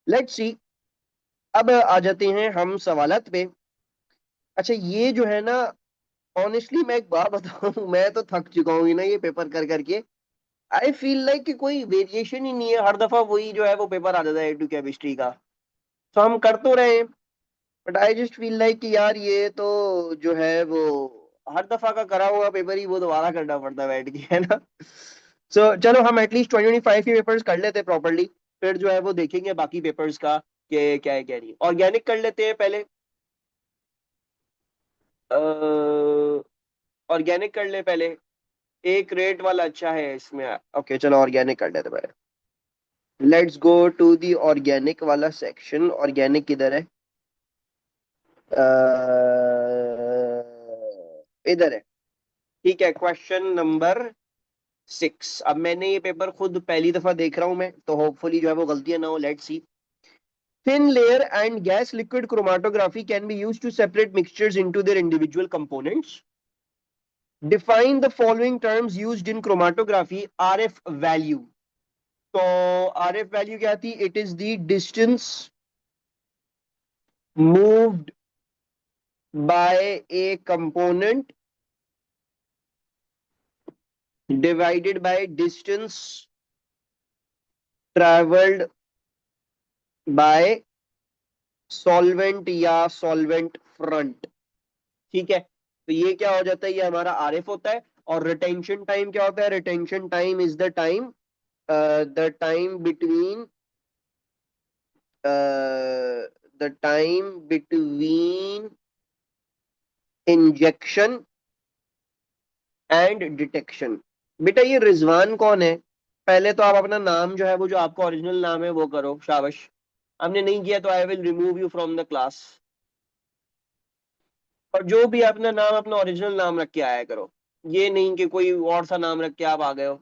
Let's see. अब आ जाते हैं हम सवालत पे। अच्छा ये जो है ना, ऑनेस्टली मैं एक बात बताऊं मैं तो थक चुका हूँ ना ये पेपर कर करके। आई फील लाइक कि कोई वेरिएशन ही नहीं है, हर दफा वही जो है वो पेपर आ जाता है टू केमिस्ट्री का। तो हम कर तो रहे हैं, but I just feel like कि यार ये तो जो है वो हर दफा का करा हुआ पेपर ही वो दोबारा करना पड़ता है बैठ के, है ना। चलो हम एटलीस्ट 2025 के पेपर्स कर लेते हैं प्रॉपरली, फिर जो है वो देखेंगे बाकी पेपर्स का कि क्या है क्या नहीं। ऑर्गेनिक कर लेते हैं पहले। ऑर्गेनिक कर ले पहले, एक रेट वाला अच्छा है इसमें। ओके चलो ऑर्गेनिक कर लेते हैं पहले। Let's go to the organic वाला सेक्शन। ऑर्गेनिक किधर है? इधर है। ठीक है, क्वेश्चन नंबर 6। अब मैंने ये पेपर खुद पहली दफा देख रहा हूं मैं, तो होपफुली जो है वो गलतियां ना हो। Let's see. Thin layer and gas liquid chromatography can be used to separate mixtures into their individual components. Define the following terms used in chromatography. RF value. तो RF value क्या थी? It is the distance moved by a component divided by distance traveled by solvent या solvent front। ठीक है, तो ये क्या हो जाता है? ये हमारा आरएफ होता है। और रिटेंशन टाइम क्या होता है? Retention time is the time between the time between injection and detection. बेटा ये रिजवान कौन है? पहले तो आप अपना नाम जो है वो, जो आपका ओरिजिनल नाम है वो करो, शाबाश। आपने नहीं किया तो I will remove you from the class. और जो भी अपना नाम, अपना ओरिजिनल नाम रख के आया करो, ये नहीं कि कोई और सा नाम रख के आप आ गए हो।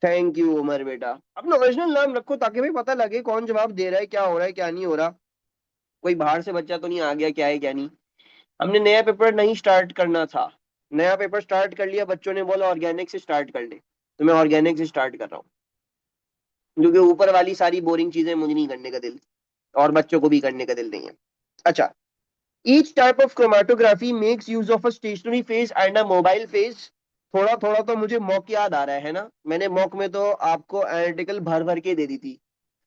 थैंक यू उमर बेटा। अपना ओरिजिनल नाम रखो ताकि भाई पता लगे कौन जवाब दे रहा है, क्या हो रहा है क्या नहीं हो रहा। कोई बाहर से बच्चा तो नहीं आ गया क्या है क्या नहीं। हमने नया पेपर नहीं स्टार्ट करना था, नया पेपर स्टार्ट कर लिया। बच्चों ने बोला ऑर्गेनिक से स्टार्ट कर ले, तो मैं ऑर्गेनिक से स्टार्ट कर रहा हूँ। क्योंकि ऊपर वाली सारी बोरिंग चीजें मुझे नहीं करने का दिल, और बच्चों को भी करने का दिल नहीं है। अच्छा, each type of chromatography makes use of a stationary phase and a mobile phase. थोड़ा थोड़ा तो मुझे मॉक याद आ रहा है ना, मैंने मॉक में तो आपको एनालिटिकल भर भर के दे दी थी।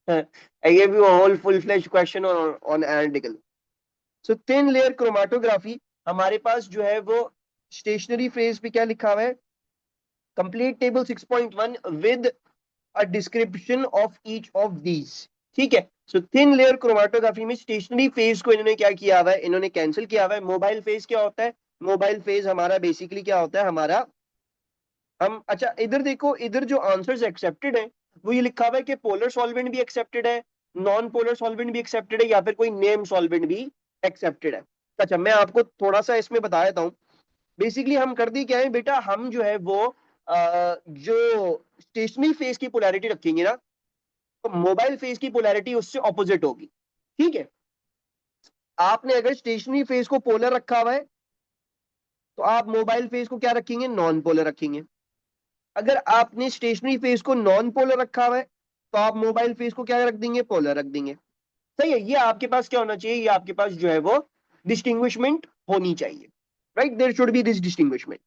I gave you a whole full-fledged question on analytical. So thin layer chromatography, हमारे पास जो है वो स्टेशनरी फेज पे क्या लिखा हुआ है? Complete table 6.1 with a description of each of these. ठीक है, सो थिन लेयर क्रोमेटोग्राफी में स्टेशनरी फेज को इन्होंने क्या किया हुआ है? इन्होंने कैंसिल किया हुआ है। मोबाइल फेज क्या होता है? मोबाइल फेज हमारा बेसिकली क्या होता है हमारा? हम अच्छा इधर देखो, इधर जो आंसर्स एक्सेप्टेड है वो ये लिखा हुआ है कि पोलर सॉल्वेंट भी एक्सेप्टेड है, नॉन पोलर सॉल्वेंट भी एक्सेप्टेड है, या फिर कोई नेम सॉल्वेंट भी एक्सेप्टेड है। अच्छा मैं आपको थोड़ा सा इसमें बता देता हूँ। बेसिकली हम कर दी क्या है बेटा, हम जो है वो जो स्टेशनरी फेज की पोलैरिटी रखेंगे ना, तो मोबाइल फेज की पोलैरिटी उससे ऑपोजिट होगी। ठीक है, आपने अगर स्टेशनरी फेज को पोलर रखा हुआ है, तो आप मोबाइल फेज को क्या रखेंगे? नॉन पोलर रखेंगे। अगर आपने स्टेशनरी फेज को नॉन पोलर रखा हुआ है, तो आप मोबाइल फेज को क्या रख देंगे? पोलर रख देंगे। सही है, ये आपके पास क्या होना चाहिए? ये आपके पास जो है वो डिस्टिंग्विशमेंट होनी चाहिए। Right, there should be this distinguishment.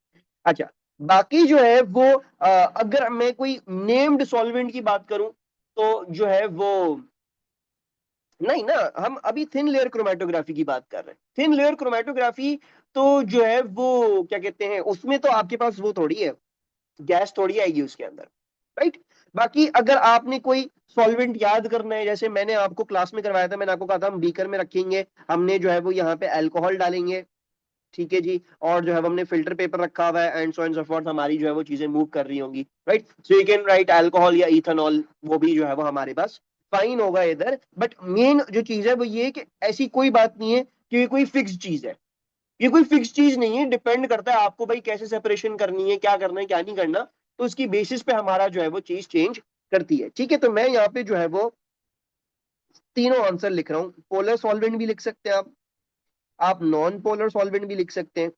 अच्छा, बाकी जो है वो अगर मैं कोई नेम्ड सॉल्वेंट की बात करूं, तो जो है वो नहीं ना, हम अभी थिन लेयर क्रोमेटोग्राफी की बात कर रहे हैं। थिन लेयर क्रोमेटोग्राफी तो जो है वो क्या कहते हैं, उसमें तो आपके पास वो थोड़ी है, गैस थोड़ी आएगी उसके अंदर। राइट, बाकी अगर आपने कोई सॉल्वेंट याद करना है, जैसे मैंने आपको क्लास में करवाया था, मैंने आपको कहा था हम बीकर में रखेंगे, हमने जो है वो यहाँ पे अल्कोहल डालेंगे। ठीक है जी, और जो है वो हमने फिल्टर पेपर रखा हुआ है, and so and so fourth, हमारी जो है वो चीजें मूव कर रही होंगी। Right, so you can write alcohol या इथेनॉल, वो भी जो है वो हमारे पास फाइन होगा इधर। बट मेन जो चीज है वो ये कि ऐसी कोई बात नहीं है कि ये कोई फिक्स चीज है। ये कोई फिक्स चीज नहीं है, डिपेंड करता है आपको भाई कैसे सेपरेशन करनी है, क्या करना है क्या नहीं करना। तो उसकी बेसिस पे हमारा जो है वो चीज चेंज करती है। ठीक है, तो मैं यहाँ पे जो है वो तीनों आंसर लिख रहा हूँ। पोलर सॉल्वेंट भी लिख सकते हैं आप नॉन पोलर सॉल्वेंट भी लिख सकते हैं।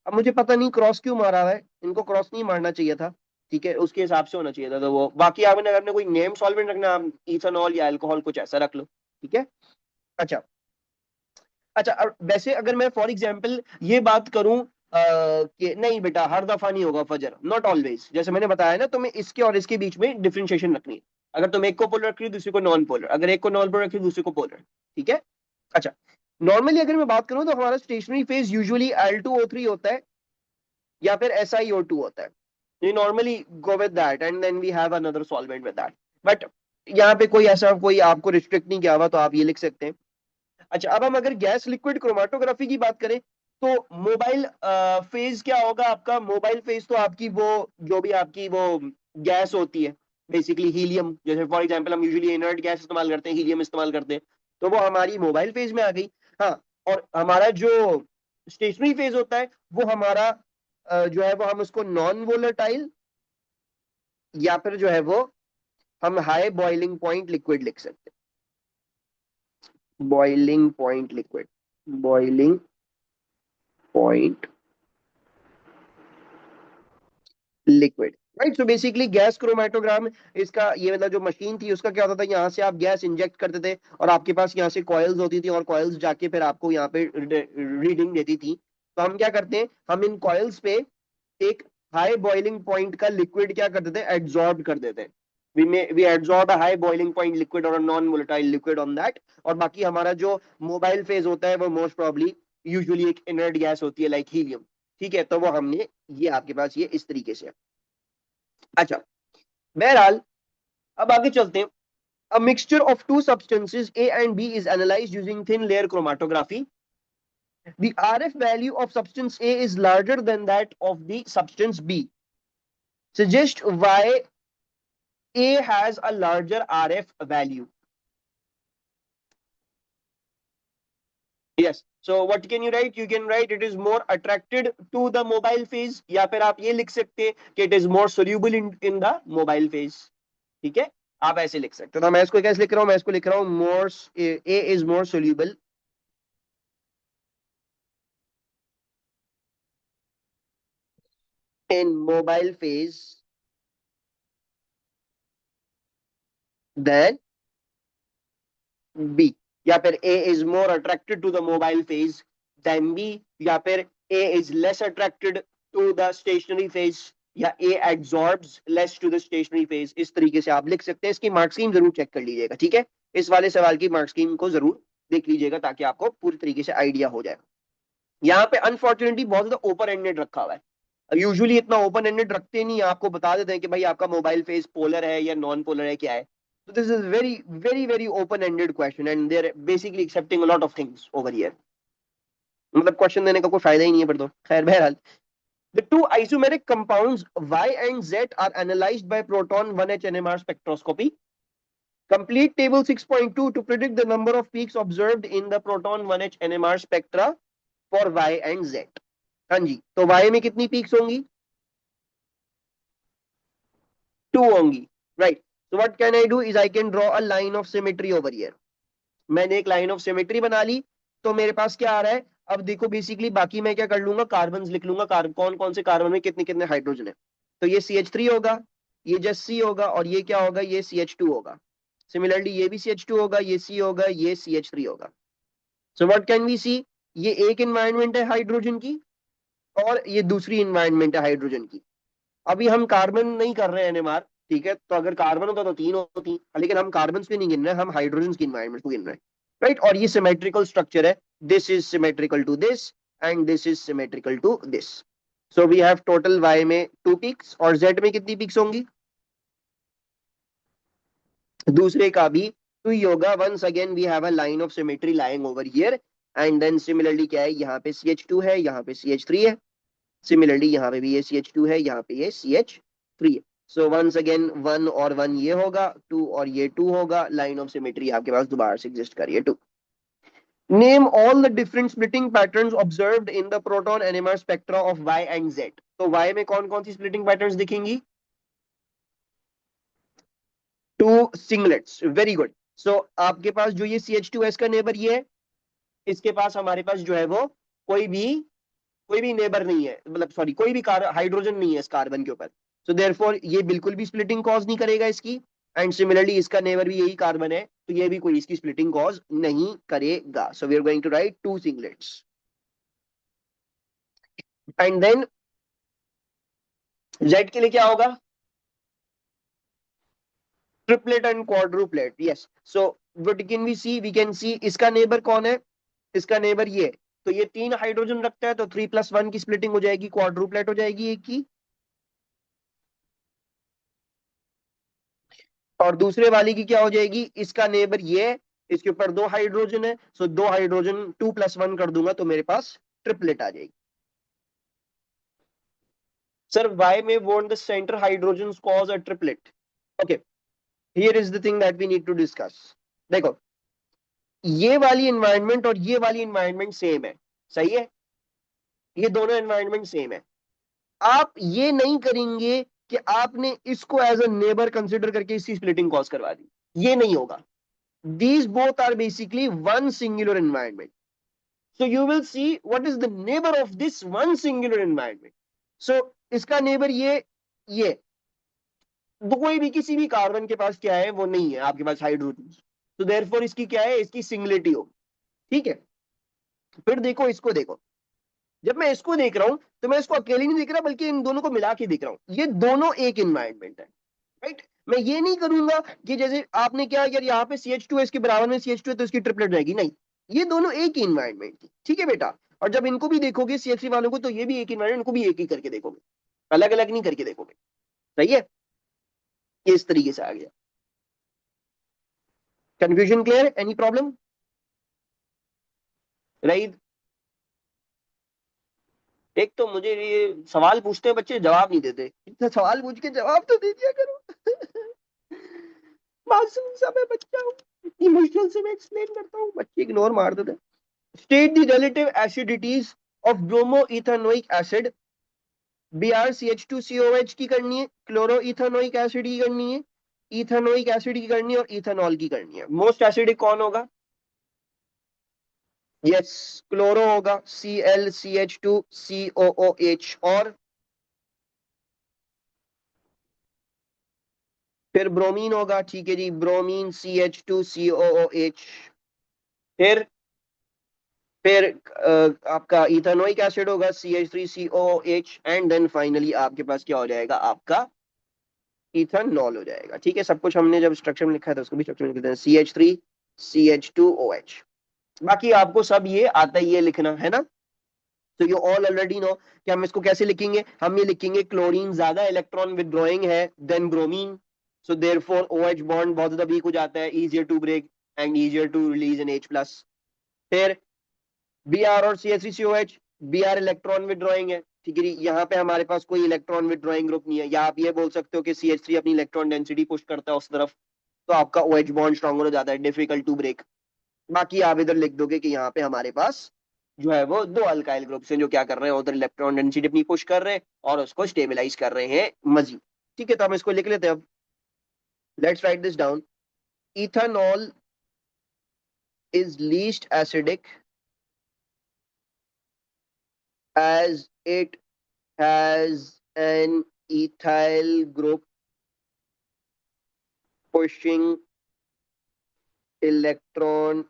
अब मुझे पता नहीं क्रॉस क्यों मारा हुआ है, इनको क्रॉस नहीं मारना चाहिए था। ठीक है, उसके हिसाब से होना चाहिए था। तो वो बाकी आपने अगर आपने कोई नेम सॉल्वेंट रखना, इथेनॉल या अल्कोहल कुछ ऐसा रख लो, ठीक है। अच्छा, अच्छा, वैसे अगर मैं फॉर एग्जांपल ये बात करूं कि नहीं बेटा हर दफा नहीं होगा फजर, नॉट ऑलवेज, जैसे मैंने बताया ना, तुम्हें इसके और इसके बीच में डिफरेंशिएशन रखनी है। अगर तुम एक को पोलर रख रही हो दूसरे को नॉन पोलर, अगर एक को नॉन पोलर रख रही हो दूसरे को पोलर, ठीक है। अच्छा, नॉर्मली अगर मैं बात करूं तो हमारा स्टेशनरी फेज यूजुअली Al2O3 होता है या फिर SiO2 होता है। We normally go with that and then we have another solvent with that. But यहाँ पे कोई ऐसा कोई आपको रिस्ट्रिक्ट नहीं किया हुआ, तो आप ये लिख सकते हैं। अच्छा, अब हम अगर गैस लिक्विड क्रोमेटोग्राफी की बात करें तो मोबाइल फेज क्या होगा आपका? मोबाइल फेज तो आपकी वो जो भी आपकी वो गैस होती है, बेसिकली हीलियम, जैसे फॉर एग्जांपल हम यूजुअली इनर्ट गैस इस्तेमाल करते हैं, हीलियम इस्तेमाल करते हैं, तो वो हमारी मोबाइल फेज में आ गई। हाँ, और हमारा जो स्टेशनरी फेज होता है वो हमारा जो है वो हम उसको नॉन वोलेटाइल या फिर जो है वो हम हाई बॉइलिंग पॉइंट लिक्विड लिख सकते हैं। Boiling point liquid, boiling point liquid, right. So basically gas chromatogram, इसका ये मतलब जो मशीन थी उसका क्या होता था, यहाँ से आप गैस इंजेक्ट करते थे और आपके पास यहाँ से कॉइल्स होती थी और कॉइल्स जाके फिर आपको यहाँ पे रीडिंग देती थी। तो हम क्या करते हैं, हम इन कॉइल्स पे एक हाई बॉइलिंग पॉइंट का लिक्विड क्या कर देते हैं, एड्सॉर्ब कर देते हैं। we absorb a high boiling point liquid or a non volatile liquid on that। और बाकी हमारा जो मोबाइल फेज होता है वो मोस्ट प्रॉब्ली यूजुअली एक इनर्ट गैस होती है लाइक हीलियम, ठीक है। तो वो हमने ये आपके पास ये इस तरीके से है। अच्छा, बहरहाल अब आगे चलते हैं। A mixture of two substances A and B is analyzed using thin layer chromatography. The RF value of substance A is larger than that of the substance B. Suggest why A has a larger RF value. Yes. So what can you write? You can write it is more attracted to the mobile phase, या फिर आप ये लिख सकते हैं कि it is more soluble in the mobile phase, ठीक है। आप ऐसे लिख सकते हो। तो मैं इसको कैसे लिख रहा हूँ, मैं इसको लिख रहा हूँ more, A is more soluble in mobile phase than B, या फिर A is more attracted to the mobile phase than B, या फिर A is less attracted to the stationary phase, या A absorbs less to the stationary phase। इस तरीके से आप लिख सकते हैं। इसकी मार्क स्कीम जरूर चेक कर लीजिएगा, ठीक है। इस वाले सवाल की मार्क स्कीम को जरूर देख लीजिएगा ताकि आपको पूरी तरीके से आइडिया हो जाए। यहाँ पे अनफॉर्चुनेटली बहुत ज्यादा ओपन एंडेड रखा हुआ है। यूजुअली इतना ओपन एंडेड रखते नहीं, आपको बता देते हैं कि भाई आपका मोबाइल फेज पोलर है या नॉन पोलर है, क्या है। तो this is very very very open ended question and they are basically accepting a lot of things over here. मतलब क्वेश्चन देने का कोई फायदा ही नहीं है फिर तो। खैर, बहरहाल, the two isomeric compounds Y and Z are analyzed by proton 1H NMR spectroscopy. Complete table 6.2 to predict the number of peaks observed in the proton 1H NMR spectra for Y and Z। हाँ जी, तो Y में कितनी peaks होंगी? 2 होंगी, right. So what can I do is I can draw a line of symmetry over here। मैंने एक line of symmetry बना ली। तो मेरे पास क्या आ रहा है, अब देखो बेसिकली बाकी मैं क्या कर लूंगा, कार्बन लिख लूंगा, कौन कौन से कार्बन में कितने कितने हाइड्रोजन है। तो ये CH3 होगा, ये जस्ट C होगा, और ये क्या होगा, ये CH2 होगा। सिमिलरली ये भी CH2 होगा, ये C होगा, ये CH3 होगा। सो व्हाट कैन वी सी, ये एक इन्वायरमेंट है हाइड्रोजन की और ये दूसरी इन्वायरमेंट है हाइड्रोजन की। अभी हम कार्बन नहीं कर रहे हैं NMR, ठीक है। तो अगर कार्बन होता तो 3 होती, लेकिन हम कार्बन पे नहीं गिन रहे, हम हाइड्रोजन की इन्वायरमेंट को गिन रहे हैं, राइट। और ये सिमेट्रिकल स्ट्रक्चर है, this is symmetrical to this and this is symmetrical to this. So we have total Y में 2 पीक्स और Z में कितनी पीक्स होंगी? दूसरे का भी 2 ही होगा। Once again we have a line of symmetry lying over here and then similarly क्या है, यहाँ पे CH2 है, यहाँ पे CH3 है। सिमिलरली यहाँ पे भी ये CH2 है, यहाँ पे ये CH3 है। सो वंस अगेन 1 और 1 ये होगा, 2 और ये 2 होगा। लाइन ऑफ सिमेट्री आपके पास दोबारा से एग्जिस्ट करिए 2। Name all the different splitting patterns observed in the proton NMR spectra of Y and Z। तो Y में कौन कौन सी स्प्लिटिंग पैटर्न्स दिखेंगी? 2 सिंगलेट्स, वेरी गुड। सो आपके पास जो ये CH2S का नेबर ये है, इसके पास हमारे पास जो है वो कोई भी नेबर नहीं है, मतलब सॉरी कोई भी हाइड्रोजन नहीं है इस कार्बन के ऊपर। सो देयरफॉर ये बिल्कुल भी स्प्लिटिंग कॉज नहीं करेगा इसकी, एंड सिमिलरली इसका नेबर भी यही कार्बन है, तो ये भी कोई इसकी स्प्लिटिंग कॉज नहीं करेगा. So we are going to write to singlets. And then Z के लिए क्या होगा? Triplet and quadruplet. Yes. So what can we see? We can see इसका नेबर कौन है? इसका नेबर ये. तो ये 3 हाइड्रोजन रखता है, तो 3+1 की स्प्लिटिंग हो जाएगी, क्वाड्रुपलेट हो जाएगी एक की. और दूसरे वाली की क्या हो जाएगी? इसका नेबर ये है, इसके ऊपर 2 हाइड्रोजन है, सो 2 हाइड्रोजन 2+1 कर दूंगा तो मेरे पास ट्रिपलेट आ जाएगी. सर वाई में won't the centre hydrogen cause a triplet? Okay, here is the thing that we need to discuss. देखो, ये वाली एनवायरनमेंट और ये वाली एनवायरनमेंट सेम है, सही है? ये दोनों एनवायरनमेंट सेम है. आप ये नहीं करेंगे कि आपने इसको एज अ नेबर कंसिडर करके इसकी स्प्लिटिंग कॉज करवा दी, ये नहीं होगा. These both are basically one singular environment. So you will see what is the neighbor of this one singular environment. So इसका neighbor ये तो कोई भी किसी भी कार्बन के पास क्या है? वो नहीं है आपके पास हाइड्रोजन. तो देयरफॉर इसकी क्या है? इसकी सिंगुलरिटी होगी. ठीक है. फिर देखो, इसको देखो. जब मैं इसको देख रहा हूं तो मैं इसको अकेले नहीं देख रहा, बल्कि इन दोनों को मिला के देख रहा हूं. ये दोनों एक इन्वायरमेंट है, राइट? मैं ये नहीं करूंगा कि जैसे आपने क्या यार, यहाँ पे CH2 है, इसके बराबर में CH2 है तो इसकी ट्रिपलेट रहेगी. नहीं, ये दोनों एक ही इन्वायरमेंट थी. ठीक है बेटा? और जब इनको भी देखोगे CH3 वालों को, तो ये भी एक इन्वायरमेंट, इनको भी एक ही करके देखोगे, अलग अलग नहीं करके देखोगे. सही है? ये इस तरीके से आ गया. Confusion clear? Any problem? Right. एक तो मुझे ये सवाल पूछते हैं बच्चे, जवाब नहीं देते. इतना सवाल पूछ के जवाब तो दे दिया करो. मासूम सा मैं बच्चा हूँ, इतनी मुश्किल से मैं एक्सप्लेन करता हूँ, बच्चे इग्नोर मार देते. State the relative acidities of bromo ethanoic acid. BrCH2COH की करनी है, क्लोरो इथेनोइक एसिड की करनी है, इथेनोइक एसिड की करनी है, और इथेनॉल की करनी है. मोस्ट एसिडिक कौन होगा? यस, क्लोरो होगा, ClCH2COOH. और फिर ब्रोमीन होगा. ठीक है जी, ब्रोमीन CH2COOH. फिर आपका इथेनोइक एसिड होगा, CH3COOH. एंड देन फाइनली आपके पास क्या हो जाएगा? आपका इथेनॉल हो जाएगा. ठीक है, सब कुछ हमने जब स्ट्रक्चर में लिखा था उसको भी स्ट्रक्चर में लिख देते हैं, CH3CH2OH. बाकी आपको सब ये आता ही है लिखना, है ना? तो यू ऑल ऑलरेडी नो कि हम इसको कैसे लिखेंगे. हम ये लिखेंगे क्लोरीन ज्यादा इलेक्ट्रॉन विदड्रॉइंग है then bromine, so therefore OH bond बहुत ज्यादा वीक हो जाता है, easier to break and easier to release an H+. फिर Br और CH3COH, Br इलेक्ट्रॉन विदड्रॉइंग है. ठीक है, यहाँ पे हमारे पास कोई इलेक्ट्रॉन विदड्रॉइंग ग्रुप नहीं है, या आप ये बोल सकते हो कि CH3 अपनी इलेक्ट्रॉन डेंसिटी पुश करता है उस तरफ, तो आपका OH बॉन्ड स्ट्रॉन्गर हो जाता है, डिफिकल्ट टू ब्रेक. बाकी आप इधर लिख दोगे कि यहाँ पे हमारे पास जो है वो 2 अल्काइल ग्रुप्स हैं जो क्या कर रहे हैं, उधर इलेक्ट्रॉन डेंसिटी अपनी पुश कर रहे हैं और उसको स्टेबलाइज कर रहे हैं मजीद. ठीक है, तो हम इसको लिख लेते हैं अब. Let's write this down. Ethanol is least acidic as it has an ethyl group pushing electron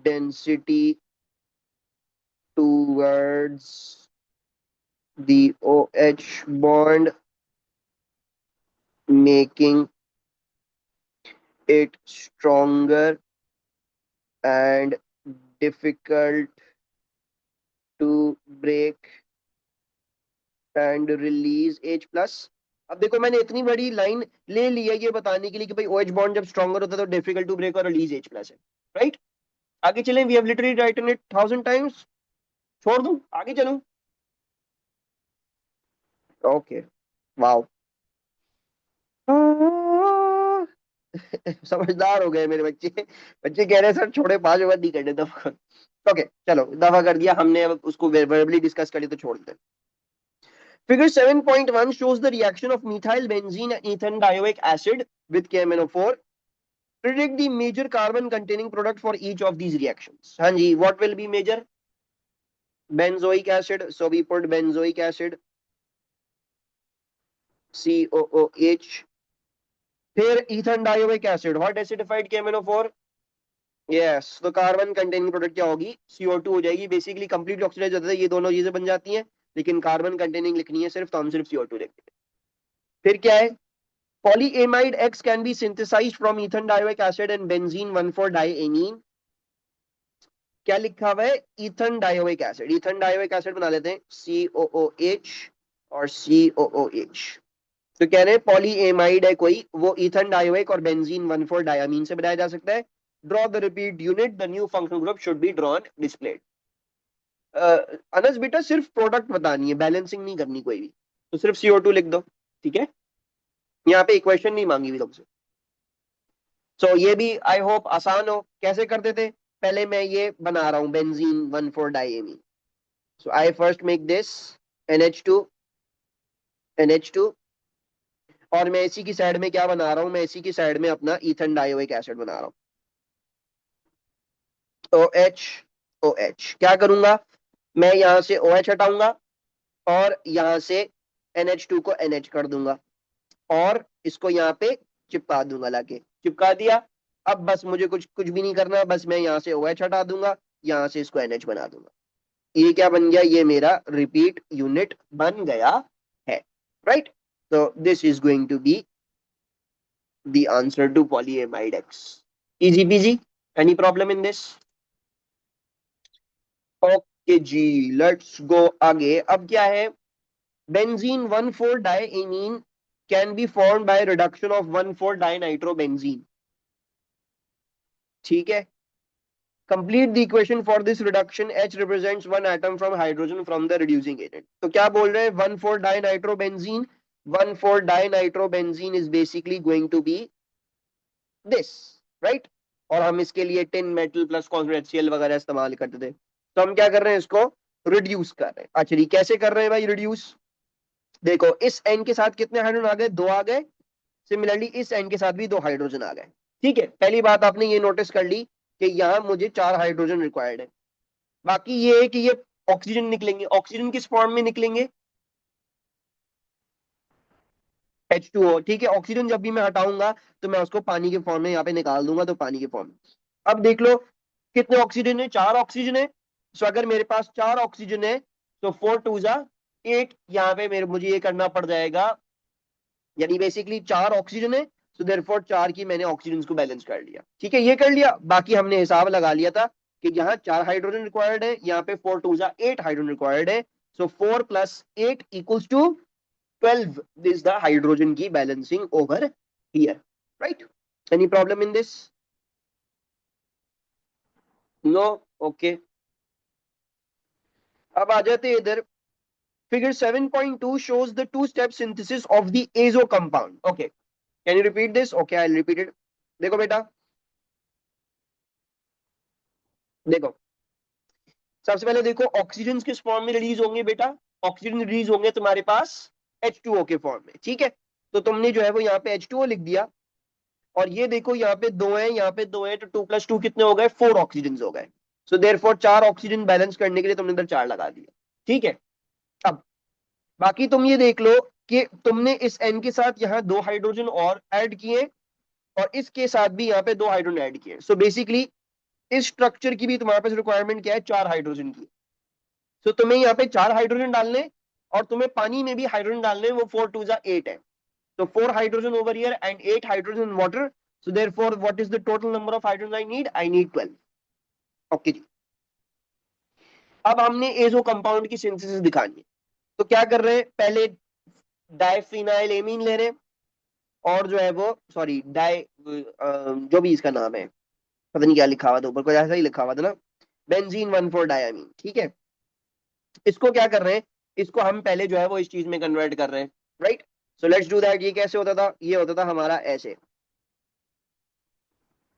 density towards the OH bond, making it stronger and difficult to break and release H+. अब देखो, मैंने इतनी बड़ी line ले ली है ये बताने के लिए कि भाई OH बॉन्ड जब स्ट्रॉन्गर होता है तो डिफिकल्ट टू ब्रेक और रिलीज H+ है, राइट? आगे चलें. We have literally written it 1000 times. छोड़ दूं, आगे चलूं? Okay, wow. समझदार हो गए मेरे बच्चे. बच्चे कह रहे हैं सर छोड़े, 5 बार नहीं करने दफा. ओके, चलो दफा कर दिया हमने, अब उसको वर्बली डिस्कस कर लिया तो छोड़ देते. Figure 7.1 shows the reaction of methyl benzene and ethane dioic acid with KMnO4. Predict the major carbon containing product for each of these reactions. हाँ जी, what will be major? Benzoic acid. So we put benzoic acid. COOH। फिर Ethan dioic acid, what acidified KMnO4। Yes, तो carbon containing product क्या होगी, CO2 हो जाएगी। Basically complete oxidise होता है, ये दोनों चीजें बन जाती हैं, लेकिन कार्बन कंटेनिंग लिखनी है सिर्फ, तो हम सिर्फ CO2 लिखते हैं। फिर क्या है, polyamide X can be synthesised from ethane dioic acid and benzene 1,4-डाइएमीन। क्या लिखा हुआ है, ethane dioic acid. Ethane dioic acid बना लेते हैं, COOH और COOH। तो कह रहे हैं पॉलीएमाइड है कोई, वो इथन डाइओइक और बेंजीन 1,4-डाइअमीन से बनाया जा सकता है। Draw the repeat unit, the new functional group should be drawn displayed. Anas बेटा सिर्फ प्रोडक्ट बतानी है, बैलेंसिंग नहीं करनी कोई भी, तो सिर्फ CO2 लिख दो, ठीक है। यहाँ पे इक्वेशन नहीं मांगी हुई तुमसे। सो ये भी आई होप आसान हो। कैसे करते थे, पहले मैं ये बना रहा हूं बेंजीन 1,4-डाइएमीन। So I first make this NH2, NH2, और मैं इसी की साइड में क्या बना रहा हूं, मैं इसी की साइड में अपना इथन डाइओइक एसिड बना रहा हूं, OH, OH। क्या करूंगा, मैं यहां से OH हटाऊंगा और यहां से NH2 को NH कर दूंगा और इसको यहाँ पे चिपका दूंगा, लाके चिपका दिया। अब बस मुझे कुछ कुछ भी नहीं करना, बस मैं यहाँ से OH हटा दूंगा, यहाँ से इसको NH बना दूंगा। ये क्या बन गया, ये मेरा रिपीट यूनिट बन गया है, राइट। तो this is going to be the answer to polyamide X। Easy peasy, any problem in this. Okay जी, लेट्स गो आगे। अब क्या है, बेंजीन 1,4-डाइएमीन can be formed by reduction of 1,4-dinitrobenzene। ठीक है, complete the equation for this reduction। H represents one atom from hydrogen from the reducing agent। तो क्या बोल रहे हैं, 1,4-dinitrobenzene, 1,4-dinitrobenzene is basically going to be this, right। और हम इसके लिए tin metal plus consonant HCl वगैरह इस्तेमाल करते थे, तो हम क्या कर रहे हैं, इसको रिड्यूस कर रहे हैं। अच्छा जी, कैसे कर रहे हैं भाई रिड्यूस, देखो इस N के साथ कितने हाइड्रोजन आ गए, 2 आ गए। सिमिलरली इस N के साथ भी 2 हाइड्रोजन आ गए। ठीक है, पहली बात आपने ये नोटिस कर ली कि यहां मुझे 4 हाइड्रोजन रिक्वायर्ड है। बाकी ये है कि ये ऑक्सीजन निकलेंगे, ऑक्सीजन किस फॉर्म में निकलेंगे, H2O। ठीक है, ऑक्सीजन जब भी मैं हटाऊंगा तो मैं उसको पानी के फॉर्म में यहाँ पे निकाल दूंगा, तो पानी के फॉर्म में। अब देख लो कितने ऑक्सीजन है, 4 ऑक्सीजन है। सो अगर मेरे पास 4 ऑक्सीजन है तो 4 2 जा 8, यहाँ पे मेरे मुझे ये करना पड़ जाएगा, यानी बेसिकली 4 ऑक्सीजन है, सो देयरफॉर 4 की मैंने ऑक्सीजन को बैलेंस कर लिया। ठीक है, ये कर लिया। बाकी हमने हिसाब लगा लिया था कि यहाँ 4 हाइड्रोजन रिक्वायर्ड है, यहाँ पे 4 2 जा 8 हाइड्रोजन रिक्वायर्ड है। सो 4 + 8 = 12 is the hydrogen की balancing over here, right। any problem in this, no, okay। अब आ जाते हैं इधर, figure 7.2 shows the two-step synthesis of the azo compound। okay, can you repeat this, okay I'll repeat it। देखो बेटा, देखो सबसे पहले देखो ऑक्सीजन किस फॉर्म में रिलीज होंगे बेटा, ऑक्सीजन रिलीज होंगे तुम्हारे पास H2O के फॉर्म में। ठीक है, तो तुमने जो है वो यहाँ पे H2O लिख दिया, और ये देखो यहाँ पे 2 है, यहाँ पे 2 है, तो 2 + 2 कितने हो गए, 4 ऑक्सीजन हो गए। सो देयरफॉर 4 ऑक्सीजन बैलेंस करने के लिए तुमने इधर 4 लगा दिया। ठीक है, अब बाकी तुम ये देख लो कि तुमने इस N के साथ यहाँ 2 हाइड्रोजन और ऐड किए, और इसके साथ भी यहाँ पे 2 हाइड्रोजन ऐड किए। सो बेसिकली इस स्ट्रक्चर की भी तुम्हारे पास रिक्वायरमेंट क्या है, 4 हाइड्रोजन की। सो तुम्हें यहाँ पे 4 हाइड्रोजन डालने, और तुम्हें पानी में भी हाइड्रोजन डालने, वो 4 2 जा 8 है। So 4 hydrogen over here and 8 hydrogen in water. So therefore, what is the total number of hydrogen I need? I need 12. Okay जी। अब हमने एजो कंपाउंड की सिंथेसिस दिखानी है, तो क्या कर रहे हैं, पहले डाइफिनाइल एमीन ले रहे हैं, और जो है वो सॉरी डाई जो भी इसका नाम है, पता नहीं क्या लिखा हुआ था ऊपर, कुछ ऐसा ही लिखा हुआ था ना, बेंजीन 1,4-डाइअमीन। ठीक है, इसको क्या कर रहे हैं, इसको हम पहले जो है वो इस चीज में कन्वर्ट कर रहे हैं, right. So let's do that. ये कैसे होता था, ये होता था हमारा ऐसे,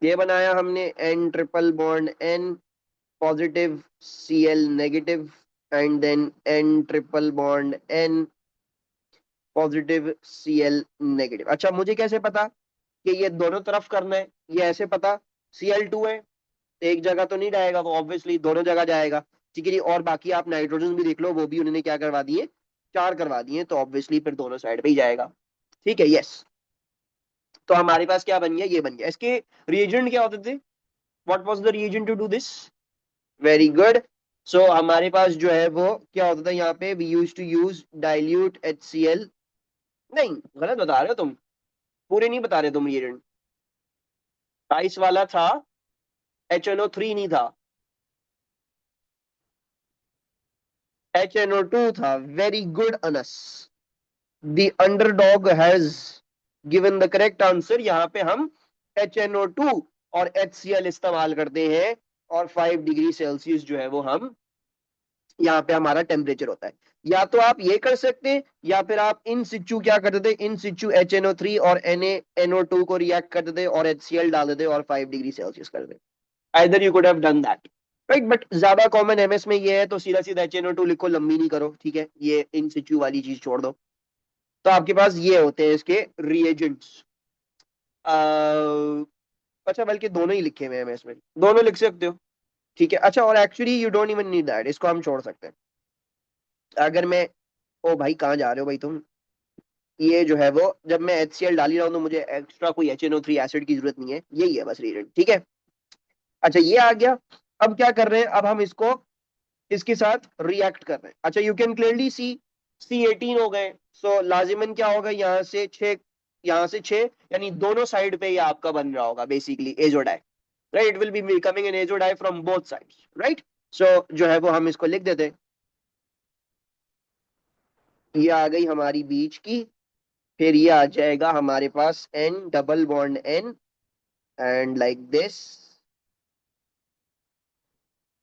ये बनाया हमने N triple bond N positive Cl negative, and then N triple bond N positive Cl negative. अच्छा, मुझे कैसे पता कि ये दोनों तरफ करना है, ये ऐसे पता, Cl2 है, एक जगह तो नहीं जाएगा वो, ऑब्वियसली दोनों जगह जाएगा। ठीक है जी, और बाकी आप नाइट्रोजन भी देख लो, वो भी उन्होंने क्या करवा दिए, 4 करवा दिए, तो ऑब्वियसली फिर दोनों साइड पे ही जाएगा। ठीक है, यस। तो हमारे पास क्या बन गया, ये बन गया। इसके रिएजेंट क्या होते थे, what was the reagent to do this, very good. So हमारे पास जो है वो क्या होता था यहाँ पे, we use to use dilute HCl। नहीं, गलत बता रहे हो तुम, पूरे नहीं बता रहे तुम रिएजेंट। आइस वाला था, HNO3 नहीं था, HNO2 था। Very good Anas, the underdog has given the correct answer. यहाँ पे हम HNO2 और HCl इस्तेमाल करते हैं, और 5 डिग्री सेल्सियस जो है वो हम यहाँ पे हमारा टेम्परेचर होता है। या तो आप ये कर सकते हैं, या फिर आप इन सिचू क्या करते थे, इन सिचू HNO3 और NaNO2 को रिएक्ट करते थे और HCl डाल देते और 5 डिग्री सेल्सियस कर देते। Either you could have done that, right. But ज्यादा कॉमन MS में ये है, तो सीधा सीधा HNO2 लिखो, लंबी नहीं करो, ठीक है। ये इन सिचू वाली चीज छोड़ दो। तो आपके पास ये होते हैं इसके रिएजेंट्स। अच्छा, बल्कि दोनों ही लिखे हुए हैं MS में, दोनों लिख सकते हो, ठीक है। अच्छा, और actually you don't even need that, इसको हम छोड़ सकते हैं। अगर मैं, ओ भाई कहाँ जा रहे हो भाई तुम, ये जो है वो जब मैं HCl डाल ही रहा हूँ तो मुझे एक्स्ट्रा कोई HNO3 एसिड की जरूरत नहीं है, यही है बस रीजन, ठीक है। अच्छा, ये आ गया। अब क्या कर रहे हैं, अब हम इसको इसके साथ रिएक्ट कर रहे हैं। अच्छा, you can clearly see C18 हो गए। सो लाजिमन क्या होगा, यहाँ से 6, यहाँ से 6, यानी दोनों साइड पे ये आपका बन रहा होगा basically azo dye, right. It will be becoming an azo dye from both sides, right. So जो है वो हम इसको लिख देते हैं, ये आ गई हमारी बीच की। फिर ये आ जाएगा हमारे पास N double bond N, and like this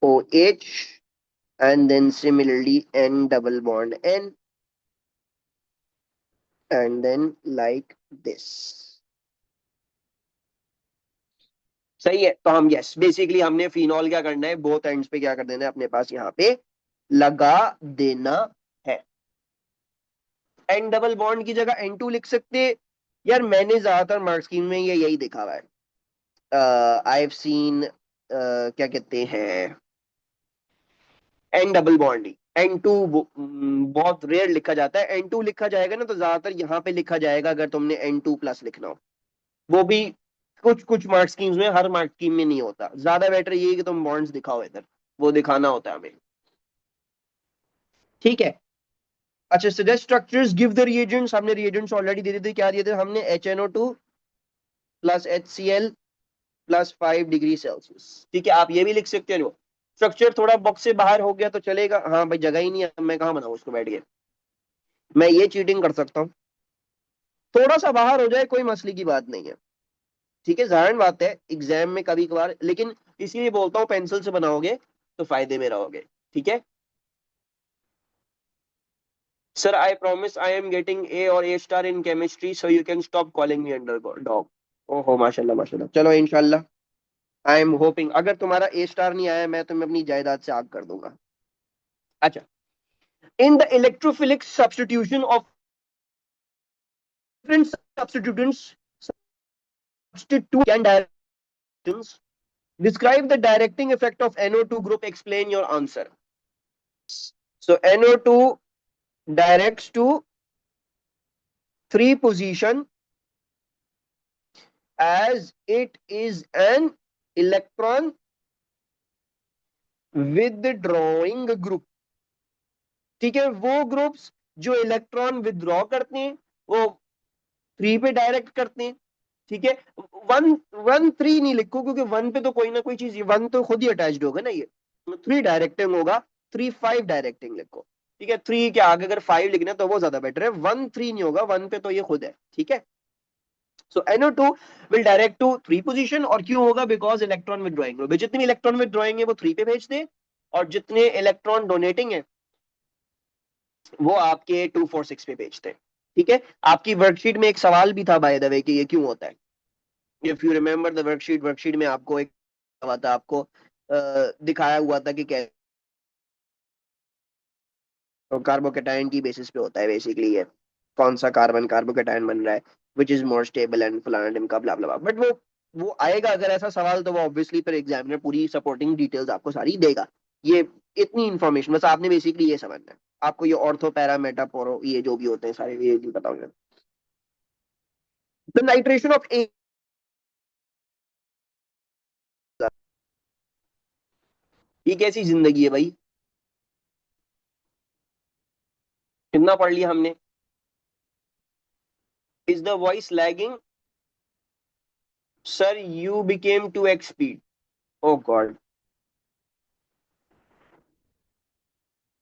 OH, and then similarly N double bond N, and then like this। सही है। तो हम, यस, बेसिकली हमने फिनॉल क्या करना है, बोथ एंड्स पे क्या कर देना है, अपने पास यहाँ पे लगा देना है। N डबल बॉन्ड की जगह N2 लिख सकते। यार मैंने ज्यादातर मार्क्स स्कीम में ये यही देखा हुआ है, आई हैव सीन, क्या कहते हैं, N डबल बॉन्ड ही N2 बहुत रेयर लिखा जाता है। N2 लिखा जाएगा ना तो ज्यादातर यहाँ पे लिखा जाएगा, अगर तुमने N2 प्लस लिखना हो, वो भी कुछ कुछ मार्क्स स्कीम्स में, हर मार्क्स स्कीम में नहीं होता। ज्यादा बेटर ये है कि तुम बॉन्ड्स दिखाओ इधर, वो दिखाना होता है हमें, ठीक है। अच्छा, suggest structures, give the reagents, हमने रिएजेंट्स ऑलरेडी दे दिए थे। क्या दिए थे हमने, HNO2 plus HCl plus 5 degree Celsius, ठीक है। आप ये भी लिख सकते हो। स्ट्रक्चर थोड़ा बॉक्स से बाहर हो गया तो चलेगा, हाँ भाई जगह ही नहीं है, मैं कहाँ बनाऊँ उसको बैठ के, मैं ये चीटिंग कर सकता हूँ। थोड़ा सा बाहर हो जाए कोई मसले की बात नहीं है, ठीक है। जाहिर बात है एग्जाम में कभी कभार, लेकिन इसलिए बोलता हूँ पेंसिल से बनाओगे तो फायदे में रहोगे, ठीक है। Sir I promise I am getting A और A star in chemistry, so you can stop calling me under dog. ओहो, माशाल्लाह माशाल्लाह, चलो इंशाल्लाह। आई एम होपिंग, अगर तुम्हारा A स्टार नहीं आया, मैं तुम्हें अपनी जायदाद से आग कर दूंगा। अच्छा, in the electrophilic substitution of different substituents, substitute and directions, describe the directing effect of NO2 group, explain your answer। So NO2 directs to 3 position as it is an electron withdrawing group, ठीक है। वो groups जो electron withdraw करते हैं वो 3 पे direct करते हैं, ठीक है। 1 1 3 नहीं लिखो, क्योंकि 1 पे तो कोई ना कोई चीज, 1 तो खुद ही अटैच्ड होगा ना, ये 3 डायरेक्टिंग होगा, 3 5 डायरेक्टिंग लिखो, ठीक है। 3 के आगे अगर 5 लिखना है तो वो ज्यादा बेटर है, 1 3 नहीं होगा, 1 पे तो ये खुद है, ठीक है। So NO2 will direct to 3 position, और क्यों होगा, बिकॉज इलेक्ट्रॉन विदड्रॉइंग ग्रुप, जितनी इलेक्ट्रॉन विदड्रॉइंग है वो 3 पे भेज दे, और जितने इलेक्ट्रॉन डोनेटिंग है वो आपके 2 4 6 पे भेजते हैं, ठीक है। आपकी वर्कशीट में एक सवाल भी था बाय द वे कि ये क्यों होता है। If you remember the worksheet में आपको एक हुआ था, आपको दिखाया हुआ था कि कैसे कार्बोकेटायन की बेसिस पे होता है बेसिकली, ये कौन सा कार्बन कार्बोकेटायन बन रहा है, which is more stable and फलाना का ब्ला ब्ला, बट वो आएगा अगर ऐसा सवाल, तो वो ऑब्वियसली फिर एग्जामिनर पूरी सपोर्टिंग डिटेल्स आपको सारी देगा। ये इतनी इंफॉर्मेशन बस आपने बेसिकली ये समझना है। आपको ये ऑर्थो पैरा मेटा पोरो ये जो भी होते हैं सारे ये नहीं पता होंगे। The nitration of a. ये कैसी जिंदगी है भाई, कितना पढ़ लिया हमने। Is the voice lagging, sir you became two x speed. Oh god,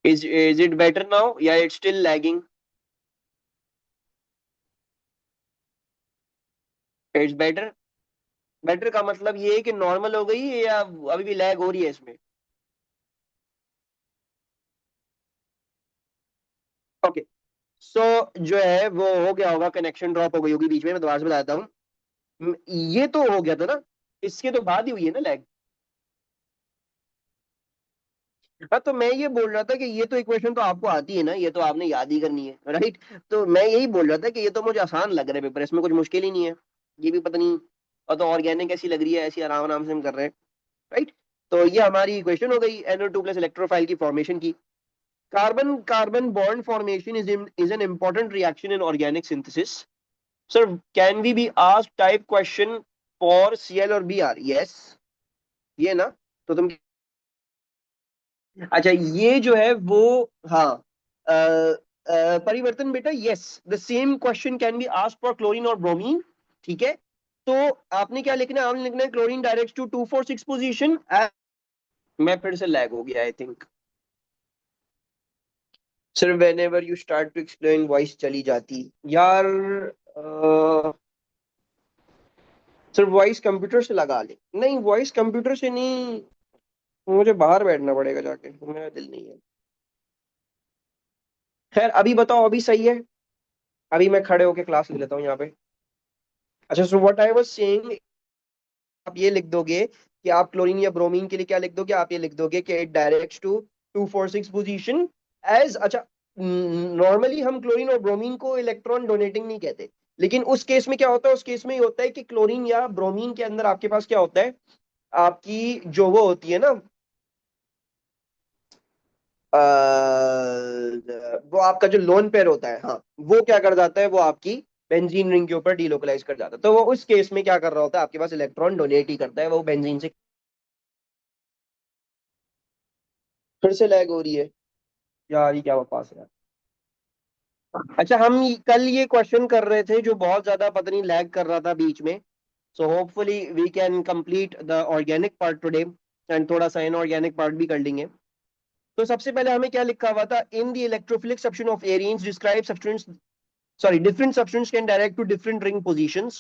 is it better now या it still lagging? It's better. Better का मतलब ये है कि नॉर्मल हो गई है या अभी भी लैग हो रही है इसमें? ओके। सो जो है वो हो गया होगा, कनेक्शन ड्रॉप हो गई होगी बीच में, मैं दोबारा से बताता हूँ। ये तो हो गया था ना, इसके तो बाद ही हुई है ना लैग। हाँ, तो मैं ये बोल रहा था कि ये तो इक्वेशन तो आपको आती है ना, ये तो आपने याद ही करनी है, राइट। तो मैं यही बोल रहा था कि ये तो मुझे आसान लग रहा है पेपर, इसमें कुछ मुश्किल ही नहीं है। ये भी पता नहीं, और तो ऑर्गेनिक ऐसी लग रही है, ऐसी आराम आराम से हम कर रहे हैं, राइट। तो ये हमारी इक्वेशन हो गई NO2 प्लस इलेक्ट्रोफाइल की फॉर्मेशन की। Carbon carbon bond formation is an important reaction in organic synthesis. Sir can we be asked type question for Cl और Br? यस, ये ना। तो तुम, अच्छा ये जो है वो, हाँ, परिवर्तन बेटा, yes, the same question can be asked for chlorine और ब्रोमीन। ठीक है, तो आपने क्या लिखना है? आपने लिखना है क्लोरीन डायरेक्ट टू 246 पोजीशन। मैं फिर से लैग हो गया I think. Sir whenever you start to explain voice चली जाती यार। सर वॉइस कंप्यूटर से लगा ले, नहीं वॉइस कंप्यूटर से नहीं, मुझे बाहर बैठना पड़ेगा जाके, मेरा दिल नहीं है। खैर अभी बताओ, अभी सही है? अभी मैं खड़े होके क्लास ले लेता हूँ यहाँ पे। अच्छा, so what I was saying, आप ये लिख दोगे कि आप क्लोरीन या ब्रोमीन के लिए क्या लिख दोगे, आप ये लिख दोगे कि it directs to 246 position as, अच्छा, नॉर्मली हम क्लोरीन और ब्रोमीन को इलेक्ट्रॉन डोनेटिंग नहीं कहते, लेकिन उस केस में क्या होता है, उस केस में ये होता है कि क्लोरीन या ब्रोमीन के अंदर आपके पास क्या होता है, आपकी जो वो होती है ना, वो आपका जो लोन पेयर होता है, हाँ, वो क्या कर जाता है, वो आपकी बेंजीन रिंग के ऊपर डीलोकलाइज कर जाता है, तो वो उस केस में क्या कर रहा होता है, आपके पास इलेक्ट्रॉन डोनेट ही करता है वो बेंजीन से। फिर से लैग हो रही है यार, ये क्या बकवास है यार। अच्छा, हम कल ये क्वेश्चन कर रहे थे जो बहुत ज्यादा पता नहीं लैग कर रहा था बीच में। So hopefully we can complete the organic part today, and थोड़ा सा इनऑर्गेनिक पार्ट भी कर लेंगे। तो सबसे पहले हमें क्या लिखा हुआ था, इन the electrophilic substitution of Aryans describe substituents, sorry, different substances can direct to different ring positions.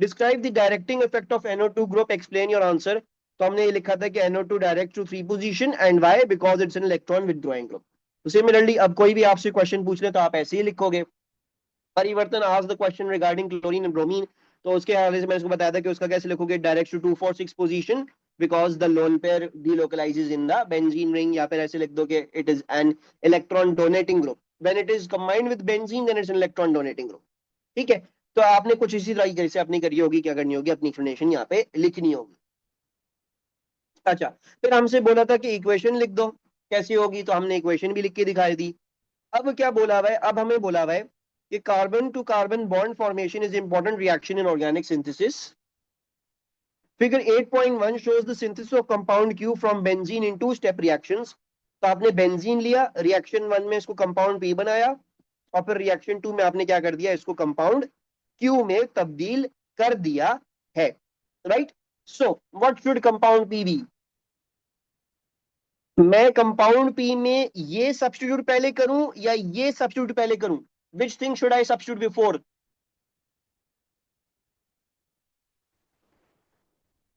Describe the directing effect of NO2 group, explain your answer. तो हमने ये लिखा था कि NO2 direct to 3 position and Y, because it's an electron withdrawing group. तो similarly अब कोई भी आपसे क्वेश्चन पूछ ले तो आप ऐसे ही लिखोगे। परिवर्तन, आज the question regarding chlorine and bromine, तो उसके हवाले से मैंने उसको बताया था कि उसका कैसे लिखोगे, direct to 246 position because the lone pair delocalizes in the benzene ring, या फिर ऐसे लिख दो कि it is an electron donating group, when it is combined with benzene then it's an electron donating group. ठीक है, तो आपने कुछ इसी तरह जैसे अपनी करी होगी, क्या करनी होगी, अपनी एक्सप्लेनेशन यहाँ पे लिखनी होगी। अच्छा, फिर हमसे बोला था कि इक्वेशन लिख दो, कैसी होगी, तो हमने इक्वेशन भी लिख के दिखाई दी। अब क्या बोला हुआ है, अब हमें बोला हुआ है कि carbon to carbon bond formation is important reaction in organic synthesis. Figure 8.1 shows the synthesis of compound Q from benzene in two step reactions. तो आपने बेंजीन लिया, रिएक्शन वन में इसको कंपाउंड पी बनाया, और फिर रिएक्शन टू में आपने क्या कर दिया, इसको कंपाउंड क्यू में तब्दील कर दिया है, right. So what should compound P be? मैं कंपाउंड पी में ये सब्स्टिट्यूट पहले करूं या ये सब्स्टिट्यूट पहले करूं? Which thing should I substitute before?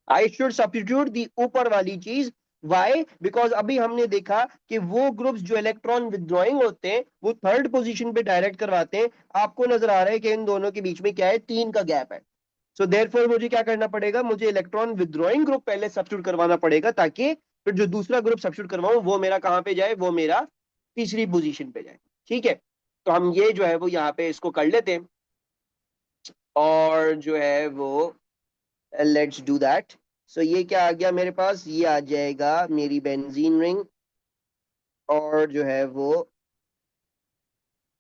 I should substitute the ऊपर वाली चीज। वाई? बिकॉज अभी हमने देखा कि वो ग्रुप्स जो इलेक्ट्रॉन विदड्रॉइंग होते हैं वो थर्ड पोजीशन पे डायरेक्ट करवाते हैं। आपको नजर आ रहा है कि इन दोनों के बीच में क्या है, 3 का गैप है। सो देयरफॉर मुझे क्या करना पड़ेगा, मुझे इलेक्ट्रॉन विदड्रॉइंग ग्रुप पहले सब्स्टिट्यूट करवाना पड़ेगा, ताकि फिर जो दूसरा ग्रुप सब्स्टिट्यूट करवाऊं वो मेरा कहां पे जाए, वो मेरा तीसरी पोजीशन पे जाए। ठीक है, तो हम ये जो है वो यहाँ पे इसको कर लेते हैं, और जो है वो लेट्स डू दैट। सो ये क्या आ गया मेरे पास, ये आ जाएगा मेरी बेंजीन रिंग, और जो है वो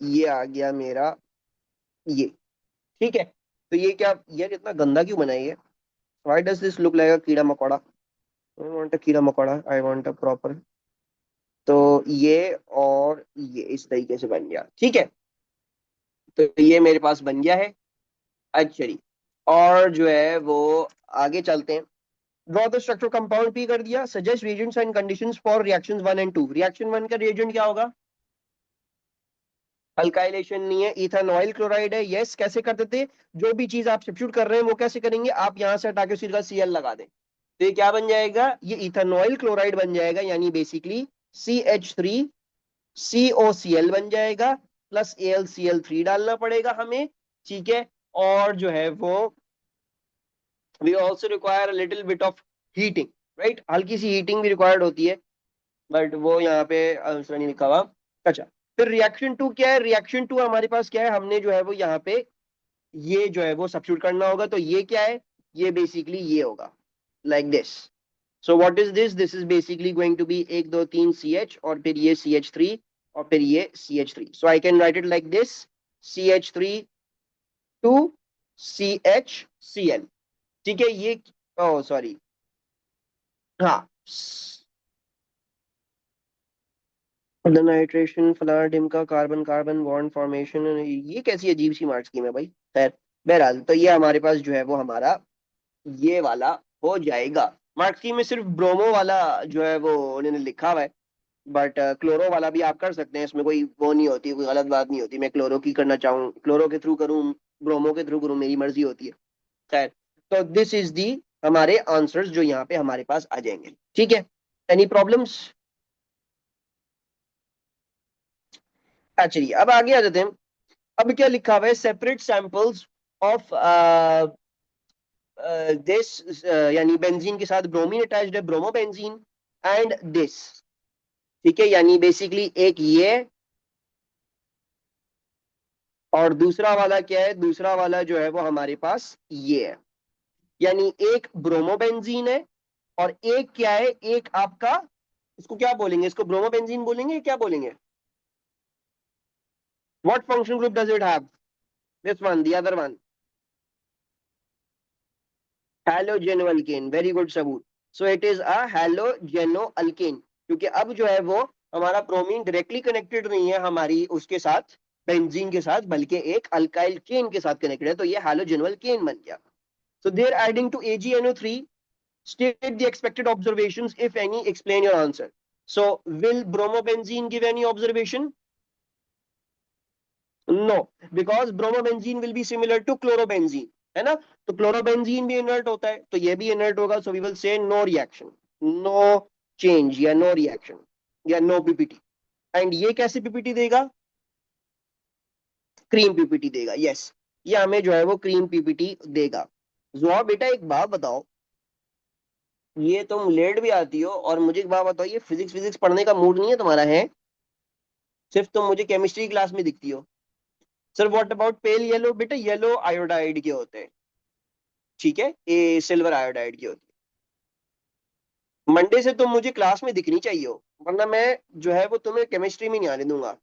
ये आ गया मेरा ये। ठीक है, तो ये क्या, यार इतना गंदा क्यों बनाई है? Why does this look like अ कीड़ा मकोड़ा? आई वांट अ कीड़ा मकोड़ा, आई वांट अ प्रॉपर। तो ये और ये इस तरीके से बन गया, ठीक है। तो ये मेरे पास बन गया है। अच्छा जी, और जो है वो आगे चलते हैं। Draw the structure compound P कर दिया। Suggest reagents and conditions for reactions 1 and 2। Reaction 1 का रिएजेंट क्या होगा? अल्काइलेशन नहीं है, इथेनॉइल क्लोराइड है। यस, कैसे कर देते? जो भी चीज आप सब्स्टिट्यूट कर रहे हैं वो कैसे करेंगे, आप यहां से हटा के सीधा Cl लगा दें। तो ये क्या बन जाएगा? ये इथेनॉइल क्लोराइड बन जाएगा, यानी बेसिकली CH3COCl बन जाएगा। प्लस AlCl3 डालना पड़ेगा हमें, ठीक है। और जो है वो we also require little bit of heating, right? हल्की सी हीटिंग भी रिक्वायर्ड होती है, बट वो यहाँ पे आंसर नहीं लिखा हुआ। अच्छा, फिर रिएक्शन टू क्या है? रिएक्शन टू हमारे पास क्या है? हमने जो है वो यहाँ पे ये जो है वो सब्स्टिट्यूट करना होगा। तो ये क्या है? ये बेसिकली ये होगा, like this. So what is this? This is basically going to be 1 2 3 CH, और फिर ये CH3, और फिर ये CH3। So I can write it like this, CH3 2CHCl, ठीक है। ये, ओ सॉरी, हाँ, नाइट्रेशन फलाना ढिमका, कार्बन कार्बन बॉन्ड फॉर्मेशन, ये कैसी अजीब सी मार्क स्कीम है भाई। खैर, बहरहाल तो ये हमारे पास जो है वो हमारा ये वाला हो जाएगा। मार्क स्कीम में सिर्फ ब्रोमो वाला जो है वो उन्होंने लिखा हुआ है, बट क्लोरो वाला भी आप कर सकते हैं, इसमें कोई वो नहीं होती, कोई गलत बात नहीं होती। मैं क्लोरो की करना चाहूँ, क्लोरो के थ्रू करूँ, ब्रोमो के थ्रू करूँ, मेरी मर्जी होती है। खैर, तो दिस इज दी हमारे आंसर्स जो यहाँ पे हमारे पास आ जाएंगे, ठीक है। Any problems? अच्छा जी, अब आगे आ जाते हैं। अब क्या लिखा हुआ है? सेपरेट सैंपल्स ऑफ दिस, यानी बेंजीन के साथ ब्रोमीन अटैच्ड है, ब्रोमो बेंजीन, एंड दिस, ठीक है। यानी बेसिकली एक ये, और दूसरा वाला क्या है? दूसरा वाला जो है वो हमारे पास ये है। यानी एक ब्रोमो बेंजीन है, और एक क्या है? एक आपका, इसको क्या बोलेंगे? इसको ब्रोमो बेंजीन बोलेंगे, क्या बोलेंगे? What function group does it have? This one, the other one, halogeno alkane. Very good सबूत। So it is a halogeno alkane, क्योंकि अब जो है वो हमारा ब्रोमीन डायरेक्टली कनेक्टेड नहीं है हमारी उसके साथ, बेंजीन के साथ, बल्कि एक अल्काइल चेन के साथ कनेक्टेड है। तो ये हैलोजेनो अल्केन बन गया। So they are adding to AgNO3। State the expected observations, if any. Explain your answer. So, will bromobenzene give any observation? No, because bromobenzene will be similar to chlorobenzene, है ना? तो chlorobenzene भी inert होता है, तो ये भी inert होगा। So we will say no reaction, no change, या नो रिएक्शन, या नो पीपीटी। एंड ये कैसे पीपीटी देगा? क्रीम पीपीटी देगा, यस। ये हमें जो है वो क्रीम पीपीटी देगा। जुआ बेटा, एक बात बताओ, ये तुम लेट भी आती हो, और मुझे एक बात बताओ, ये फिजिक्स फिजिक्स पढ़ने का मूड नहीं है तुम्हारा, है? सिर्फ तुम मुझे केमिस्ट्री क्लास में दिखती हो। Sir, what about pale yellow? बेटा, येलो आयोडाइड के होते हैं, ठीक है, ये सिल्वर आयोडाइड की होती है। मंडे से तुम मुझे क्लास में दिखनी चाहिए हो, वरना मैं जो है वो तुम्हें केमिस्ट्री में नहीं आने दूंगा।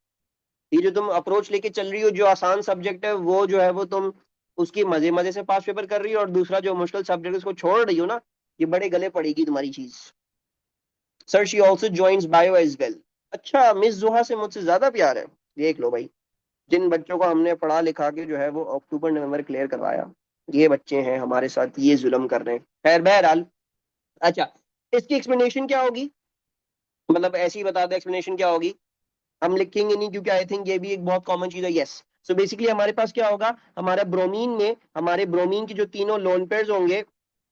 ये जो तुम अप्रोच लेके चल रही हो, जो आसान सब्जेक्ट है वो जो है वो तुम उसकी मजे मजे से पास पेपर कर रही हो, और दूसरा जो मुश्किल सब्जेक्ट है उसको छोड़ रही हो ना, ये बड़े गले पड़ेगी तुम्हारी चीज। Sir, she also joins bio as well. अच्छा, मिस जोहा से मुझसे ज्यादा प्यार है। देख लो भाई, जिन बच्चों को हमने पढ़ा लिखा के जो है वो अक्टूबर नवंबर क्लियर करवाया, ये बच्चे हैं हमारे साथ ये जुल्म कर रहे हैं। खैर, बहरहाल, अच्छा, इसकी एक्सप्लेनेशन क्या होगी? मतलब ऐसे ही बता दो एक्सप्लेनेशन क्या होगी। हम लिखेंगे नहीं, क्योंकि आई थिंक ये भी एक बहुत कॉमन चीज है। यस, सो बेसिकली हमारे पास क्या होगा? हमारा ब्रोमीन में, हमारे ब्रोमीन की जो तीनों लोन पेयर्स होंगे,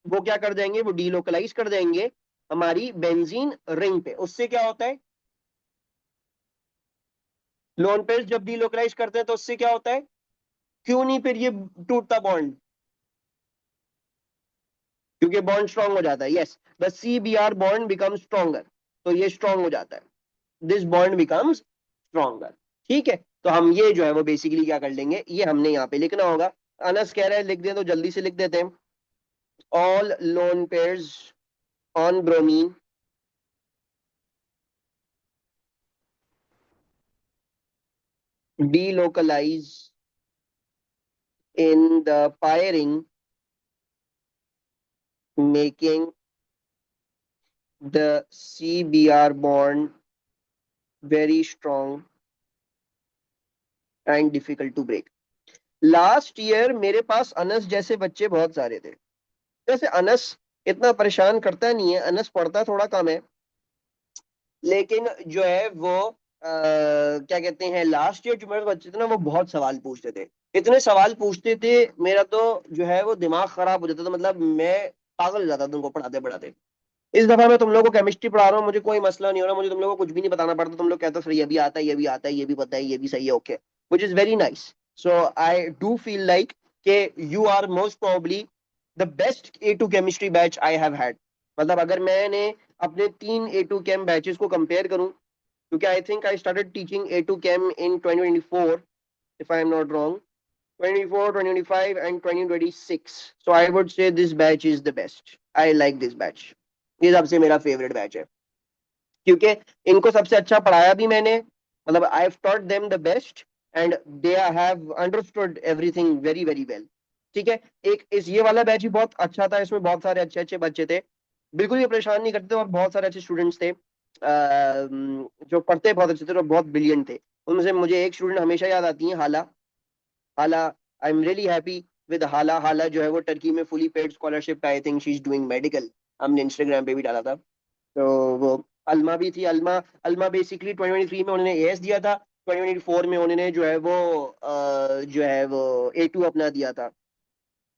वो क्या कर जाएंगे? वो डीलोकलाइज कर देंगे हमारी बेंजीन रिंग पे। उससे क्या होता है? लोन पेयर्स जब डीलोकलाइज करते हैं तो उससे क्या होता है? क्यों नहीं फिर ये टूटता बॉन्ड? क्योंकि बॉन्ड स्ट्रांग हो जाता है। Yes, the CBr bond become stronger, तो ये स्ट्रांग हो जाता है, दिस बॉन्ड बिकम्स स्ट्रॉन्गर, ठीक है। तो हम ये जो है वो बेसिकली क्या कर लेंगे, ये हमने यहाँ पे लिखना होगा। अनस कह रहा है लिख दें, तो जल्दी से लिख देते हैं। All lone pairs on bromine delocalize in the pairing, making the CBr bond very strong and difficult to break. Last year मेरे पास अनस जैसे बच्चे बहुत सारे थे। जैसे अनस इतना परेशान करता नहीं है, अनस पढ़ता थोड़ा कम है, लेकिन जो है वो क्या कहते हैं, लास्ट ईयर जो मेरे बच्चे थे ना, वो बहुत सवाल पूछते थे। इतने सवाल पूछते थे, मेरा तो जो है वो दिमाग खराब हो जाता था, मतलब मैं पागल हो जाता था उनको पढ़ाते पढ़ाते। इस दफा मैं तुम लोगों को केमिस्ट्री पढ़ा रहा हूँ, मुझे कोई मसला नहीं हो रहा, मुझे तुम लोगों को कुछ भी नहीं बताना पड़ता, तुम लोग कहते हो सर ये भी आता है, ये भी आता है, ये भी पता है, ये भी सही है, okay, which is very nice. So I do feel like के you are most probably the best A2 chemistry batch I have had. मतलब अगर मैंने अपने 3 A2 केम बैचेस को कंपेयर करूं, क्योंकि I think I started teaching A2 came in 2024 if I am not wrong, 24, 2025 and 2026. So I would say this batch is the best. I like this batch. ये सबसे मेरा फेवरेट बैच है, क्योंकि इनको सबसे अच्छा पढ़ाया भी मैंने, मतलब I have taught them the best and they have understood everything very very well. ठीक है। एक इस ये वाला बैच भी बहुत अच्छा था, इसमें बहुत सारे अच्छे अच्छे बच्चे थे, बिल्कुल भी परेशान नहीं करते, और बहुत सारे अच्छे स्टूडेंट्स थे, जो पढ़ते बहुत अच्छे थे और बहुत ब्रिलियंट थे। उनमें से मुझे एक स्टूडेंट हमेशा याद आती है, हाला। हाला, I am really happy with हाला। हाला जो है वो टर्की में fully paid scholarship, I think she is doing medical, हमने इंस्टाग्राम पे भी डाला था। तो वो अल्मा भी थी। अल्मा अल्मा बेसिकली 2023 में उन्होंने एएस दिया था, 2024 में उन्होंने जो है वो जो है वो A2 अपना दिया था।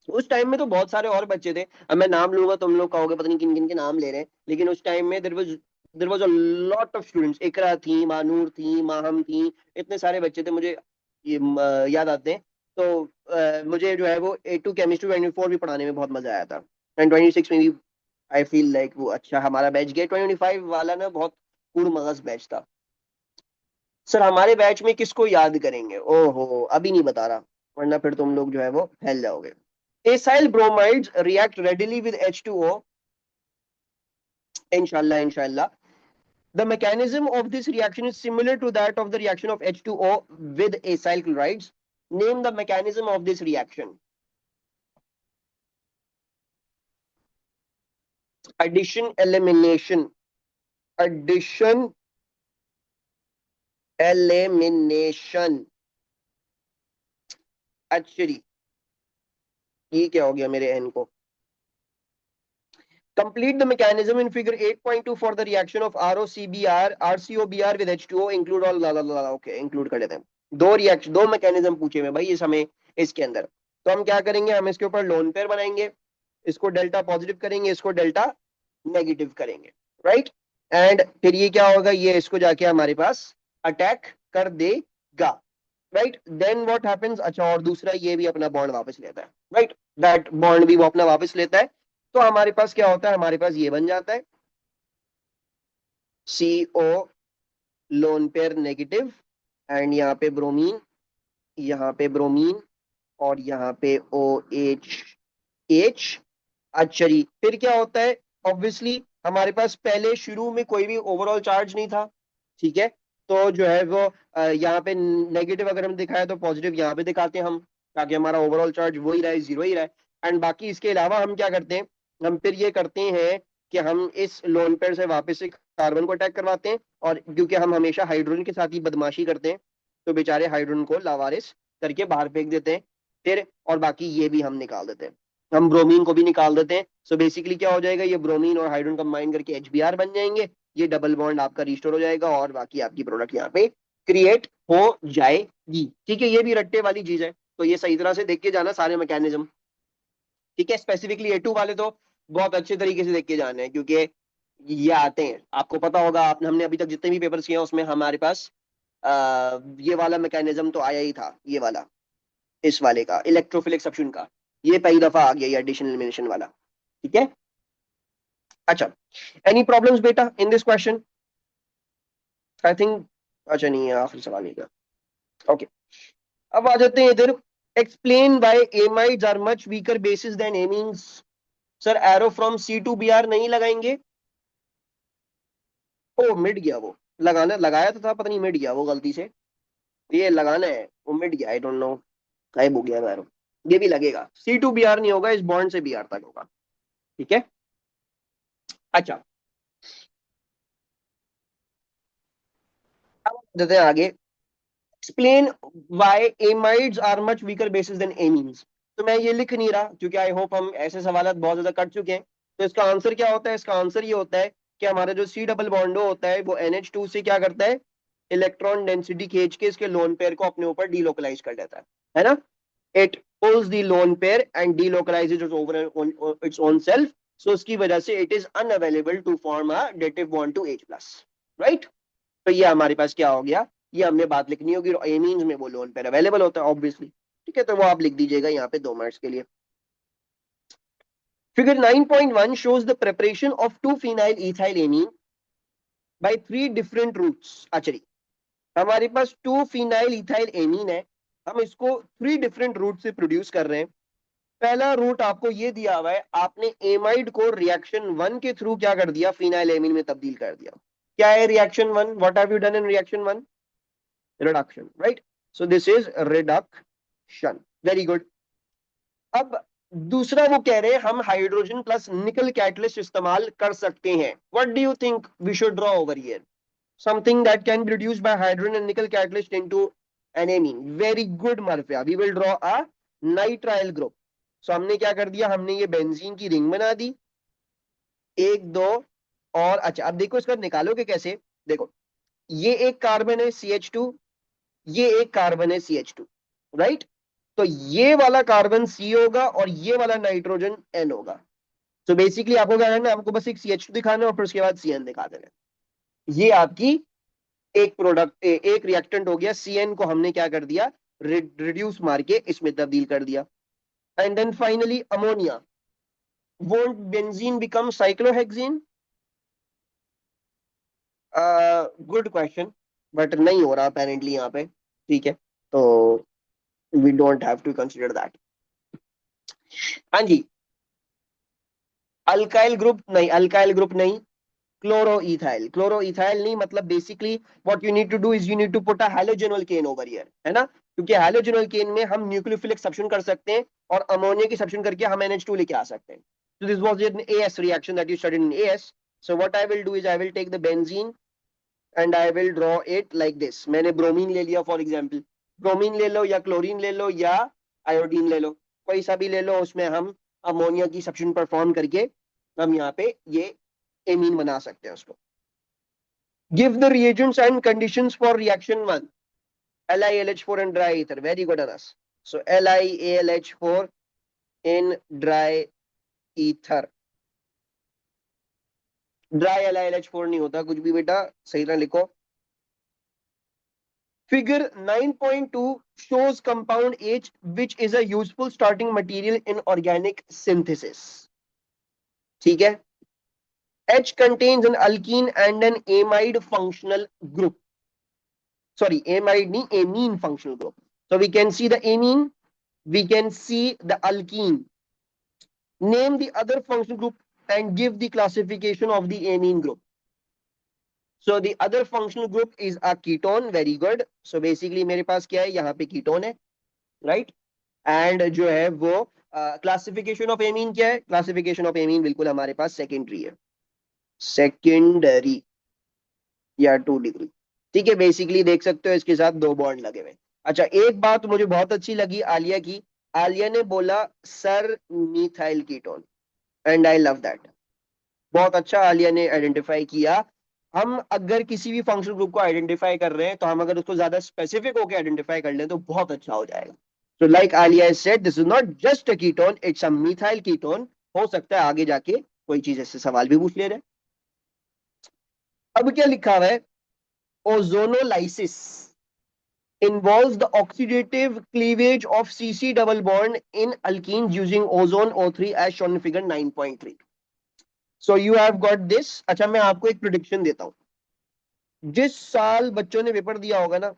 उस टाइम में तो बहुत सारे और बच्चे थे, अब मैं नाम लूंगा तुम लोग कहोगे पता नहीं किन किन के नाम ले रहे हैं, लेकिन उस टाइम में there was a lot of students. Iqra थी, मानूर थी, माहम थी, इतने सारे बच्चे थे, मुझे ये याद आते हैं। तो मुझे जो है वो A2 केमिस्ट्री 24 भी पढ़ाने में बहुत मजा आया था, एंड 26 में भी आई फील लाइक वो अच्छा हमारा बैच गया। 25 वाला ना बहुत पूर्ण मगज बैच था। सर हमारे बैच में किसको याद करेंगे, ओहो अभी नहीं बता रहा, वरना फिर तुम लोग जो है वो फैल जाओगे। Acyl bromides react readily with H2O, इंशाल्लाह इंशाल्लाह। The mechanism of this reaction is similar to that of the reaction of H2O with acyl chlorides. Name the mechanism of this reaction. Addition, elimination. Addition, elimination. अच्छा जी, ये क्या हो गया मेरे N को। Complete the mechanism in figure 8.2 for the reaction of ROCBr, RCOBr with H2O. Include all La La La La, okay, include कर देते हैं। दो रिएक्शन, दो मैकेनिज्म पूछे हुए भाई इस हमें इसके अंदर। तो हम क्या करेंगे, हम इसके ऊपर लोन पेयर बनाएंगे, इसको डेल्टा पॉजिटिव करेंगे, इसको डेल्टा नेगेटिव करेंगे, राइट। एंड फिर ये क्या होगा, ये इसको जाके हमारे पास अटैक कर देगा, राइट। देन व्हाट हैपेंस, अच्छा और दूसरा ये भी अपना बॉन्ड वापस लेता है, राइट, दैट बॉन्ड भी वो अपना वापस लेता है। तो हमारे पास क्या होता है, हमारे पास ये बन जाता है CO lone pair negative, and यहाँ पे ब्रोमीन, यहाँ पे ब्रोमीन, और यहाँ पे OH। अच्छा जी, फिर क्या होता है, ऑब्वियसली हमारे पास पहले शुरू में कोई भी ओवरऑल चार्ज नहीं था, ठीक है। तो जो है वो यहाँ पे नेगेटिव अगर हम दिखाए तो पॉजिटिव यहाँ पे दिखाते हैं हम, ताकि हमारा ओवरऑल चार्ज वही रहे, जीरो ही रहे। एंड बाकी इसके अलावा हम क्या करते हैं, हम फिर ये करते हैं कि हम इस लोन पेयर से वापस से कार्बन को अटैक करवाते हैं, और क्योंकि हम हमेशा हाइड्रोजन के साथ ही बदमाशी करते हैं, तो बेचारे हाइड्रोजन को लावारिस करके बाहर फेंक देते हैं फिर, और बाकी ये भी हम निकाल देते हैं, हम ब्रोमीन को भी निकाल देते हैं। सो बेसिकली क्या हो जाएगा, ये ब्रोमीन और हाइड्रोजन कंबाइन करके HBr बन जाएंगे, ये डबल बॉन्ड आपका रिस्टोर हो जाएगा, और बाकी आपकी प्रोडक्ट यहाँ पे क्रिएट हो जाएगी। ठीक है, ये भी रट्टे वाली चीज है, तो ये सही तरह से देख के जाना सारे मैकेनिज्म। ठीक है, स्पेसिफिकली A2 वाले तो बहुत अच्छे तरीके से देख के जाने हैं, क्योंकि ये आते हैं, आपको पता होगा, आपने हमने अभी तक जितने भी पेपर्स किए हैं उसमें हमारे पास ये वाला मैकेनिज्म तो आया ही था, ये वाला, इस वाले का इलेक्ट्रोफिलिक सब्स्टिट्यूशन का, ये पहली दफा आ गया ये एडिशन एलिमिनेशन वाला। ठीक है, अच्छा, एनी प्रॉब्लम्स बेटा in this question, I think, अच्छा नहीं है, आखिरी सवाल ही का, ओके। अब आ जाते हैं इधर, explain why amides are much weaker bases than amines. Sir arrow from C to Br नहीं लगाएंगे, ओ मिट गया वो, लगाना लगाया तो था, पता नहीं मिट गया वो गलती से, ये लगाना है वो मिट गया, आई डोंट नो, गायब हो गया एरो। ये भी लगेगा, C2Br नहीं होगा, इस बॉन्ड से Br तक होगा। ठीक है, अच्छा अब देते हैं आगे। Explain why amides are much weaker bases than amines. तो मैं ये लिख नहीं रहा क्योंकि आई होप हम ऐसे सवाल बहुत ज्यादा कर चुके हैं। तो इसका आंसर क्या होता है, इसका आंसर ये होता है कि हमारा जो सी डबल बॉन्डो होता है वो NH2 से क्या करता है, इलेक्ट्रॉन डेंसिटी खींच के इसके लोन पेयर को अपने ऊपर डीलोकलाइज कर देता है ना। It pulls the lone pair and delocalizes it over its own self. So उसकी वजह से it is unavailable to form a dative bond to H plus, right? तो ये हमारे पास क्या हो गया, ये हमने बात लिखनी होगी, एमीन्स में वो लोन पेयर अवेलेबल होता है ऑब्वियसली। ठीक है, तो वो आप लिख दीजिएगा यहाँ पे 2 मार्क्स के लिए। Figure 9.1 shows the preparation of 2-phenyl ethyl amine by 3 different routes। अच्छा जी, हमारे पास 2-phenyl ethyl amine है, हम इसको 3 different रूट से प्रोड्यूस कर रहे हैं। पहला रूट आपको ये दिया हुआ है, आपने एमाइड को रिएक्शन 1 के थ्रू क्या कर दिया, फिनाइल एमीन में तब्दील कर दिया। क्या है reaction 1, what have you done in reaction 1, reduction, right. So this is reduction, very good. अब दूसरा वो कह रहे हैं हम हाइड्रोजन प्लस निकल कैटलिस्ट इस्तेमाल कर सकते हैं। What do you think we should draw over here, something that can be reduced by hydrogen and nickel catalyst into an amine। very good Marfia, we will draw a nitrile group। so हमने क्या कर दिया, हमने ये benzene की ring बना दी, 1 2। और अच्छा अब देखो इसका निकालोगे कैसे, देखो ये एक कार्बन है CH2, ये एक कार्बन है CH2, राइट। तो ये वाला कार्बन C होगा और ये वाला नाइट्रोजन N होगा। तो बेसिकली आपको क्या करना है, आपको बस एक CH2 दिखाना है और फिर उसके बाद CN दिखा देना है। ये आपकी एक प्रोडक्ट, एक रिएक्टेंट हो गया। CN को हमने क्या कर दिया, रिड्यूस मार के इसमें तब्दील कर दिया। And then finally ammonia, won't benzene become cyclohexene, good question, but नहीं हो रहा अपेरेंटली यहाँ पे। ठीक है, तो we don't have to consider that. हाँ जी, अल्काइल ग्रुप नहीं, अल्काइल ग्रुप नहीं, क्लोरोइथाइल, क्लोरोइथाइल नहीं, मतलब basically what you need to do is you need to put a halogenoalkane over here, है ना। क्योंकि हैलोजेनल केन में हम न्यूक्लियोफिलिक सब्स्टिट्यूशन कर सकते हैं और अमोनिया की सब्स्टिट्यूशन करके हम NH2 लेके आ सकते हैं। So this was an AS reaction that you studied in AS. So what I will do is I will take the benzene and I will draw it like this। मैंने bromine ले लिया for example, bromine ले लो या chlorine ले लो या iodine ले लो, कोई सा भी ले लो, उसमें हम अमोनिया की सब्स्टिट्यूशन परफॉर्म करके हम यहाँ पे ये एमीन बना सकते हैं उसको। Give the reagents and conditions for reaction 1, LiAlH4 and dry ether, very good Anas। so LiAlH4 in dry ether, dry LiLH4 नहीं होता कुछ भी बेटा, सही तरह लिखो। Figure 9.2 shows compound H which is a useful starting material in organic synthesis। ठीक है, H contains an alkene and an amide functional group, sorry amide नहीं, amine functional group। so we can see the amine, we can see the alkene, name the other functional group and give the classification of the amine group। so the other functional group is a ketone, very good। so basically मेरे पास क्या है, यहाँ पे ketone है, right. And जो है वो classification of amine क्या है, क्लासिफिकेशन ऑफ एमीन बिल्कुल हमारे पास सेकेंडरी है, सेकेंडरी या 2 डिग्री। ठीक है, बेसिकली देख सकते हो इसके साथ 2 बॉन्ड लगे हुए। अच्छा एक बात मुझे बहुत अच्छी लगी आलिया की, आलिया ने बोला sir methyl ketone, and I love that. बहुत अच्छा आलिया ने आइडेंटिफाई किया। हम अगर किसी भी फंक्शनल ग्रुप को आइडेंटिफाई कर रहे हैं तो हम अगर उसको ज्यादा स्पेसिफिक होकर आइडेंटिफाई कर लें तो बहुत अच्छा हो जाएगा। So like Alia said, this is not just a ketone, it's a methyl ketone। हो सकता है आगे जाके कोई चीज ऐसे सवाल भी पूछ ले रहे। अब क्या लिखा हुआ है, ozonolysis involves the oxidative cleavage of CC double bond in alkenes using ozone O3 as shown in figure 9.3। So you have got this। अच्छा मैं आपको एक प्रिडिक्शन देता हूं, जिस साल बच्चों ने पेपर दिया होगा ना,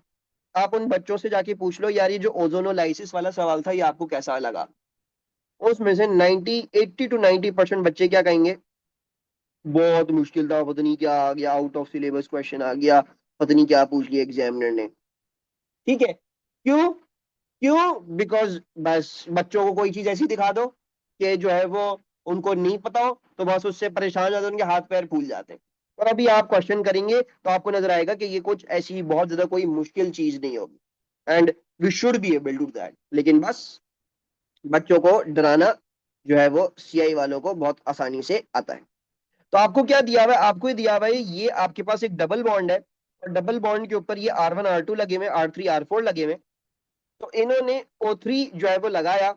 आप उन बच्चों से जाके पूछ लो यार ये जो ओजोनोलाइसिस वाला सवाल था ये आपको कैसा लगा। उसमें से 80 to 90% बच्चे क्या कहेंगे, बहुत मुश्किल था, पता नहीं क्या आ गया, आउट ऑफ सिलेबस क्वेश्चन आ गया, पता नहीं क्या पूछ लिया एग्जामिनर ने। ठीक है, क्यों, क्यों? बिकॉज बस बच्चों को कोई चीज ऐसी दिखा दो कि जो है वो उनको नहीं पता हो, तो बस उससे परेशान हो जाते, उनके हाथ पैर फूल जाते हैं। और अभी आप क्वेश्चन करेंगे तो आपको नजर आएगा कि ये कुछ ऐसी बहुत ज्यादा कोई मुश्किल चीज नहीं होगी, and we should be able to that. लेकिन बस बच्चों को डराना जो है वो सीआई वालों को बहुत आसानी से आता है। तो आपको क्या दिया हुआ है? आपको ये दिया हुआ है, ये आपके पास एक डबल बॉन्ड है, और डबल बॉन्ड के ऊपर ये R1 R2 लगे हुए, R3 R4 लगे हुए। तो इन्होंने O3 जो है वो लगाया,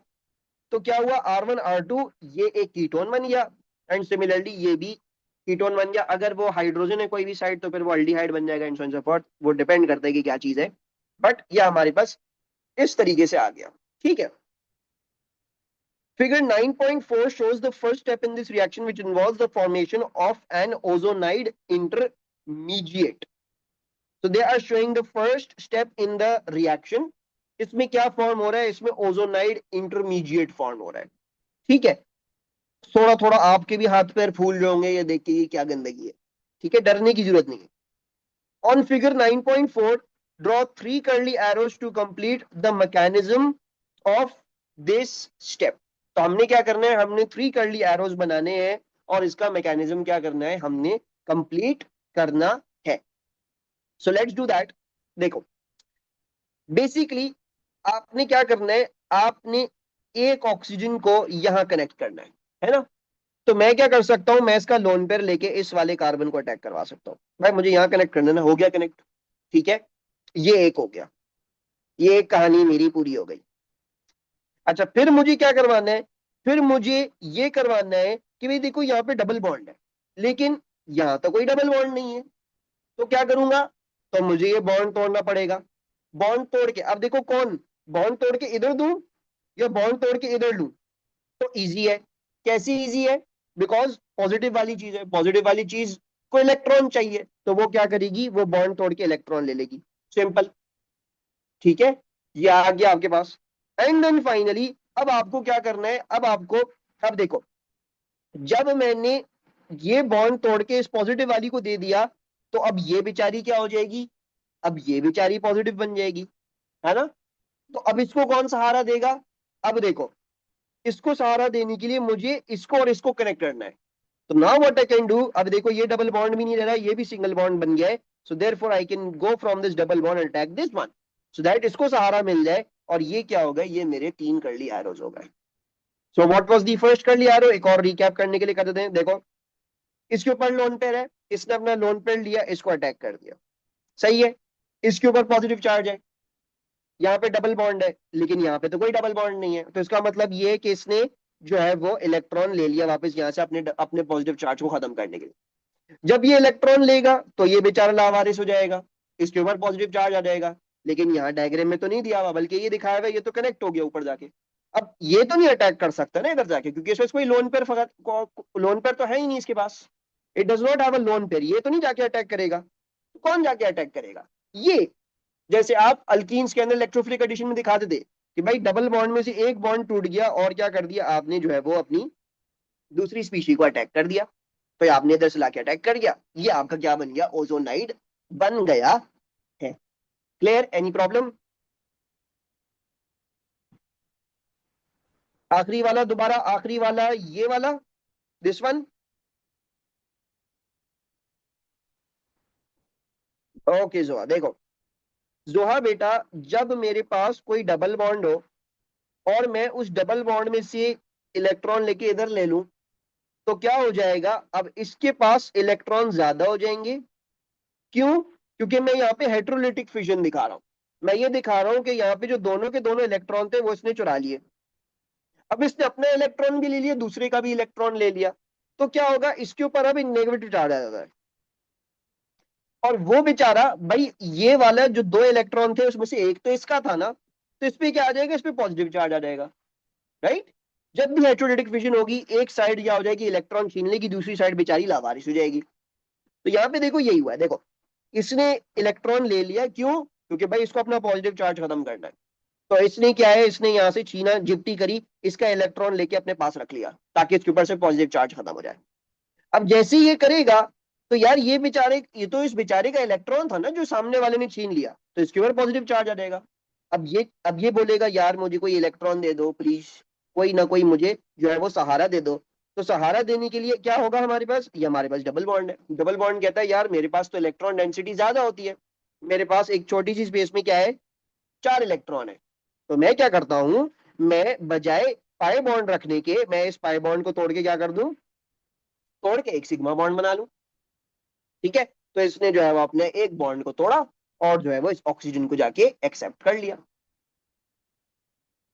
तो क्या हुआ? R1 R2 ये एक कीटोन बन गया, एंड सिमिलरली ये भी कीटोन बन गया। अगर वो हाइड्रोजन है कोई भी साइड, तो फिर वो अल्डिहाइड बन जाएगा, and so on so fourth. वो डिपेंड करता है कि क्या चीज है, बट ये हमारे पास इस तरीके से आ गया। ठीक है। Figure 9.4 shows the first step in this reaction, which involves the formation of an ozonide intermediate. So they are showing the first step in the reaction. इसमें क्या फॉर्म हो रहा है? इसमें ओजोनाइड इंटरमीडिएट फॉर्म हो रहा है। ठीक है। थोड़ा थोड़ा आपके भी हाथ पैर फूल रहे होंगे ये देख के, ये क्या गंदगी है। ठीक है, डरने की जरूरत नहीं है। On figure 9.4, draw 3 curly arrows to complete the mechanism of this step. तो हमने क्या करना है? हमने 3 curly arrows बनाने हैं, और इसका मैकेनिज्म क्या करना है? हमने कंप्लीट करना है। So let's do that. देखो, बेसिकली आपने क्या करना है? आपने एक ऑक्सीजन को यहां कनेक्ट करना है ना? तो मैं क्या कर सकता हूं? मैं इसका लोन पेयर लेके इस वाले कार्बन को अटैक करवा सकता हूं। भाई मुझे यहां कनेक्ट कर देना, हो गया कनेक्ट। ठीक है, ये एक हो गया, ये एक कहानी मेरी पूरी हो गई। अच्छा, फिर मुझे क्या करवाना है? फिर मुझे ये करवाना है कि भाई देखो यहाँ पे डबल बॉन्ड है, लेकिन यहां तो कोई डबल बॉन्ड नहीं है। तो क्या करूंगा? तो मुझे ये बॉन्ड तोड़ना पड़ेगा। बॉन्ड तोड़ के, अब देखो कौन, बॉन्ड तोड़ के इधर दूं या बॉन्ड तोड़ के इधर लूं? तो इजी है। कैसे इजी है? बिकॉज पॉजिटिव वाली चीज है, पॉजिटिव वाली चीज को इलेक्ट्रॉन चाहिए, तो वो क्या करेगी? वो बॉन्ड तोड़ के इलेक्ट्रॉन ले लेगी। सिंपल। ठीक है, ये आ गया आपके पास। एंड देन फाइनली अब आपको क्या करना है? अब आपको, अब देखो, जब मैंने ये बॉन्ड तोड़ के इस पॉजिटिव वाली को दे दिया, तो अब ये बेचारी क्या हो जाएगी? अब ये बेचारी पॉजिटिव बन जाएगी, है ना? तो अब इसको कौन सहारा देगा? अब देखो, इसको सहारा देने के लिए मुझे इसको और इसको कनेक्ट करना है। तो now what I can do, अब देखो ये डबल बॉन्ड भी नहीं रह रहा, ये भी सिंगल बॉन्ड बन गया है। So therefore I can go from this double bond and attack this one, so that इसको सहारा मिल जाए। और ये क्या होगा? ये मेरे 3 कर्ली एरोज हो गए। So what was the first curly arrow? एक और रिकैप करने के लिए कर देते हैं। देखो, इसके ऊपर लोन पेयर है, इसने अपना लोन पेयर लिया, इसको अटैक कर दिया। सही है। इसके ऊपर पॉजिटिव चार्ज है, यहाँ पे डबल बॉन्ड है, लेकिन यहाँ पे तो कोई डबल बॉन्ड नहीं है। तो इसका मतलब ये है कि इसने जो है वो इलेक्ट्रॉन ले लिया वापस यहाँ से अपने अपने पॉजिटिव चार्ज को खत्म करने के लिए। जब ये इलेक्ट्रॉन लेगा तो ये बेचारा लावारिस हो जाएगा, इसके ऊपर पॉजिटिव चार्ज आ जाएगा। लेकिन यहाँ डायग्राम में तो नहीं दिया हुआ, बल्कि ये दिखाया हुआ, ये तो कनेक्ट हो गया ऊपर जाके। अब ये तो नहीं अटैक कर सकता ना इधर जाके, क्योंकि इसमें कोई लोन पेयर, लोन पेयर तो है ही नहीं इसके पास। It does not have a lone pair, ये तो नहीं जाके अटैक करेगा। तो कौन जाके अटैक करेगा? ये, जैसे आप अल्कीन्स के अंदर इलेक्ट्रोफिलिक एडिशन में दिखाते थे कि भाई डबल बॉन्ड में से एक बॉन्ड टूट गया, और क्या कर दिया आपने? जो है वो अपनी दूसरी स्पीशी को अटैक कर दिया। तो आपने इधर से लाके अटैक कर दिया, ये आपका क्या बन गया? ओजोनाइड बन गया है। क्लियर? Any problem? आखिरी वाला, दोबारा आखिरी वाला, ये वाला, दिस वन। ओके जोहा, देखो जोहा बेटा, जब मेरे पास कोई डबल बॉन्ड हो और मैं उस डबल बॉन्ड में से इलेक्ट्रॉन लेके इधर ले लूं, तो क्या हो जाएगा? अब इसके पास इलेक्ट्रॉन ज्यादा हो जाएंगे। क्यों? क्योंकि मैं यहाँ पे हेट्रोलिटिक फिजन दिखा रहा हूं। मैं ये दिखा रहा हूं कि यहाँ पे जो दोनों के दोनों इलेक्ट्रॉन थे वो इसने चुरा लिए। अब इसने अपना इलेक्ट्रॉन भी ले लिया, दूसरे का भी इलेक्ट्रॉन ले लिया। तो क्या होगा? इसके ऊपर अब नेगेटिव चार्ज आ जाता है, और वो बेचारा, भाई ये वाला जो 2 इलेक्ट्रॉन थे उसमें से एक तो इसका था ना, तो इस पे क्या आ जाएगा? इस पे पॉजिटिव चार्ज आ जाएगा, राइट? जब भी हेट्रोलिटिक फिजन होगी, एक साइड क्या हो जाएगी? इलेक्ट्रॉन छीन लेगी, दूसरी साइड बेचारी लावारिस हो जाएगी। तो यहाँ पे देखो यही हुआ है। देखो, इसने इलेक्ट्रॉन ले लिया, क्यों? क्योंकि भाई इसको अपना पॉजिटिव चार्ज खत्म करना है। तो इसने क्या है? इसने यहाँ से छीना, जिप्टी करी, इसका इलेक्ट्रॉन लेके अपने पास रख लिया, ताकि इसके ऊपर से पॉजिटिव चार्ज खत्म हो जाए। अब जैसे ही ये करेगा, तो यार ये बेचारे, ये तो इस बेचारे का इलेक्ट्रॉन था ना जो सामने वाले ने छीन लिया, तो इसके ऊपर पॉजिटिव चार्ज आ जाएगा, अब ये बोलेगा यार मुझे कोई इलेक्ट्रॉन दे दो प्लीज, कोई ना कोई मुझे जो है वो सहारा दे दो। तो सहारा देने के लिए क्या होगा हमारे पास, ये हमारे पास डबल बॉन्ड है। डबल बॉन्ड कहता है यार मेरे पास तो इलेक्ट्रॉन डेंसिटी ज्यादा होती है, मेरे पास एक छोटी सी स्पेस में क्या है, 4 इलेक्ट्रॉन है। तो मैं क्या करता हूं, मैं बजाय पाई बॉन्ड रखने के, मैं इस पाई बॉन्ड को तोड़ के क्या कर दूं, तोड़ के एक सिग्मा बॉन्ड बना लूं। ठीक है, तो इसने जो है वो अपने एक बॉन्ड को तोड़ा और जो है वो इस ऑक्सीजन को जाके एक्सेप्ट कर लिया।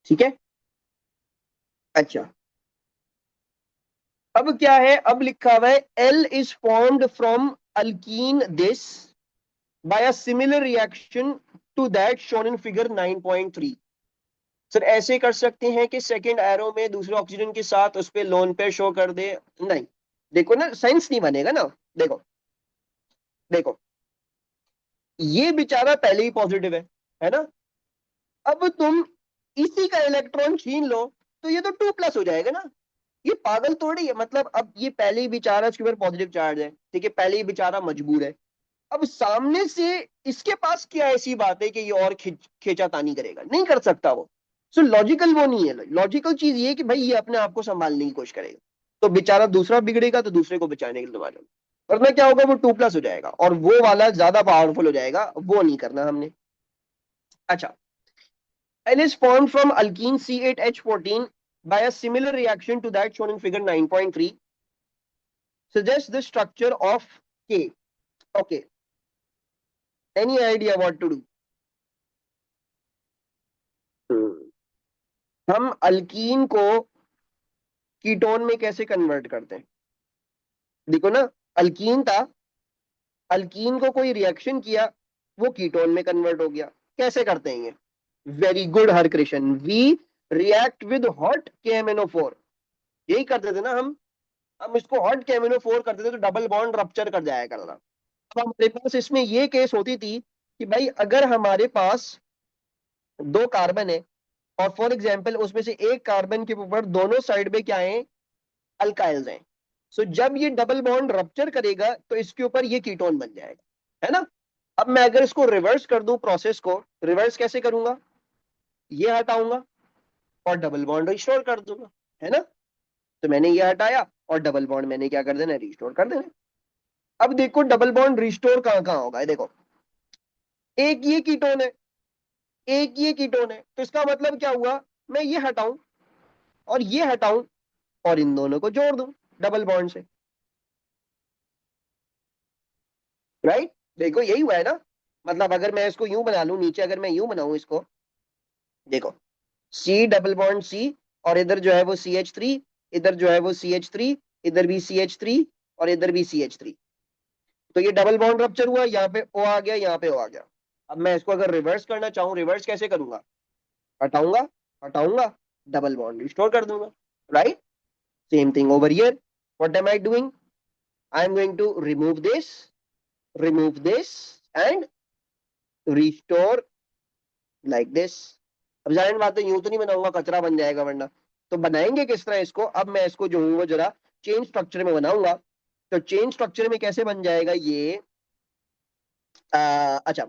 ठीक है। अच्छा, अब क्या है, अब लिखा हुआ है L is formed from alkene this by a similar reaction to that shown in figure 9.3। Sir ऐसे कर सकते हैं कि सेकंड एरो में दूसरे ऑक्सीजन के साथ उस पे लोन पेयर शो कर दे, नहीं, देखो ना साइंस नहीं बनेगा ना। देखो, देखो, ये बेचारा पहले ही पॉजिटिव है ना। अब तुम इसी का इलेक्ट्रॉन छीन लो तो ये तो 2+ हो जाएगा ना। ये पागल थोड़ी है, मतलब अब ये पहले ही बेचारा इसके ऊपर पॉजिटिव चार्ज है, ठीक है, पहले ही बेचारा मजबूर है। अब सामने से इसके पास क्या ऐसी बात है कि ये और खींचातानी करेगा, नहीं कर सकता वो। सो लॉजिकल वो नहीं है, लॉजिकल चीज ये है कि भाई ये अपने आप को संभालने की कोशिश करेगा। तो बेचारा दूसरा बिगड़ेगा तो दूसरे को बचाने के लिए तुम्हारे, वरना क्या होगा, वो 2+ हो जाएगा और वो वाला ज्यादा पावरफुल हो जाएगा, वो नहीं करना हमने। अच्छा, L is formed from alkene C8H14 by a similar reaction to that shown in figure 9.3. Suggests the structure of K. Okay. Any idea what to do? हम अल्कीन को कीटोन में कैसे कन्वर्ट करते हैं, देखो ना, अल्कीन था, अल्कीन को कोई रिएक्शन किया, वो कीटोन में कन्वर्ट हो गया। कैसे करते हैं ये, very good Harkrishna, we react with hot KMnO4। यही करते थे ना हम इसको हॉट KMnO4 करते थे तो डबल बॉन्ड रप्चर कर जाया करता था। अब हमारे पास इसमें ये केस होती थी कि भाई अगर हमारे पास 2 कार्बन है और फॉर एग्जाम्पल उसमें से एक कार्बन के ऊपर दोनों साइड पे क्या है, अल्काइल्स हैं। सो जब ये डबल बॉन्ड रप्चर करेगा तो इसके ऊपर ये कीटोन बन जाएगा, है ना। अब मैं अगर इसको रिवर्स कर दूं, प्रोसेस को रिवर्स कैसे करूंगा, ये हटाऊंगा और डबल बॉन्ड रिस्टोर कर दूंगा, है ना। तो मैंने ये हटाया और डबल बॉन्ड मैंने क्या कर देना, रिस्टोर कर देना। अब देखो डबल बॉन्ड रिस्टोर कहां कहां होगा, देखो, एक ये कीटोन है, एक ये कीटोन है, तो इसका मतलब क्या हुआ, मैं ये हटाऊं और ये हटाऊं और इन दोनों को जोड़ दूं डबल बॉन्ड से, राइट। देखो यही हुआ है ना। मतलब अगर मैं इसको यूं बना लूं, नीचे अगर मैं यूं बनाऊं इसको, देखो, C डबल बॉन्ड C और इधर जो है वो CH3, इधर जो है वो CH3, इधर भी CH3 और इधर भी CH3। तो ये डबल बॉन्ड रप्चर हुआ, यहाँ पे O आ गया, यहाँ पे O आ गया। अब मैं इसको अगर रिवर्स करना चाहूं, रिवर्स कैसे करूंगा, हटाऊंगा, हटाऊंगा, डबल बॉन्ड रिस्टोर कर दूंगा, right. Same thing over here, what am I doing, I am going to remove this and restore like this। अब जाहिर बात है यूं तो नहीं बनाऊंगा, कचरा बन जाएगा वरना। तो बनाएंगे किस तरह इसको, अब मैं इसको जो हूं वो जरा चेन स्ट्रक्चर में बनाऊंगा। तो चेन स्ट्रक्चर में कैसे बन जाएगा ये, अच्छा,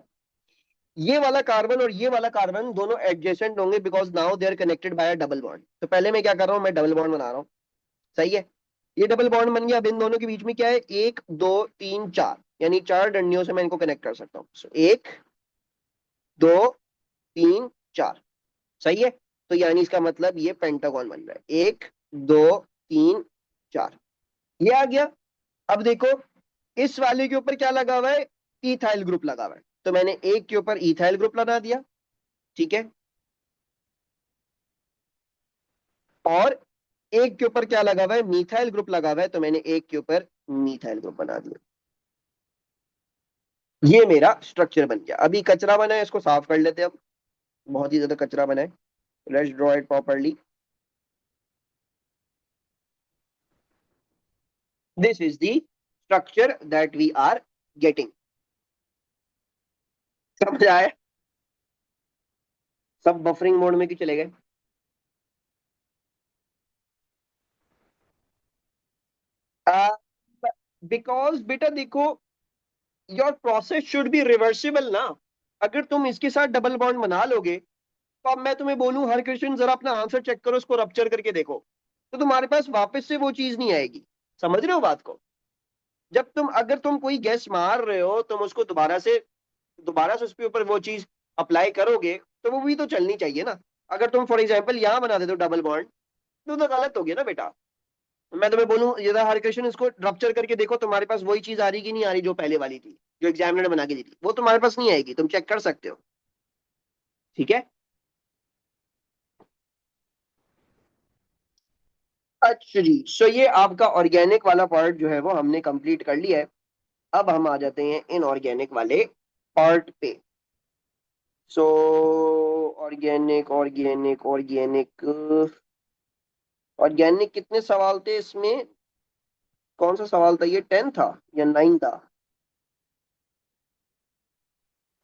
ये वाला कार्बन और ये वाला कार्बन दोनों एडजेसेंट होंगे because now they are connected by a double bond. तो पहले मैं क्या कर रहा हूं, मैं डबल बॉन्ड बना रहा हूं, सही है। ये डबल बॉन्ड बन गया, अब इन दोनों के बीच में क्या है, 1 2 3 4, यानी 4 डंडियों से मैं इनको कनेक्ट कर सकता हूँ। So, 1 2 3 4, सही है। तो यानी इसका मतलब ये पेंटागन बन रहा है, 1 2 3 4, ये आ गया। अब देखो इस वाले के ऊपर क्या लगा हुआ है, इथाइल ग्रुप लगा हुआ है, तो मैंने एक के ऊपर इथाइल ग्रुप लगा दिया, ठीक है। और एक के ऊपर क्या लगा हुआ है, मीथाइल ग्रुप लगा हुआ है, तो मैंने एक के ऊपर मीथाइल ग्रुप बना दिया। ये मेरा स्ट्रक्चर बन गया। अभी कचरा बना है, इसको साफ कर लेते हैं हम, बहुत ही ज्यादा कचरा बना है। Let's draw it properly. This is the structure that we are getting. समझ आया, सब बफरिंग मोड में क्यों चले गए। बिकॉज बेटा देखो, your process should be reversible ना। अगर तुम इसके साथ डबल बॉन्ड बना लोगे तो अब मैं तुम्हें बोलूं हर क्वेश्चन जरा अपना आंसर चेक करो, उसको रप्चर करके देखो, तो तुम्हारे पास वापस से वो चीज नहीं आएगी। समझ रहे हो बात को? जब तुम अगर तुम कोई गैस मार रहे हो, तुम उसको दोबारा से उसके ऊपर वो चीज अप्लाई करोगे, तो वो भी तो चलनी चाहिए ना। अगर तुम फॉर एग्जाम्पल यहाँ बना देते हो डबल बॉन्ड, तो गलत हो गया ना बेटा। मैं तुम्हें बोलूं ये हर क्वेश्चन इसको रप्चर करके देखो, तुम्हारे पास वही चीज आ रही कि नहीं आ रही जो पहले वाली थी, जो एग्जामिनर बना के दी थी, वो तुम्हारे पास नहीं आएगी, तुम चेक कर सकते हो। ठीक है। अच्छा जी, सो ये आपका ऑर्गेनिक वाला पार्ट जो है वो हमने कंप्लीट कर लिया है। अब हम आ जाते हैं इनऑर्गेनिक वाले पार्ट पे। सो ऑर्गेनिक ऑर्गेनिक ऑर्गेनिक ऑर्गेनिक कितने सवाल थे इसमें? कौन सा सवाल था ये, 10 था या 9 था?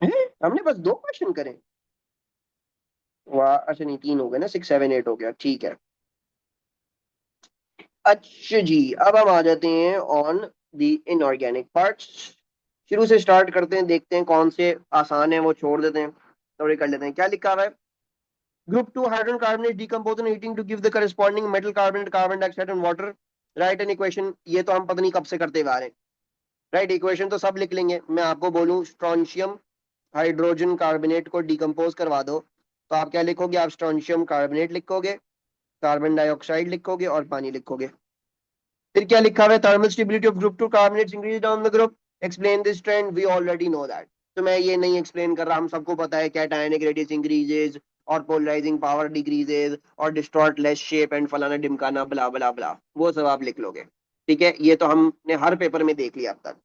हैं? हमने बस 2 क्वेश्चन करे? वाह, अच्छा नहीं 3 हो गए ना, 6 7 8 हो गया, ठीक है। अच्छा जी, अब हम आ जाते हैं ऑन द इनऑर्गेनिक पार्ट्स। शुरू से स्टार्ट करते हैं, देखते हैं कौन से आसान है वो छोड़ देते हैं, थोड़े कर लेते हैं। क्या लिखा हुआ है? Group 2 hydrogen carbonate decompose on heating to give the corresponding metal carbonate carbon dioxide and water. Right an equation. ये तो हम पता नहीं कब से करते हुए आ रहे हैं। राइट, इक्वेशन तो सब लिख लेंगे। मैं आपको बोलूं स्ट्रोंशियम हाइड्रोजन कार्बोनेट को डिकम्पोज करवा दो, तो आप क्या लिखोगे? आप स्ट्रोंशियम कार्बोनेट लिखोगे, कार्बन डाइऑक्साइड लिखोगे और पानी लिखोगे। फिर क्या लिखा हुआ है? Thermal stability of group 2 carbonates increase down the group, explain this trend, we already know that. तो मैं ये नहीं एक्सप्लेन कर रहा, हम सबको पता है कैटायनिक रेडियस इंक्रीजेज और पोलराइजिंग पावर डिक्रीजेज और डिस्टॉर्ट लेस शेप एंड फलाना डिमकाना ब्ला ब्ला ब्ला, वो सब आप लिख लोगे। ठीक है, ये तो हमने हर पेपर में देख लिया अब तक।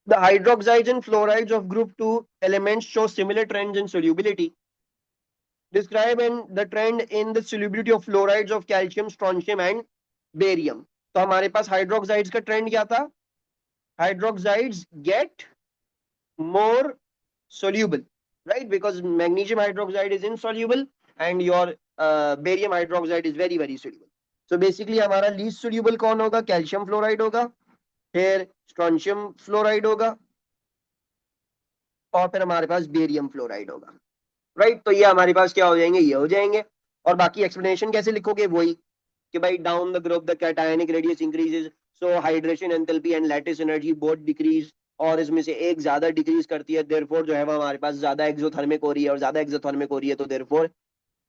The hydroxides and fluorides of group 2 elements show similar trends in solubility. Describe the trend in the solubility of fluorides of calcium, strontium and barium. तो हमारे पास हाइड्रोक्साइड्स का ट्रेंड क्या था? Hydroxides get more soluble, right? Because magnesium hydroxide is insoluble and your barium hydroxide is very very soluble. So basically हमारा least soluble कौन होगा? Calcium fluoride होगा, फिर स्ट्रॉन्शियम फ्लोराइड होगा, और फिर हमारे पास बेरियम फ्लोराइड होगा। राइट, तो ये हमारे पास क्या हो जाएंगे? ये हो जाएंगे। और बाकी एक्सप्लेनेशन कैसे लिखोगे? वही कि भाई down the group the cationic radius increases, so hydration enthalpy and lattice energy both decrease, और इसमें से एक ज्यादा डिक्रीज करती है, देयरफॉर जो है वो हमारे पास ज्यादा एक्सोथर्मिक हो रही है, और ज्यादा एक्सोथर्मिक हो रही है तो देयरफॉर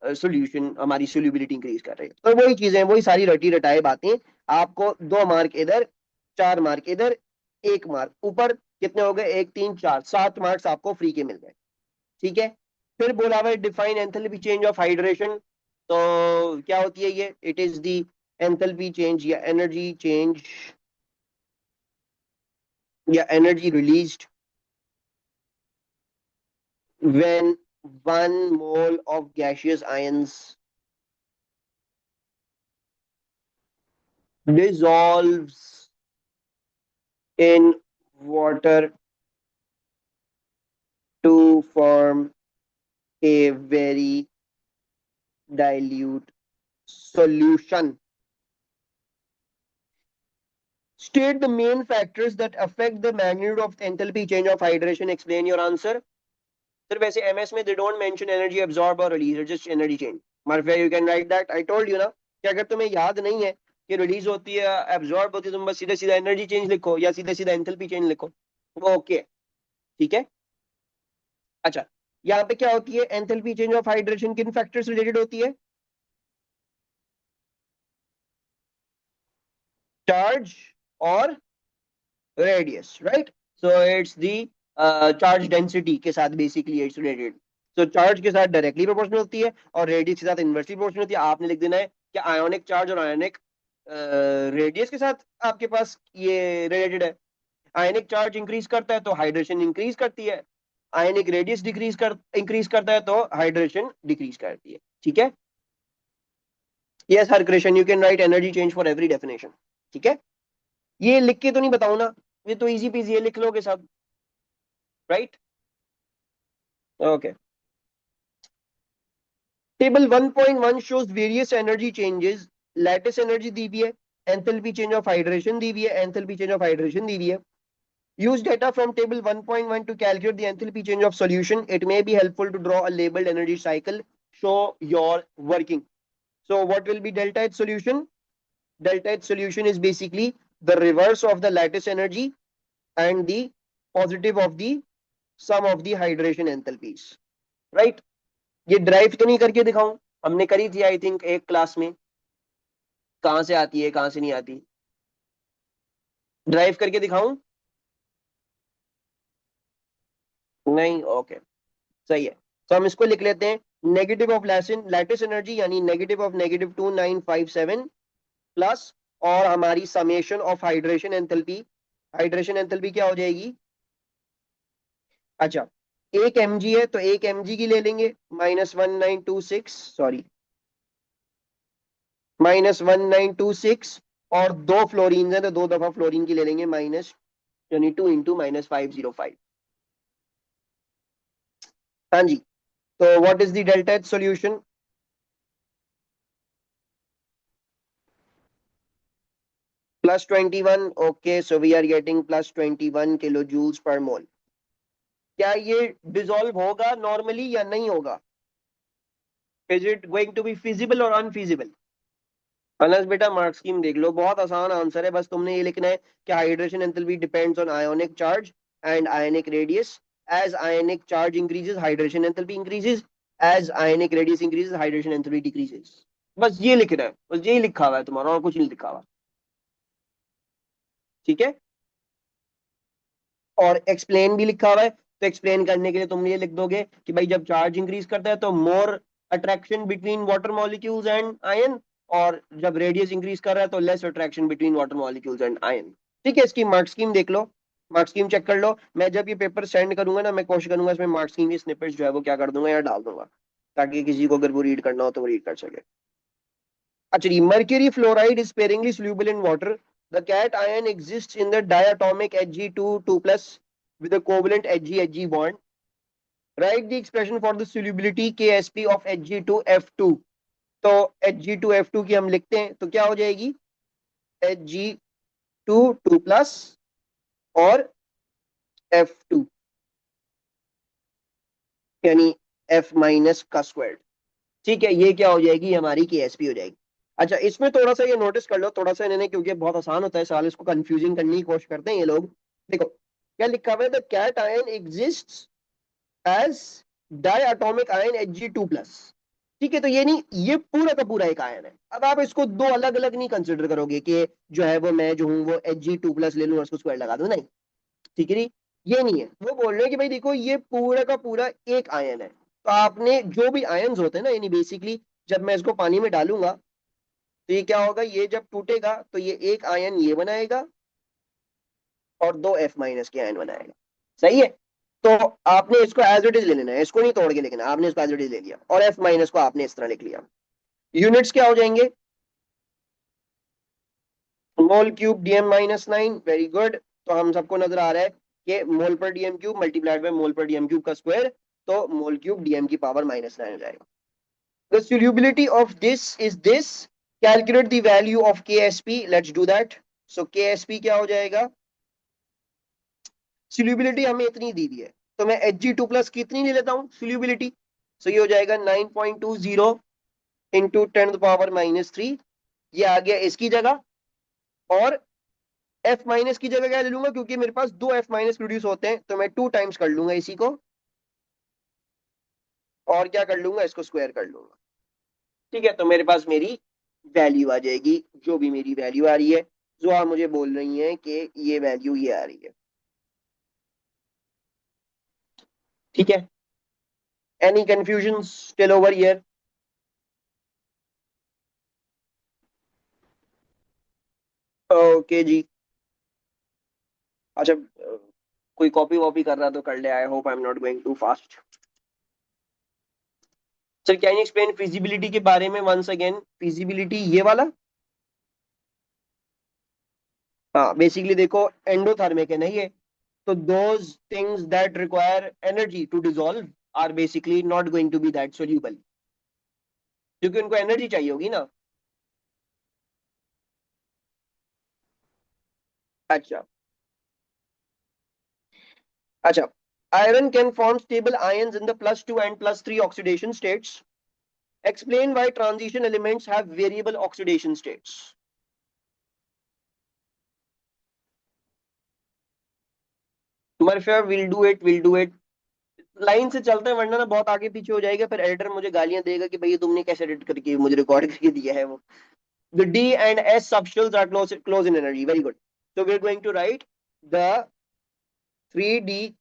सोल्यूशन हमारी सोल्यूबिलिटी इंक्रीज कर रही है। तो वही चीजें, वही सारी रटी रटाए बातें। आपको 2 मार्क इधर, 4 मार्क इधर, 1 मार्क ऊपर, कितने हो गए? 1 3 4 7 मार्क्स आपको फ्री के मिल गए। ठीक है। फिर बोला हुआ define enthalpy change of hydration. तो क्या होती है ये? It is the enthalpy change या एनर्जी चेंज या energy released when 1 mole of gaseous ions dissolves in water to form a very dilute solution. State the main factors that affect the magnitude of enthalpy change of hydration. Explain your answer. सिर्फ ऐसे MS में they don't mention energy absorbed or released, just energy change. Marfia, you can write that. I told you ना कि अगर तुम्हें याद नहीं है कि रिलीज होती है एब्जॉर्ब होती है, तुम बस सीधा सीधा एनर्जी चेंज लिखो या सीधा सीधा एंथैल्पी चेंज लिखो, वो ओके। ठीक है। अच्छा, यहाँ पे क्या होती है? एंथैल्पी चेंज ऑफ हाइड्रेशन किन फैक्टर्स रिलेटेड होती है? चार्ज और radius, right? So it's the charge density के साथ बेसिकली इट्स रिलेटेड। तो चार्ज के साथ डायरेक्टली प्रोपोर्शनल होती है और रेडियस के साथ इनवर्सली प्रोपोर्शनल होती है। आपने लिख देना है कि आयोनिक चार्ज और आयोनिक रेडियस के साथ आपके पास ये रिलेटेड है। आयनिक चार्ज इंक्रीज करता है तो हाइड्रेशन इंक्रीज करती है, आयनिक रेडियस इंक्रीज करता है तो हाइड्रेशन डिक्रीज करती है। ठीक है। Yes her question you can write energy change for every definition. ठीक है। ये लिख के तो नहीं बताऊं ना, ये तो इजी पीजी है, लिख लोगे सब। Right, okay. Table 1.1 shows various energy changes. Lattice energy दी हुई है, एंथैल्पी चेंज ऑफ हाइड्रेशन दी हुई है, एंथैल्पी चेंज ऑफ हाइड्रेशन दी हुई है। Use data from table 1.1 to calculate the enthalpy change of solution. It may be helpful to draw a labeled energy cycle. Show your working. So what will be delta H solution? Delta H solution is basically the reverse of the lattice energy and the positive of the sum of the hydration enthalpies. Right? ये drive तो नहीं करके दिखाऊं, हमने करी थी I think एक class में, कहां से आती है कहां से नहीं आती, ड्राइव करके दिखाऊं? नहीं, ओके, सही है। तो हम इसको लिख लेते हैं, नेगेटिव ऑफ लैटिस एनर्जी यानी नेगेटिव ऑफ -2957 प्लस, और हमारी summation of hydration enthalpy, hydration enthalpy क्या हो जाएगी? अच्छा, 1 mg है तो 1 mg की ले लेंगे, -1926, सॉरी, -1926, और 2 फ्लोरीन है तो 2 दफा फ्लोरीन की ले लेंगे, -22 इंटू -505। हाँ जी, तो what is the delta H solution? +21, okay, so we are getting +21 kilo joules per mole. क्या ये डिसॉल्व होगा नॉर्मली या नहीं होगा? Is it going to be feasible और अनफिजिबल? अनस बेटा मार्क स्कीम देख लो, बहुत आसान आंसर है, बस तुमने ये लिखना है कि hydration enthalpy depends on ionic charge and ionic radius, as ionic charge increases hydration enthalpy increases, as ionic radius increases hydration enthalpy decreases. बस ये लिखना है, बस यही लिखा हुआ है तुम्हारा, और कुछ नहीं लिखा हुआ। ठीक है, और एक्सप्लेन भी लिखा हुआ है, तो एक्सप्लेन करने के लिए तुम ये लिख दोगे कि भाई जब चार्ज इंक्रीज करता है तो more attraction between water molecules and ion, और जब रेडियस इंक्रीज कर रहा है तो less attraction between water molecules and ion. ठीक है, इसकी मार्क स्कीम देख लो, मार्क स्कीम चेक कर लो। मैं जब ये पेपर सेंड करूंगा ना, मैं कोशिश करूंगा इसमें मार्क स्कीम की स्निपेट्स जो है वो क्या कर दूंगा या डाल दूंगा, ताकि किसी को अगर वो रीड करना हो तो वो रीड कर सके। अच्छा, mercury fluoride is sparingly soluble in water. The cation ion exists in the diatomic Hg2 2 plus with a covalent Hg bond. Write the expression for the solubility Ksp of Hg2F2. तो Hg2F2 की हम लिखते हैं तो क्या हो जाएगी? Hg2 2 plus और F2 यानी F माइनस का स्क्वायर। ठीक है, ये क्या हो जाएगी? हमारी Ksp हो जाएगी। अच्छा, इसमें थोड़ा सा ये नोटिस कर लो, थोड़ा सा इन्होंने, क्योंकि बहुत आसान होता है सवाल, इसको कंफ्यूजिंग करने की कोशिश करते हैं ये लोग। देखो क्या लिखा हुआ है, the cation exists as diatomic ion Hg2 plus. ठीक है, तो ये नहीं, ये पूरा का पूरा एक आयन है। अब आप इसको दो अलग अलग नहीं कंसिडर करोगे कि जो है वो मैं जो हूँ वो Hg2 प्लस ले लूँ और उसको स्क्वायर लगा दूं, नहीं। ठीक है नहीं, ये नहीं है। वो बोल रहे हैं कि भाई देखो ये पूरा का पूरा एक आयन है, तो आपने जो भी आयन्स होते हैं ना, यानी बेसिकली जब मैं इसको पानी में डालूंगा तो ये क्या होगा, ये जब टूटेगा तो ये एक आयन ये बनाएगा और 2F- के आयन बनाएगा। सही है, तो आपने इसको एज इट इज ले लेना है, इसको नहीं तोड़ के लिखना, आपने इसको एज इट इज ले लिया और F- को आपने इस तरह लिख लिया। यूनिट्स क्या हो जाएंगे? मोल क्यूब DM-9, वेरी गुड। तो हम सबको नजर आ रहा है कि मोल per dm cube multiplied by mole per dm cube का स्क्वायर, तो मोल क्यूब डीएम की पावर -9 हो जाएगा। The solubility of this is this. Calculate the value of Ksp. Let's do that. So Ksp क्या हो जाएगा? Solubility हमें इतनी दी हुई है, तो मैं Hg2 प्लस की इतनी ले लेता हूँ solubility। So ये हो जाएगा 9.20 इंटू 10⁻³ ये आ गया इसकी जगह, और F- की जगह क्या ले लूंगा, क्योंकि मेरे पास 2F- प्रोड्यूस होते हैं तो मैं 2 टाइम्स कर लूंगा इसी को, और क्या कर लूंगा, इसको स्क्वायर कर लूंगा। ठीक है, तो मेरे पास मेरी वैल्यू आ जाएगी, जो भी मेरी वैल्यू आ रही है, जो आप मुझे बोल रही हैं कि ये वैल्यू ये आ रही है। ठीक है, any confusion still over here? Okay जी। अच्छा, कोई कॉपी वॉपी कर रहा तो कर ले, I hope I am not going to fast. Sir can you explain feasibility के बारे में वंस अगेन? फिजिबिलिटी ये वाला, हाँ बेसिकली देखो एंडोथर्मिक है ना ये, तो those things that require energy to dissolve are basically not going to be that soluble, क्योंकि उनको एनर्जी चाहिए होगी ना। अच्छा, अच्छा, iron can form stable ions in the +2 and +3 oxidation states. Explain why transition elements have variable oxidation states. Marfiya, will do it, line से चलते हैं वरना ना बहुत आगे पीछे हो जाएगा, फिर एडिटर मुझे गालियां देगा कि भाई तुमने कैसे एडिट करके मुझे रिकॉर्ड करके दिया है वो. The D and S subshells are close in energy. Very good. So we're going to write the 3D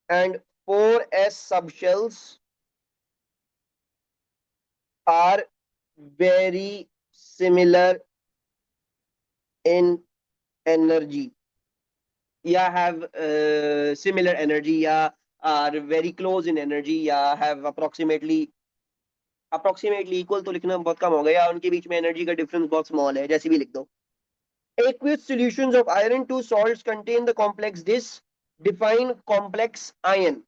and 4S subshells are very similar in energy. Yeah, have similar energy. Yeah, are very close in energy. Yeah, have approximately equal तो लिखना बहुत कम हो गया, उनके बीच में energy का difference बहुत small है, जैसे भी लिख दो. Aqueous solutions of iron 2 salts contain the complex this. Define complex ion.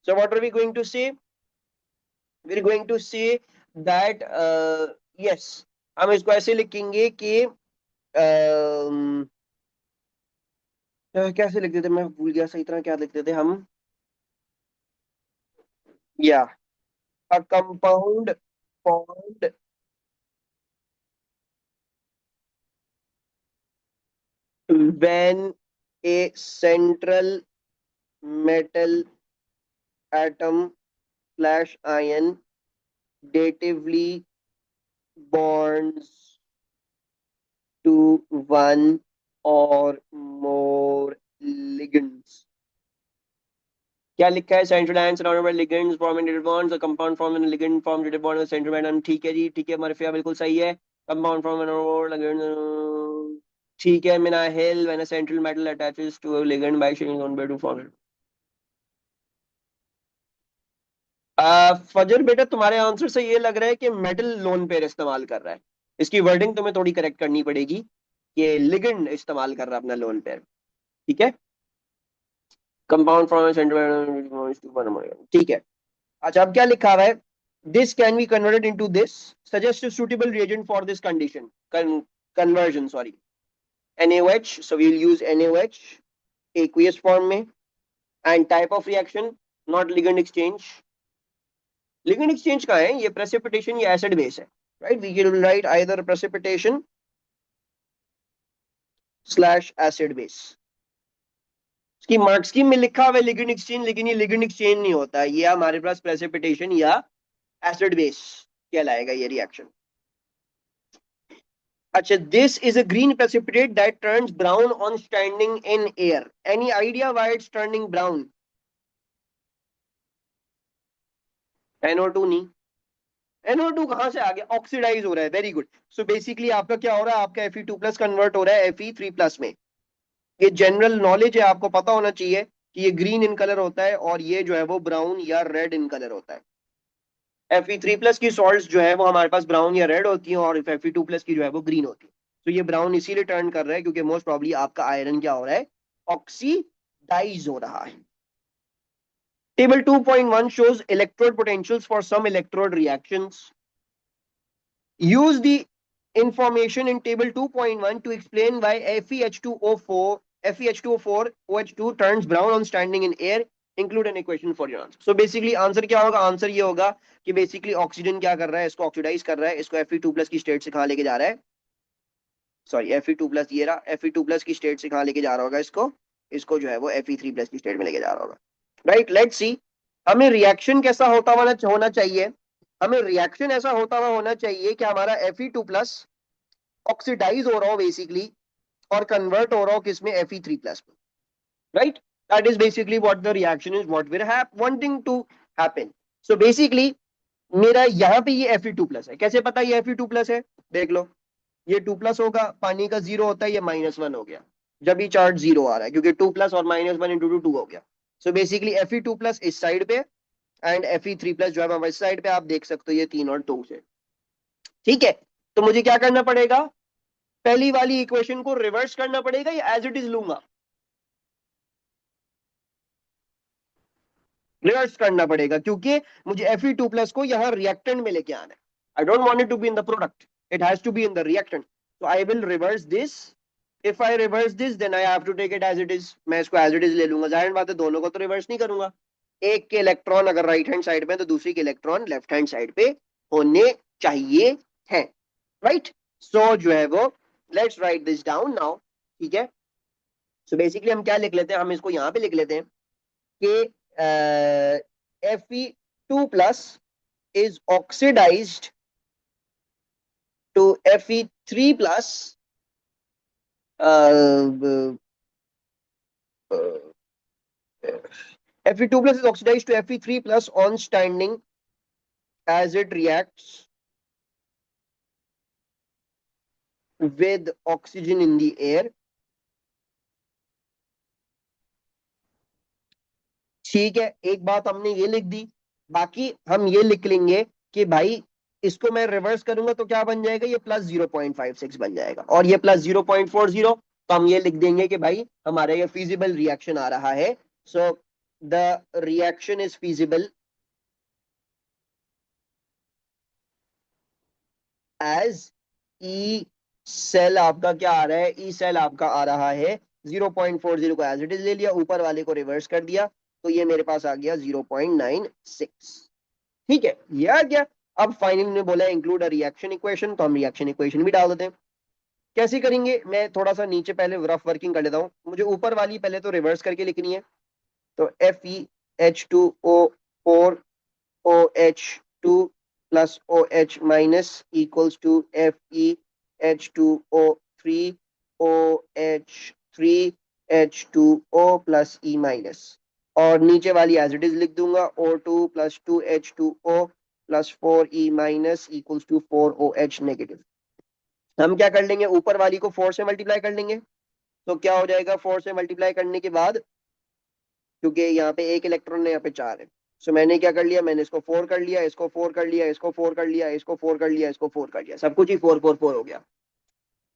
So what are we going to say? We're going to say that yes, हम इसको ऐसे लिखेंगे कि कैसे लिखते थे, मैं भूल गया सही तरह क्या लिखते थे हम. या a compound formed when a central metal atom slash ion datively bonds to one or more ligands. क्या लिखा है? Central ion surrounded by ligands forming double bonds, a compound form when ligand form double bond with central atom. ठीक है जी, ठीक है मरफिया, बिल्कुल सही है. कंपाउंड फॉर्म व्हेन और लिगेंड, ठीक है. Minahil, when a central metal attaches to a ligand by sharing on by two form. Fajar बेटा, तुम्हारे आंसर से ये लग रहा है कि मेटल लोन पेयर इस्तेमाल कर रहा है. इसकी वर्डिंग तुम्हें थोड़ी करेक्ट करनी पड़ेगी कि लिगेंड इस्तेमाल कर रहा है अपना लोन पेयर. ठीक है, कंपाउंड फॉर्म सेंट्रल, ठीक है. अच्छा, अब क्या लिखा हुआ है? This can be converted into this. Suggest suitable reagent for this condition. Conversion, sorry. NaOH, so we'll use NaOH aqueous form में. And type of reaction, not ligand exchange. Ligand exchange का है ये, precipitation या acid base है, right? We will write either precipitation slash acid base. इसकी marks scheme में लिखा हुआ है लिगेंड एक्सचेंज, लेकिन ये लिगेंड एक्सचेंज नहीं होता, ये हमारे पास प्रेसिपिटेशन या एसिड बेस कहलाएगा ये रिएक्शन. अच्छा, this is a green precipitate that turns brown on standing in air. Any idea why it's turning brown? NO2 नहीं. NO2 कहां से आ गया? ऑक्सीडाइज हो रहा है. Very good. सो बेसिकली आपका क्या हो रहा है? आपका Fe2+ कन्वर्ट हो रहा है Fe3+ में. ये जनरल नॉलेज है, आपको पता होना चाहिए कि ये ग्रीन इन कलर होता है और ये जो है वो ब्राउन या रेड इन कलर होता है. Fe3+ की सॉल्ट्स जो है वो हमारे पास ब्राउन या रेड होती हैं और Fe2+ की जो है वो ग्रीन होती है. तो ये ब्राउन इसीलिए टर्न कर रहा है क्योंकि मोस्ट प्रॉब्ली आपका आयरन क्या हो रहा है? ऑक्सीडाइज हो रहा है. Table 2.1 shows electrode potentials for some electrode reactions. Use the information in table 2.1 to explain why FeH2O4 OH2 turns brown on standing in air. Include an equation for your answer. So basically answer क्या होगा? Answer ये होगा कि basically oxygen क्या कर रहा है? इसको ऑक्सीडाइज कर रहा है. इसको Fe2+ की स्टेट से कहां लेके जा रहा है? सॉरी, Fe2+, ये रहा Fe2+ की स्टेट से कहां लेके जा रहा होगा इसको? इसको जो है वो Fe3+ की स्टेट में लेके जा रहा होगा. Right, let's see. हमें रिएक्शन कैसा होना चाहिए? हमें रिएक्शन ऐसा होता हुआ होना चाहिए कि हमारा Fe2+ ऑक्सीडाइज हो रहा हो बेसिकली और कन्वर्ट हो रहा हो किसमें? Fe3+ में. Right, that is basically what the reaction is, what we are wanting to happen. So basically मेरा यहाँ पे ये Fe2+ है. कैसे पता ये Fe2+ है? देख लो, ये 2+ होगा, पानी का 0 होता है, ये -1 हो गया जब ये चार्ज 0 आ रहा है, क्योंकि 2+ और -1 इंटू 2 हो गया. सो बेसिकली Fe2+ इस साइड पे एंड Fe3+ जो है इस साइड पे. आप देख सकते हो ये 3 और 2 से. ठीक है, तो मुझे क्या करना पड़ेगा? पहली वाली इक्वेशन को रिवर्स करना पड़ेगा या एज इट इज लूंगा? रिवर्स करना पड़ेगा क्योंकि मुझे Fe2+ को यहां रिएक्टेंट में लेके आना है. I don't want it to be in the product, it has to be in the reactant. So I will reverse this if I reverse this then I have to take it as it is, मैं इसको as it is ले लूंगा, जाहिर बात है दोनों को तो रिवर्स नहीं करूंगा। एक के इलेक्ट्रॉन अगर राइट हैंड साइड पे तो दूसरी के इलेक्ट्रॉन लेफ्ट हैंड साइड पे होने चाहिए है, राइट। सो जो है वो let's write this down now, ठीक है। सो बेसिकली हम क्या लिख लेते हैं, हम इसको यहाँ पे लिख लेते हैं कि Fe2+ is oxidized to Fe3+, Fe2+ is oxidized to Fe3+ on standing as it reacts with oxygen in the air। ठीक है, एक बात हमने ये लिख दी, बाकी हम ये लिख लेंगे कि भाई इसको मैं रिवर्स करूंगा तो क्या बन जाएगा, ये +0.56 बन जाएगा, और ये +0.40, तो हम ये लिख देंगे कि भाई हमारा ये फिजिबल रिएक्शन आ रहा है। So the reaction is feasible as E cell आपका क्या आ रहा है, ई सेल आपका आ रहा है 0.40 को एज इट इज ले लिया, ऊपर वाले को रिवर्स कर दिया, तो ये मेरे पास आ गया 0.96। ठीक है, ये आ गया। अब फाइनली ने बोला इंक्लूड अ रिएक्शन इक्वेशन, तो हम रिएक्शन इक्वेशन भी डाल देते हैं। कैसे करेंगे, मैं थोड़ा सा नीचे पहले रफ वर्किंग कर लेता हूँ, मुझे ऊपर वाली पहले तो रिवर्स करके लिखनी है। तो FeH2O4OH2 plus OH minus equals to FeH2O3OH3H2O plus E minus, और नीचे वाली एज इट इज लिख दूंगा O2 plus 2H2O plus 4E minus equals to 4OH negative. हम क्या कर लेंगे, ऊपर वाली को 4 से मल्टीप्लाई कर लेंगे, तो क्या हो जाएगा 4 से मल्टीप्लाई करने के बाद, क्योंकि यहाँ पे एक इलेक्ट्रॉन है, यहाँ पे 4 है, सो मैंने क्या कर लिया, मैंने इसको 4 कर लिया, इसको 4 कर लिया, इसको 4 कर लिया, इसको 4 कर लिया, इसको 4 कर लिया, सब कुछ ही 4 4 4 हो गया।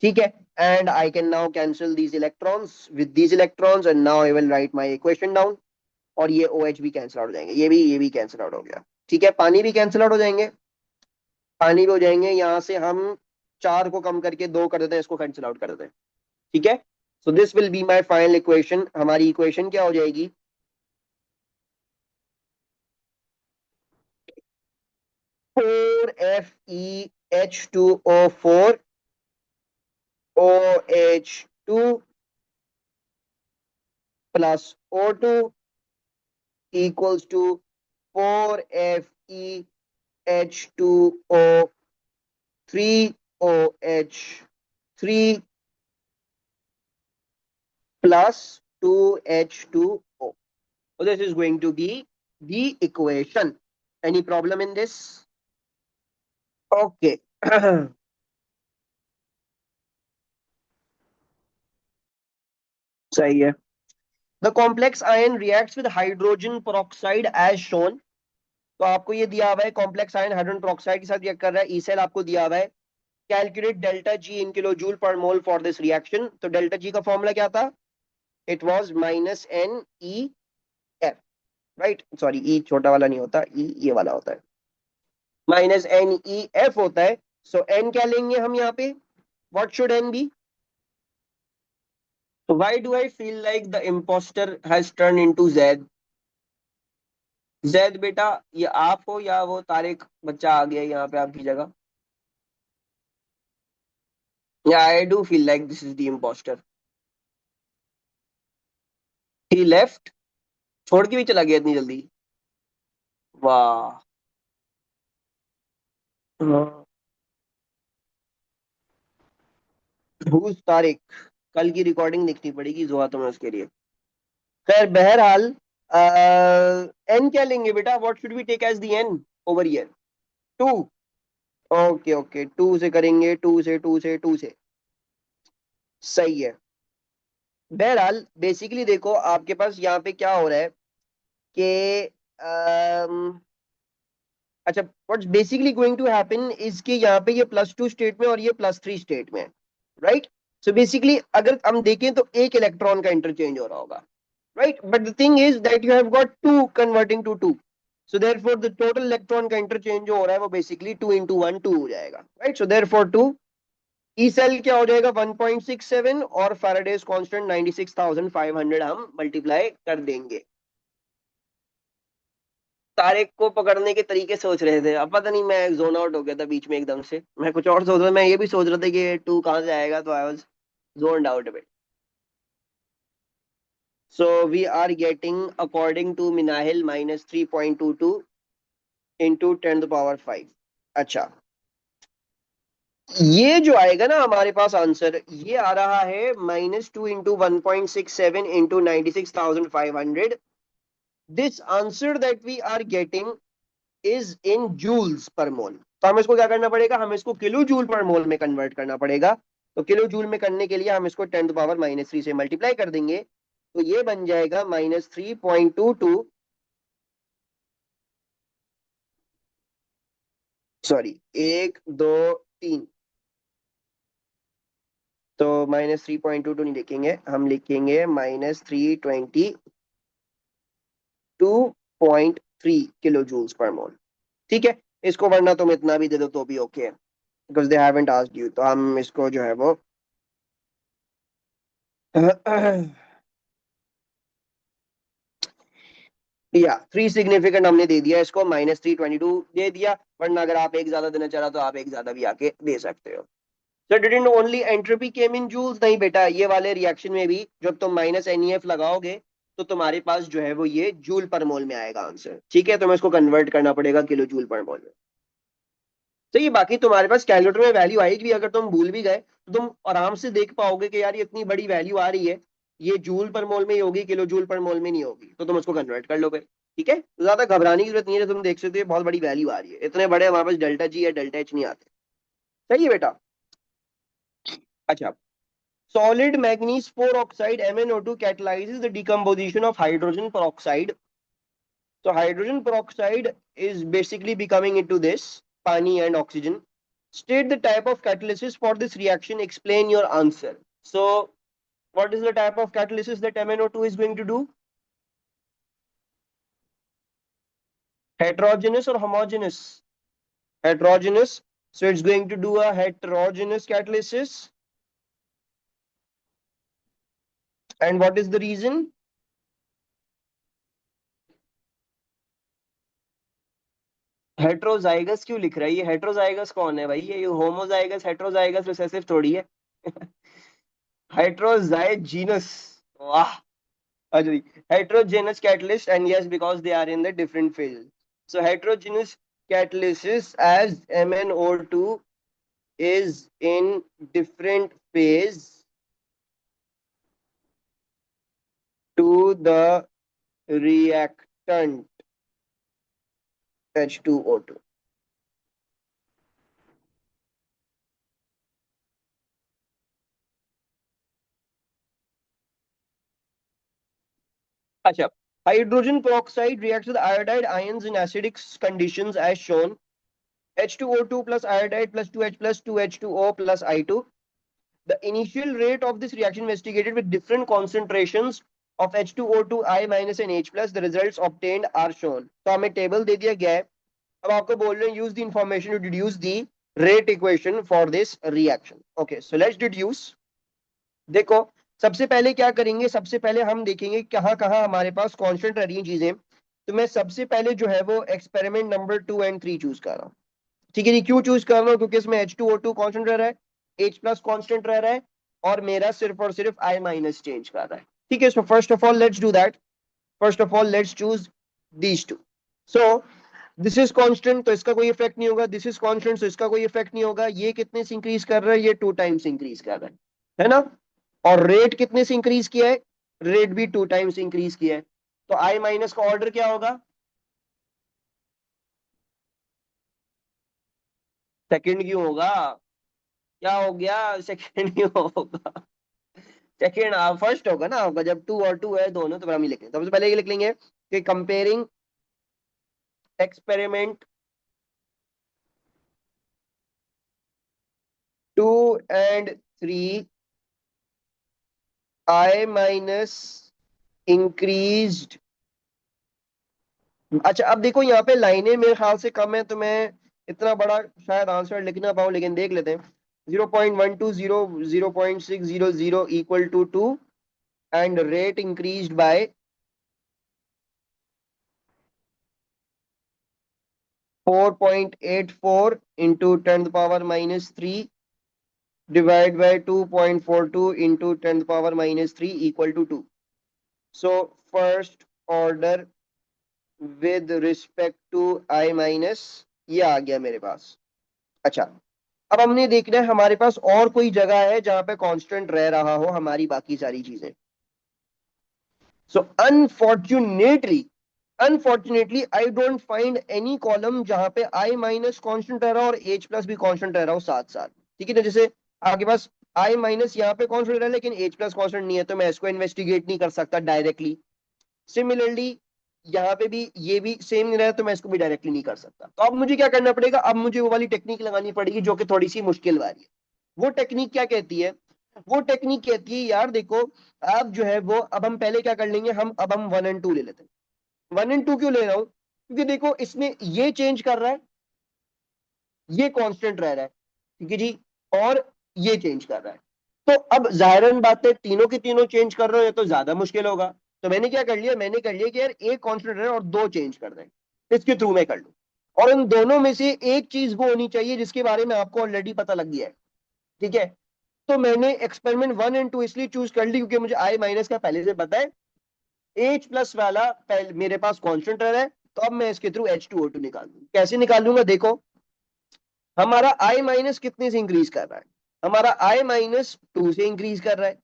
ठीक है, and I can now cancel these electrons with these electrons, and now I will write my equation down, और ये OH भी कैंसिल आउट हो जाएंगे, ये भी कैंसिल आउट हो गया। ठीक है, पानी भी कैंसिल आउट हो जाएंगे, पानी भी हो जाएंगे, यहाँ से हम 4 को कम करके 2 कर देते हैं, इसको कैंसिल आउट कर देते हैं। ठीक है, so this will be my final equation. हमारी इक्वेशन क्या हो जाएगी, 4FeH2O4 OH2 plus O2 equals to 4FeH2O3 OH3 plus 2H2O. So this is going to be the equation. Any problem in this? Okay. सही है। The complex ion reacts with hydrogen peroxide as shown। तो आपको ये दिया हुआ है complex ion hydrogen peroxide के साथ रिएक्ट कर रहा है, ई सेल आपको दिया हुआ है। Calculate delta G in kilojoule per mole for this reaction. तो डेल्टा जी का फॉर्मूला क्या था, it was -NEF, right, sorry E छोटा वाला नहीं होता, ई ये वाला होता है, -NEF होता है। सो एन क्या लेंगे हम यहाँ पे, what should n be. So why do I feel like the imposter has turned into Zaid? Zaid बेटा, ये आप हो या वो तारिक बच्चा आ गया यहाँ पे आपकी जगह? Yeah, I do feel like this is the imposter. He left, छोड़ के भी चला गया इतनी जल्दी, वाह। हाँ। Who's तारिक, कल की रिकॉर्डिंग देखनी पड़ेगी जुआ तुम्हें उसके लिए। खैर बहरहाल एन क्या लेंगे बेटा, what should we take as the n over here, 2। Okay okay, 2 से करेंगे, 2 से 2 से 2 से, सही है। बहरहाल बेसिकली देखो आपके पास यहाँ पे क्या हो रहा है कि अच्छा, what's basically going to happen is कि यहाँ पे ये +2 स्टेट में और ये +3 स्टेट में, राइट। सो बेसिकली अगर हम देखें तो एक इलेक्ट्रॉन का इंटरचेंज हो रहा होगा, right, but the thing is that you have got 2 converting to 2, so therefore the total electron का interchange जो हो रहा है वो basically 2 into 1 2 हो जाएगा, right, so therefore 2 E cell क्या हो जाएगा 1.67 और फैराडेज कांस्टेंट 96,500 हम मल्टीप्लाई कर देंगे। तारेक को पकड़ने के तरीके सोच रहे थे, अब पता नहीं मैं जोन आउट हो गया था बीच में एकदम से, मैं कुछ और सोच रहा था, मैं ये भी सोच रहा था कि टू कहाँ से आएगा, तो I was zoned out a bit. So we are getting, according to Minahil, minus 3.22 into 10 to the power 5. अच्छा, ये जो आएगा ना हमारे पास आंसर, ये आ रहा है -2 into 1.67 into 96,500. This answer that we are getting is in joules per mole. तो हमें इसको क्या करना पड़ेगा, हमें इसको किलो जूल पर मोल में कन्वर्ट करना पड़ेगा। तो किलो जूल में करने के लिए हम इसको 10 to the power -3 से मल्टीप्लाई कर देंगे, तो ये बन जाएगा -3.22, सॉरी 1 2 3, तो -3.22 नहीं लिखेंगे, हम लिखेंगे -322.3 किलो जूल्स पर मोल। ठीक है, इसको वरना तुम इतना भी दे दो तो भी ओके है, because they haven't asked you, तो हम इसको जो है वो या 3 सिग्निफिकेंट हमने दे दिया इसको, -322 दे दिया, वरना अगर आप एक ज्यादा देना चाह रहा तो आप एक ज्यादा भी आके दे सकते हो। Sir didn't only entropy came in joules, नहीं बेटा, ये वाले रिएक्शन में भी जब तुम -NEF लगाओगे तो तुम्हारे पास जो है वो ये जूल पर मोल में आएगा आंसर। ठीक है, तुम्हें इसको कन्वर्ट करना पड़ेगा किलो जूल पर मोल में। तो ये बाकी तुम्हारे पास कैलकुलेटर में वैल्यू आएगी भी, अगर तुम भूल भी गए तो तुम आराम से देख पाओगे कि यार ये इतनी बड़ी वैल्यू आ रही है, ये जूल पर मोल में ही होगी, किलो जूल पर मोल में नहीं होगी, तो तुम उसको कन्वर्ट कर लो। ठीक है, ज्यादा घबराने की जरूरत नहीं है, तुम देख सकते हो बहुत बड़ी वैल्यू आ रही है, इतने बड़े हमारे पास डेल्टा जी या डेल्टा एच नहीं आते। सही है बेटा। अच्छा, solid manganese 4 oxide MnO2 catalyzes the decomposition of hydrogen peroxide. So hydrogen peroxide is basically becoming into this pani and oxygen. State the type of catalysis for this reaction, explain your answer. So what is the type of catalysis that MnO2 is going to do? Heterogeneous or homogeneous? Heterogeneous. So it's going to do a heterogeneous catalysis. And what is the reason? Heterozygous क्यों लिख रहा है ये? Heterozygous कौन है भाई? ये homozygous heterozygous recessive थोड़ी है। हेट्रोजाइजीनस, वाह। अच्छा जी, heterogeneous catalyst, and yes, because they are in the different phases. So heterogeneous catalysis as MnO2 is in different phase to the reactant H2O2. अच्छा, hydrogen peroxide reacts with iodide ions in acidic conditions as shown. H2O2 plus iodide plus 2H plus 2H2O plus I2. The initial rate of this reaction investigated with different concentrations of H2O2 I minus and H plus. The results obtained are shown. तो हमें table दे दिया गया है, अब आपको बोल रहे हैं use the information to deduce the rate equation for this reaction. Okay, so let's deduce. देखो, सबसे पहले क्या करेंगे, सबसे पहले हम देखेंगे कहाँ कहाँ हमारे पास कांस्टेंट रह रही हैं चीजें। तो मैं सबसे पहले जो है वो एक्सपेरिमेंट नंबर 2 और 3 चूज कर रहा हूँ। ठीक है जी, क्यों चूज कर रहा हूँ? क्योंकि इसमें H2O2 कांस्टेंट रह रहा है, H प्लस कांस्टेंट रह रहा है, और मेरा सिर्फ और सिर्फ I माइनस चेंज कर रहा है। ठीक है, so first of all let's do that. First of all let's choose these two. So this is constant, तो इसका कोई इफेक्ट नहीं होगा। दिस इज कांस्टेंट, तो इसका कोई इफेक्ट नहीं होगा। ये कितने से इंक्रीज कर रहा है? ये 2 टाइम्स इंक्रीज कर रहा है ना? और रेट कितने से इंक्रीज किया है? रेट भी 2 टाइम्स इंक्रीज किया है। तो I माइनस का ऑर्डर क्या होगा? सेकंड क्यों होगा? क्या हो गया? सेकंड क्यों होगा? सेकंड फर्स्ट होगा ना आपका, जब 2 और 2 है दोनों, तो फिर हम ही लिख लेंगे। सबसे पहले ये लिख लेंगे कि comparing experiment 2 and 3, I minus increased. अच्छा, अब देखो यहाँ पे लाइनें मेरे ख्याल से कम है, तो मैं इतना बड़ा शायद आंसर लिख ना पाऊं, लेकिन देख लेते हैं। 0.120 0.600 equal to 2 and rate increased by 4.84 into 10 to the power minus 3 divided by 2.42 into 10 to the power minus 3 equal to 2. So first order with respect to I minus, ये आ गया मेरे पास। अच्छा, अब हमने देखना है हमारे पास और कोई जगह है जहां पे कांस्टेंट रह रहा हो हमारी बाकी सारी चीजें। So unfortunately I don't find any column जहां पे आई माइनस कॉन्स्टेंट रह रहा हो और एच प्लस भी कॉन्स्टेंट रह रहा हो साथ साथ। ठीक है ना, जैसे आपके पास आई माइनस यहाँ पे कॉन्स्टेंट रह रहा है लेकिन एच प्लस कॉन्स्टेंट नहीं है, तो मैं इसको इन्वेस्टिगेट नहीं कर सकता डायरेक्टली। सिमिलरली यहाँ पे भी ये भी सेम नहीं रहा, तो मैं इसको भी डायरेक्टली नहीं कर सकता। तो अब मुझे क्या करना पड़ेगा, अब मुझे वो वाली टेक्निक लगानी पड़ेगी जो कि थोड़ी सी मुश्किल वाली है। वो टेक्निक क्या कहती है, वो टेक्निक कहती है यार देखो, अब जो है वो, अब हम पहले क्या कर लेंगे, अब हम 1 और 2 ले लेते हैं। 1 और 2 क्यों ले रहा हूं, क्योंकि देखो इसमें ये चेंज कर रहा है, ये कांस्टेंट रह रहा है, ठीक है जी, और ये चेंज कर रहा है। तो अब जाहिरन बात है, तीनों के तीनों चेंज कर रहे हो तो ज्यादा मुश्किल होगा। तो मैंने क्या कर लिया, मैंने कर लिया कि यार एक कांस्टेंट रहे और दो चेंज कर दें, इसके थ्रू मैं कर लूं। और उन दोनों में से एक चीज वो होनी चाहिए जिसके बारे में आपको ऑलरेडी पता लग गया है। ठीक है, तो मैंने एक्सपेरिमेंट 1 और 2 इसलिए चूज कर ली क्योंकि मुझे आई माइनस का पहले से पता है, एच प्लस वाला मेरे पास कांस्टेंट रह रहा है, तो अब मैं इसके थ्रू H2O2 निकाल दूं। कैसे निकालूंगा, देखो हमारा आई माइनस कितने से इंक्रीज कर रहा है, हमारा आई माइनस 2 से इंक्रीज कर रहा है।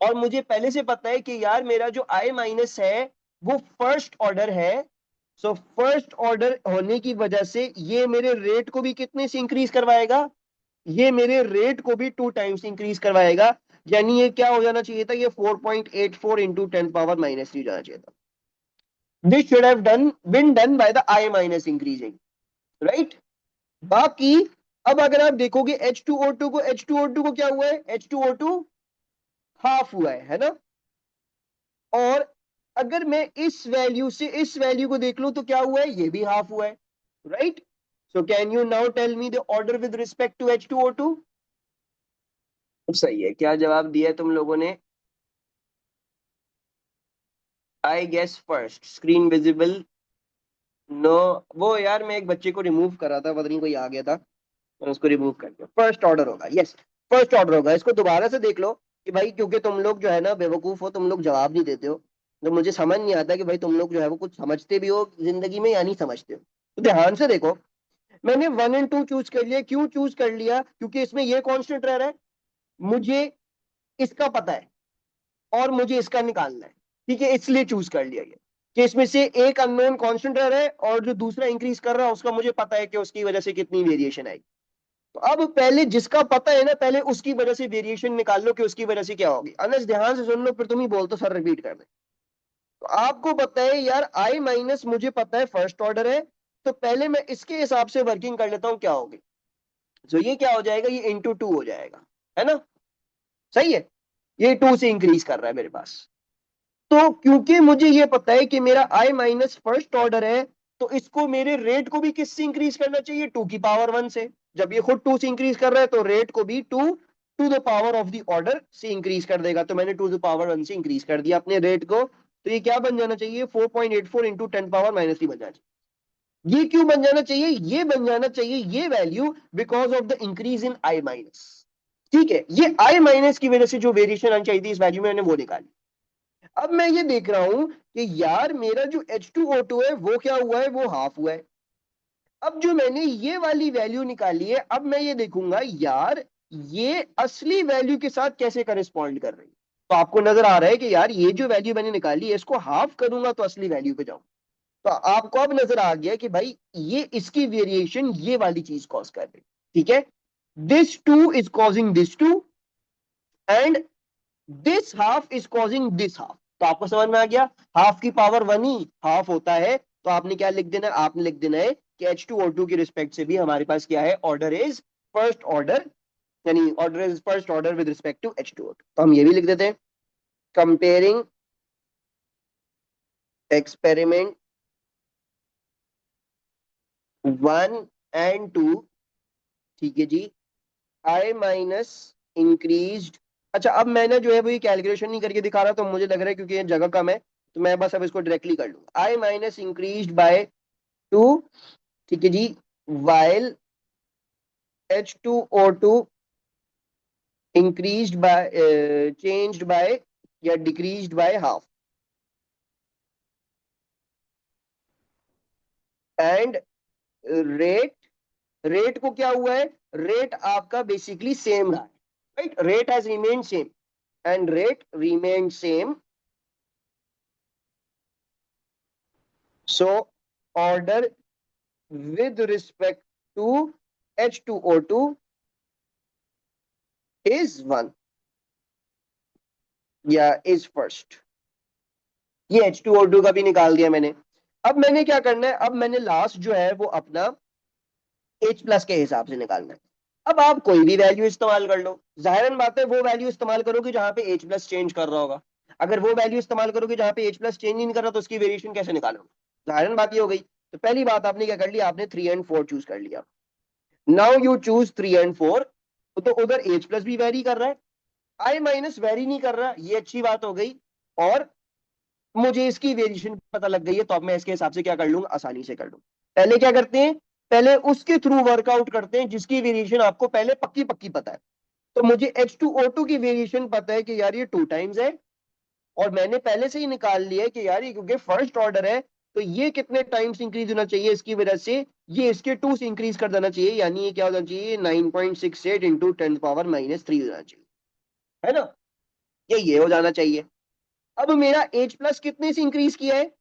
और मुझे पहले से पता है कि यार मेरा जो आई माइनस है वो फर्स्ट ऑर्डर है। सो फर्स्ट ऑर्डर होने की वजह से ये मेरे रेट को भी कितने से इंक्रीज करवाएगा, ये मेरे रेट को भी 2 टाइम्स इंक्रीज करवाएगा। यानी ये क्या हो जाना चाहिए था, ये 4.84 इंटू 10 पावर -3 जाना चाहिए था। This should have done been done by the I minus increasing, right. बाकी अब अगर आप देखोगे H2O2 को क्या हुआ है, H2O2 हाफ हुआ है ना। और अगर मैं इस वैल्यू से इस वैल्यू को देख लूं तो क्या हुआ है, ये भी हाफ हुआ है, right. So can you now tell me the order with respect to H2O2। सही है, क्या जवाब दिया है तुम लोगों ने, I guess first, screen visible, no. वो यार मैं एक बच्चे को रिमूव कर रहा था, पता नहीं कोई आ गया था, मैं उसको रिमूव कर दिया। फर्स्ट ऑर्डर होगा, यस फर्स्ट ऑर्डर होगा। इसको दोबारा से देख लो कि भाई, क्योंकि तुम लोग जो है ना बेवकूफ हो, तुम लोग जवाब नहीं देते हो। तो मुझे समझ नहीं आता कि भाई तुम लोग जो है वो कुछ समझते भी हो जिंदगी में या नहीं समझते हो। तो ध्यान से देखो, मैंने 1 और 2 चूज कर लिया। क्यों चूज कर लिया, क्योंकि इसमें ये कांस्टेंट रह रहा है, मुझे इसका पता है और मुझे इसका निकालना है। ठीक है, इसलिए चूज कर लिया ये कि इसमें से एक अननोन कांस्टेंट रह रहा है और जो दूसरा इंक्रीज कर रहा है उसका मुझे पता है कि उसकी वजह से कितनी वेरिएशन आएगी। तो अब पहले जिसका पता है ना, पहले उसकी वजह से वेरिएशन निकाल लो कि उसकी वजह से क्या होगी। अनस ध्यान से सुन लो, फिर तुम ही बोल तो सर रिपीट कर दे। तो आपको पता है यार आई माइनस, मुझे पता है फर्स्ट ऑर्डर है, तो पहले मैं इसके हिसाब से वर्किंग कर लेता हूं क्या होगी। तो ये क्या हो जाएगा, ये इंटू 2 हो जाएगा, है ना। सही है, ये 2 से इंक्रीज कर रहा है मेरे पास। तो क्योंकि मुझे ये पता है कि मेरा आई माइनस फर्स्ट ऑर्डर है, तो इसको मेरे रेट को भी किससे इंक्रीज करना चाहिए, 2 की पावर 1 से। जब ये खुद 2 से इंक्रीज कर रहा है तो रेट को भी 2 to the power of the order से इंक्रीज कर देगा। तो मैंने 2 द पावर 1 से इंक्रीज कर दिया अपने रेट को। तो ये क्या बन जाना चाहिए, 4.84 इंटू 10 पावर -3 बन जाना चाहिए। ये क्यों बन जाना चाहिए, ये बन जाना चाहिए ये value because of the increase in I minus. ठीक है, ये आई माइनस की वजह से जो वेरिएशन आनी चाहिए थी इस वैल्यू में, मैंने वो निकाली। अब मैं ये देख रहा हूं कि यार मेरा जो H2O2 है वो क्या हुआ है, वो हाफ हुआ है। अब जो मैंने ये वाली वैल्यू निकाली है, अब मैं ये देखूंगा यार ये असली वैल्यू के साथ कैसे करेस्पॉन्ड कर रही है। तो आपको नजर आ रहा है कि यार ये जो वैल्यू मैंने निकाली है इसको हाफ करूंगा तो असली वैल्यू पे जाऊं। तो आपको अब नजर आ गया कि भाई ये इसकी वेरिएशन ये वाली चीज कॉज कर रही है। ठीक है, this two is causing this two and this half is causing this half. तो आपको समझ में आ गया, हाफ की पावर 1 ही हाफ होता है। तो आपने क्या लिख देना है, आपने लिख देना है कि H2O2 की रिस्पेक्ट से भी हमारे पास क्या है, ऑर्डर इज फर्स्ट ऑर्डर, यानी order is first order with respect to H2O2। तो हम ये भी लिख देते हैं, कंपेयरिंग एक्सपेरिमेंट 1 और 2। ठीक है जी, आई माइनस इंक्रीज्ड। अच्छा, अब मैंने जो है वो ये कैलकुलेशन नहीं करके दिखा रहा, तो मुझे लग रहा है क्योंकि ये जगह कम है तो मैं बस अब इसको डायरेक्टली कर लूंगा। आई माइनस इंक्रीज्ड बाय 2, ठीक है जी, while H2O2 increased by, changed by या decreased by half, and rate, rate को क्या हुआ है, रेट आपका बेसिकली सेम रहा है, right, rate has remain same, and rate remain same, so order with respect to H2O2 is 1 या is first। ये H2O2 का भी निकाल दिया मैंने। अब मैंने क्या करना है, अब मैंने लास्ट जो है वो अपना H प्लस के हिसाब से निकालना है। अब आप कोई भी वैल्यू इस्तेमाल कर लो, जाहिर बात है वो वैल्यू इस्तेमाल करोगे जहां पे H प्लस चेंज कर रहा होगा। अगर वो वैल्यू इस्तेमाल करोगे जहां पे H प्लस चेंज नहीं कर रहा तो उसकी वेरिएशन कैसे निकालोगे, जाहिर बात ये हो गई। तो पहली बात आपने क्या कर लिया, आपने 3 एंड 4 चूज कर लिया। नाउ यू चूज 3 एंड 4, तो उधर H प्लस भी वेरी कर रहा है, आई माइनस वेरी नहीं कर रहा, ये अच्छी बात हो गई। और मुझे इसकी वेरिएशन पता लग गई है, तो अब मैं इसके हिसाब से क्या कर लूंगा, आसानी से कर लूंगा। पहले क्या करते हैं, पहले उसके थ्रू वर्कआउट करते हैं जिसकी वेरिएशन आपको पहले पक्की पक्की पता है। तो मुझे H2O2 की वेरिएशन पता है कि यार ये 2 टाइम्स है, और मैंने पहले से ही निकाल लिया है कि यार ये क्योंकि फर्स्ट ऑर्डर है तो ये कितने टाइम्स इंक्रीज होना चाहिए, इसकी वजह से ये इसके 2 से इंक्रीज कर देना चाहिए, यानी ये क्या होना चाहिए, 9.68 इंटू 10⁻³ होना चाहिए, है ना, ये हो जाना चाहिए। अब मेरा H प्लस कितने से इंक्रीज किया है,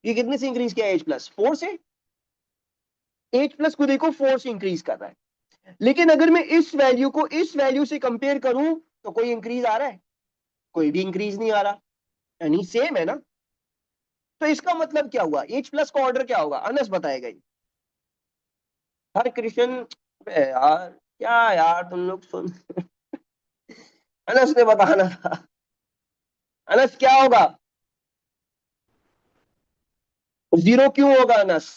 ये कितने से इंक्रीज किया है, H प्लस 4 से। H प्लस को देखो 4 से इंक्रीज कर रहा है, लेकिन अगर मैं इस वैल्यू को इस वैल्यू से कंपेयर करूं तो कोई इंक्रीज आ रहा है, कोई भी इंक्रीज नहीं आ रहा, यानी सेम है ना। तो इसका मतलब क्या हुआ, H प्लस का ऑर्डर क्या होगा, अनस बताएगा ये। हर कृष्ण, यार क्या यार तुम लोग सुन, अनस ने बताना था, अनस क्या होगा, जीरो क्यों होगा Anas,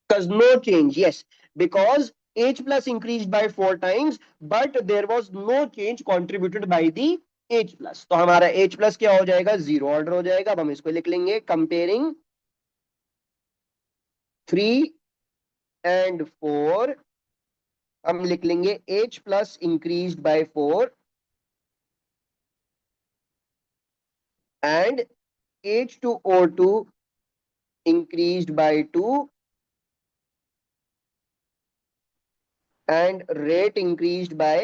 because no change, yes, because H plus increased by 4 times, but there was no change contributed by the H plus। तो हमारा H plus क्या हो जाएगा, जीरो ऑर्डर हो जाएगा। अब हम इसको लिख लेंगे, कंपेयरिंग 3 and 4, हम लिख लेंगे H plus increased by 4 and H2O2 increased by 2 and rate increased by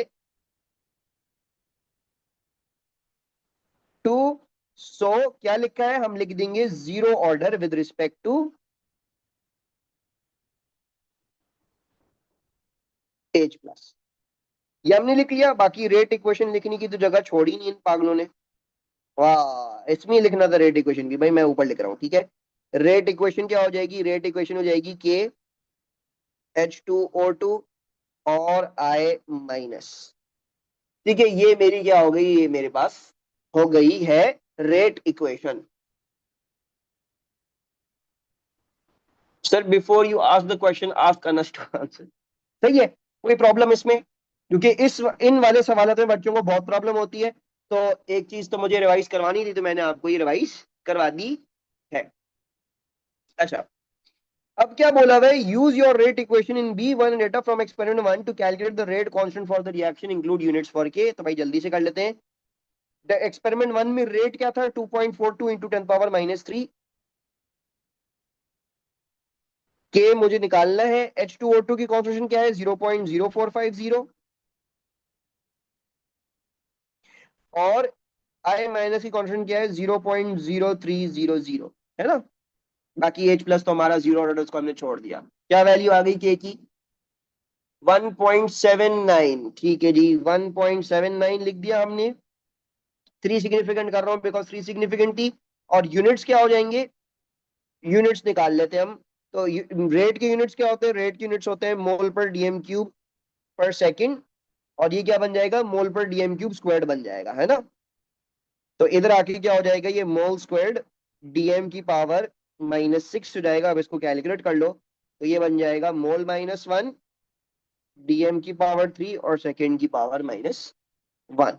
2। सो क्या लिखा है, हम लिख देंगे zero order with respect to H plus, ये हमने लिख लिया। बाकी रेट इक्वेशन लिखने की तो जगह छोड़ी नहीं इन पागलों ने, वाह, इसमें लिखना था रेट इक्वेशन की, भाई मैं ऊपर लिख रहा हूँ, ठीक है। रेट इक्वेशन क्या हो जाएगी, रेट इक्वेशन हो जाएगी के H2O2 और I माइनस, ठीक है। ये मेरी क्या हो गई, ये मेरे पास हो गई है rate equation. Sir before you ask the question ask us to answer, सही है, कोई प्रॉब्लम इसमें, क्योंकि इस इन वाले सवालों में बच्चों को बहुत प्रॉब्लम होती है। तो एक चीज तो मुझे रिवाइज करवानी थी, तो मैंने आपको ये रिवाइज करवा दी है। अच्छा, अब क्या बोला हुआ है, use your rate equation in B1 data from experiment 1 to calculate the rate constant for the reaction include units for k. तो भाई जल्दी से कर लेते हैं। एक्सपेरिमेंट 1 में रेट क्या था, 2.42 इंटू 10⁻³ के मुझे निकालना है। H2O2 की कॉन्सेंट्रेशन क्या है, 0.0450, और I माइनस की कॉन्सेंट्रेशन क्या है, 0.0300, है ना। बाकी H प्लस तो हमारा जीरो ऑर्डर, उसको हमने छोड़ दिया। क्या वैल्यू आ गई के की, 1.79, ठीक है जी, 1.79 लिख दिया हमने। 3 सिग्निफिकेंट कर रहा हूं बिकॉज 3 सिग्निफिकेंट थी। और यूनिट्स क्या हो जाएंगे, यूनिट्स निकाल लेते हैं हम। तो रेट के यूनिट्स क्या होते हैं, रेट के यूनिट्स होते हैं मोल पर डीएम क्यूब पर सेकंड, और ये क्या बन जाएगा, मोल पर डीएम क्यूब स्क्वायर्ड बन जाएगा, है ना। तो इधर आके क्या हो जाएगा, ये मोल स्क्वायर्ड डीएम की पावर -6 हो जाएगा। अब इसको कैलकुलेट कर लो, तो ये बन जाएगा मोल -1 डीएम की पावर 3 और सेकेंड की पावर -1।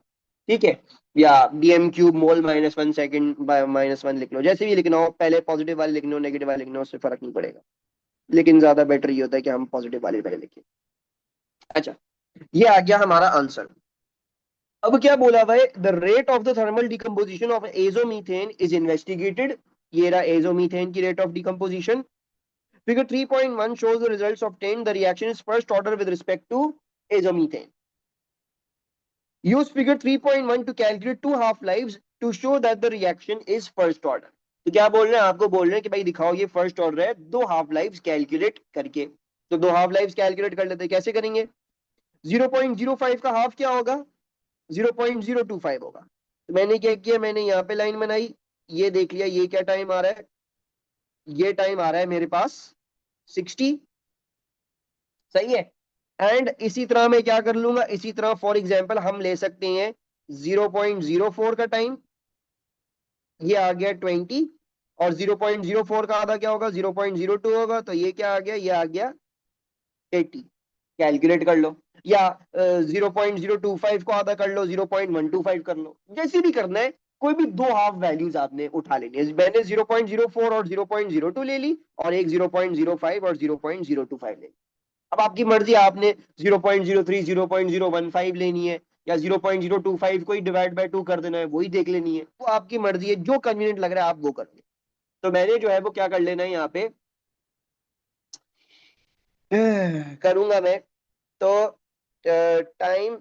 ठीक है, या डीएम क्यूब मोल -1 सेकेंड -1 लिख लो, जैसे भी लिखना हो, पहले पॉजिटिव वाले लिखना हो नेगेटिव वाले लिखना हो, उससे फर्क नहीं पड़ेगा, लेकिन ज्यादा बेटर ये होता है कि हम पॉजिटिव वाले पहले लिखें। अच्छा, ये आ गया हमारा आंसर। अब क्या बोला भाई, the rate of the thermal decomposition of azomethane is investigated. ये रहा एजोमीथेन की rate of decomposition. Figure 3.1 shows the results obtained. The reaction is first order with respect to azomethane. Use figure 3.1 to calculate two half lives to show that the reaction is first order. तो क्या बोल रहे हैं, आपको बोल रहे हैं कि भाई दिखाओ ये फर्स्ट ऑर्डर है, दो हाफ लाइव्स कैलकुलेट करके। तो दो हाफ लाइव्स कैलकुलेट कर लेते हैं, कैसे करेंगे? 0.05 का हाफ क्या होगा? 0.025 होगा। तो मैंने क्या किया, मैंने यहाँ पे लाइन बनाई, ये देख लिया, ये क्या टाइम आ रहा है, ये टाइम आ रहा है मेरे पास 60। सही है। एंड इसी तरह मैं क्या कर लूंगा, इसी तरह फॉर एग्जांपल हम ले सकते हैं 0.04 का टाइम, ये आ गया 20, और 0.04 का आधा क्या होगा, 0.02 होगा, तो ये क्या आ गया, ये आ गया 80। कैलकुलेट कर लो, या 0.025 को आधा कर लो, 0.125 कर लो, जैसे भी करना है। कोई भी दो हाफ वैल्यूज आपने उठा लेनी है। मैंने 0.04 और 0.02 ले ली, और एक 0.05 और 0.025 ले ली। अब आपकी मर्जी, आपने 0.03 0.015 लेनी है, या 0.025 को ही डिवाइड बाय 2 कर देना है, वही देख लेनी है, वो आपकी मर्जी है, जो कन्वीनियंट लग रहा है आप वो कर ले। तो मैंने जो है वो क्या कर लेना है यहाँ पे करूंगा मैं। तो time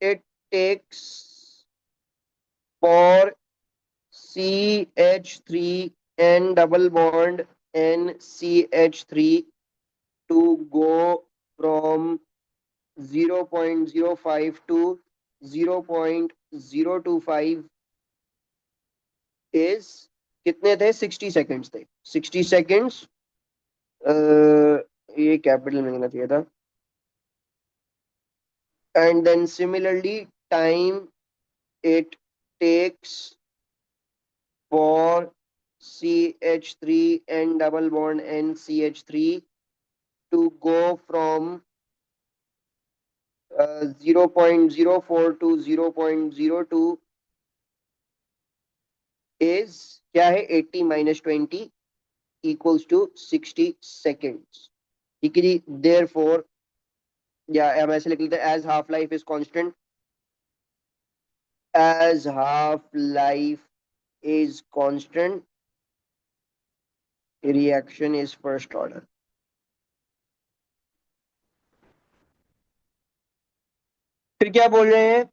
it takes for CH3N double bond NCH3 to go from 0.05 to 0.025 is, कितने थे, 60 सेकेंड्स थे, 60 सेकेंड्स। ये कैपिटल में लिखना चाहिए था। And then similarly time it takes for CH3N double bond NCH3 to go from 0.04 to 0.02 is, क्या है, 80 - 20 equals to 60 seconds। ठीक है जी, therefore, या हम ऐसे लिख लेते हैं, as half life is constant, as half life is constant, reaction is first order। फिर क्या बोल रहे हैं,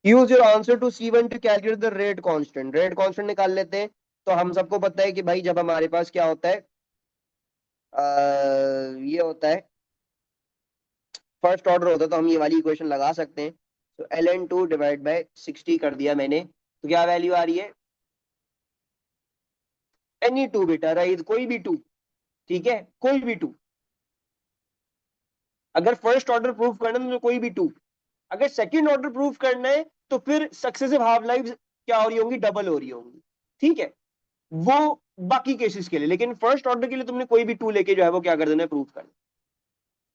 use your answer to C1 to calculate the rate constant. Rate constant निकाल लेते हैं। तो हम सबको पता है कि भाई जब हमारे पास क्या होता है, ये होता है फर्स्ट ऑर्डर होता है, तो हम ये वाली इक्वेशन लगा सकते हैं। तो ln2 डिवाइड बाय 60 कर दिया मैंने, तो क्या वैल्यू आ रही है, एनी टू बेटा, रही कोई भी टू, ठीक है, कोई भी टू। अगर फर्स्ट ऑर्डर प्रूफ करना है तो कोई भी टू। अगर सेकंड ऑर्डर प्रूफ करना है तो फिर सक्सेसिव हाफ लाइफ क्या हो रही होंगी, डबल हो रही होंगी। ठीक है, वो बाकी केसेस के लिए, लेकिन फर्स्ट ऑर्डर के लिए तुमने कोई भी टू लेके जो है वो क्या कर देना है, प्रूफ कर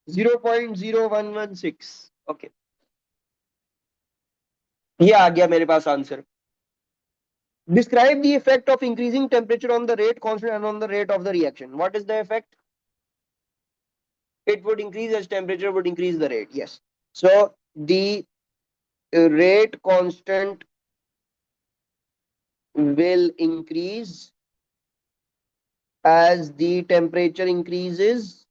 0.0116। ओके, ये आ गया मेरे पास answer. Describe the effect of increasing temperature on the rate constant and on the rate of the reaction. What is the effect? It would increase as temperature would increase the rate. Yes. So the rate constant will increase as the temperature increases,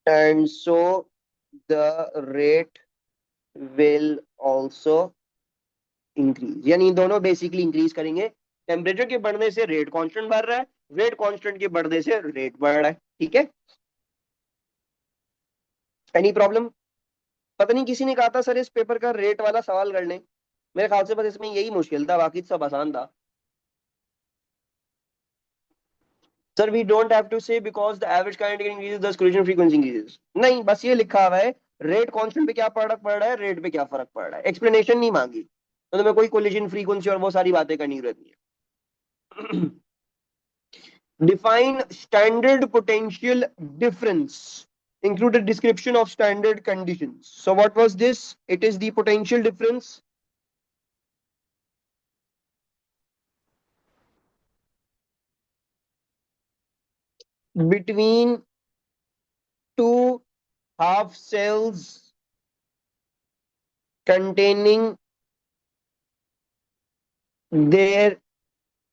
and so the rate will also increase। यानी दोनों basically increase करेंगे। Temperature के बढ़ने से rate constant बढ़ रहा है, rate constant के बढ़ने से रेट बढ़ रहा है। ठीक है, एनी प्रॉब्लम? पता नहीं किसी ने कहा था सर इस पेपर का रेट वाला सवाल कर लें, मेरे ख्याल से बस इसमें यही मुश्किल था, बाकी सब आसान था। Sir we don't have to say because the average kinetic increases the collision frequency increases. नहीं, बस ये लिखा हुआ है रेट कांस्टेंट पे क्या फर्क पड़ रहा है, रेट पे क्या फर्क पड़ रहा है, एक्सप्लेनेशन नहीं मांगी। तो तुम्हें कोई कोलिजन फ्रीक्वेंसी और वो सारी बातें करनी जरूरत नहीं है। Define standard potential difference. Include a description of standard conditions. So what was this? It is the potential difference between two half cells containing their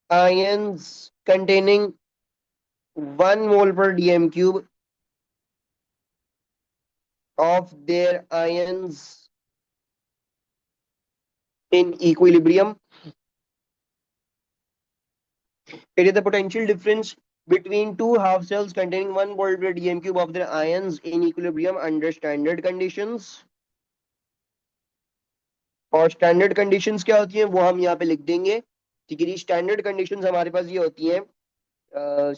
ions containing 1 mole per dm cube of their ions in equilibrium. It is the potential difference between two half cells containing 1 mole per dm cube of their ions in equilibrium under standard conditions. और standard conditions क्या होती हैं वो हम यहाँ पे लिख देंगे। ठीक है जी, स्टैंडर्ड कंडीशंस हमारे पास ये होती हैं,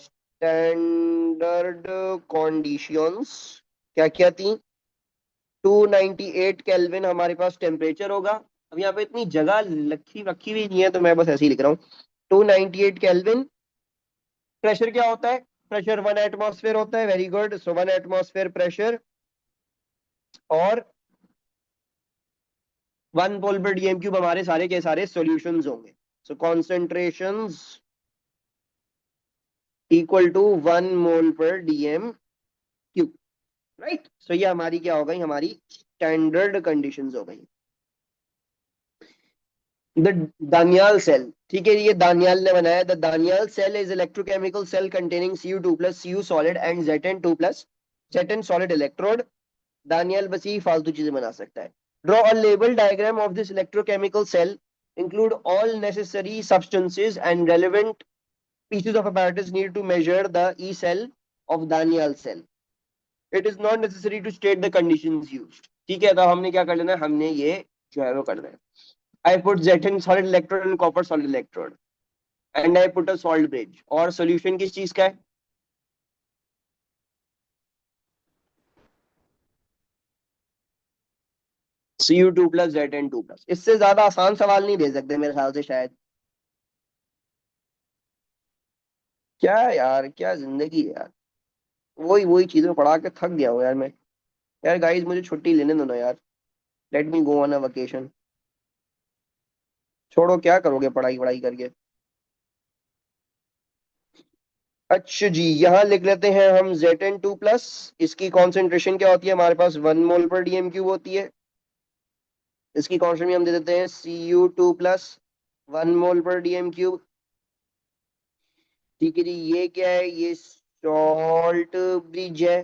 स्टैंडर्ड कंडीशंस क्या क्या थी। 298 केल्विन हमारे पास टेम्परेचर होगा। अब यहाँ पे इतनी जगह रखी रखी हुई नहीं है तो मैं बस ऐसे ही लिख रहा हूँ 298 केल्विन। प्रेशर क्या होता है? प्रेशर 1 एटमॉस्फेयर होता है। Very good. So 1 atmosphere pressure और 1 मोल पर डीएम क्यूब हमारे सारे के सारे सॉल्यूशंस होंगे। सो concentrations equal to 1 mole per dm cube. Right. सो ये हमारी क्या हो गई? हमारी स्टैंडर्ड कंडीशंस हो गई। द दानियाल सेल, ठीक है, ये दानियाल ने बनाया। The Daniell cell is electrochemical cell containing Cu2 plus Cu solid and Zn2 plus Zn solid electrode. Daniell बस यही फालतू चीजें बना सकता है। Draw a label diagram of this electrochemical cell, include all necessary substances and relevant pieces of apparatus needed to measure the E cell of Daniell cell. It is not necessary to state the conditions used. ठीक है, तो हमने क्या कर लेना है? हमने ये जो है वो करना है। I put Zn solid electrode and copper solid electrode and I put a salt bridge। और solution किस चीज का है? Cu2 plus Zn2 plus। इससे ज्यादा आसान सवाल नहीं दे सकते मेरे ख्याल से शायद। क्या यार, क्या जिंदगी है यार। वही वही चीजें पढ़ा के थक गया हूँ यार मैं। यार गाइस मुझे छुट्टी लेने दो ना यार। Let me go on a vacation. छोड़ो, क्या करोगे पढ़ाई वढ़ाई करके। अच्छा जी, यहां लिख लेते हैं हम Zn2 प्लस। इसकी कॉन्सेंट्रेशन क्या होती है? हमारे पास 1 मोल पर डीएम क्यूब होती है। इसकी कॉन्सेंट्रेशन हम दे देते हैं Cu2 प्लस 1 मोल पर डीएम क्यूब। ठीक है जी, ये क्या है? ये सॉल्ट ब्रिज है।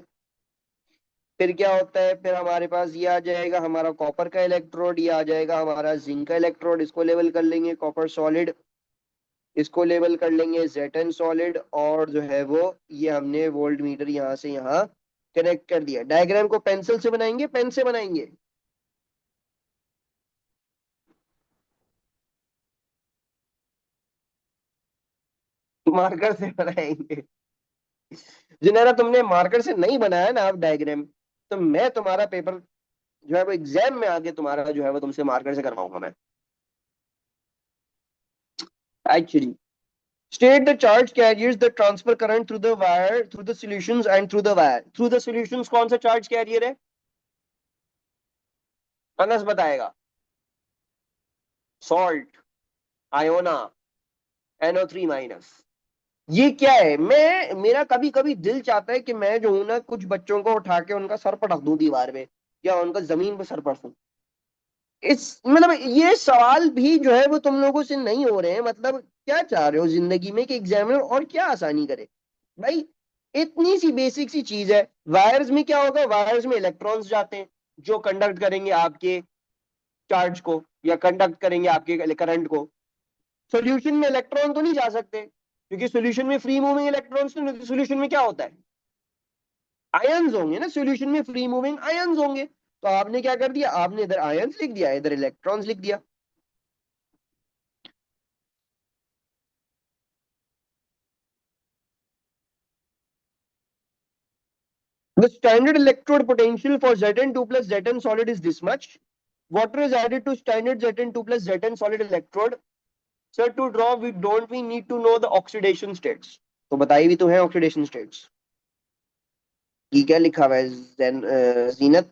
फिर क्या होता है? फिर हमारे पास ये आ जाएगा हमारा कॉपर का इलेक्ट्रोड, ये आ जाएगा हमारा जिंक का इलेक्ट्रोड। इसको लेवल कर लेंगे कॉपर सॉलिड, इसको लेवल कर लेंगे Zn सॉलिड, और जो है वो ये हमने वोल्ट मीटर यहाँ से यहाँ कनेक्ट कर दिया। डायग्राम को पेंसिल से बनाएंगे, पेन से बनाएंगे? मार्कर से बनाएंगे? जिन्हें तुमने मार्कर से नहीं बनाया ना आप डायग्राम, तो मैं तुम्हारा पेपर जो है वो एग्जाम में आगे तुम्हारा जो है वो तुमसे मार्कर से करवाऊंगा मैं। Actually state the charge carriers that transfer current through the wire, through the solutions and through the wire। through the solutions कौन सा चार्ज कैरियर है? अनस बताएगा। Salt, Iona, NO3 minus. ये क्या है? मैं, मेरा कभी कभी दिल चाहता है कि मैं जो हूं ना, कुछ बच्चों को उठा के उनका सर पटक दूं दीवार में, या उनका जमीन पे सर पटक दूं। इस मतलब ये सवाल भी जो है वो तुम लोगों से नहीं हो रहे हैं। मतलब क्या चाह रहे हो जिंदगी में कि एग्जामिनर और क्या आसानी करे भाई? इतनी सी बेसिक सी चीज है। वायर्स में क्या होगा? वायर्स में इलेक्ट्रॉन्स जाते हैं जो कंडक्ट करेंगे आपके चार्ज को, या कंडक्ट करेंगे आपके करंट को। सॉल्यूशन में इलेक्ट्रॉन तो नहीं जा सकते, क्योंकि सॉल्यूशन में फ्री मूविंग इलेक्ट्रॉन्स, तो सॉल्यूशन में क्या होता है? आयंस होंगे ना। सॉल्यूशन में फ्री मूविंग आयंस होंगे। तो आपने क्या कर दिया? आपने इधर आयंस लिख दिया, इधर इलेक्ट्रॉन्स लिख दिया। The standard electrode potential for Zn2 plus Zn solid is this much. Water is added to standard Zn2 plus Zn solid electrode. So to draw, we need to know the oxidation states. तो बताई भी तो है oxidation states. ये क्या लिखा हुआ है Zeenat?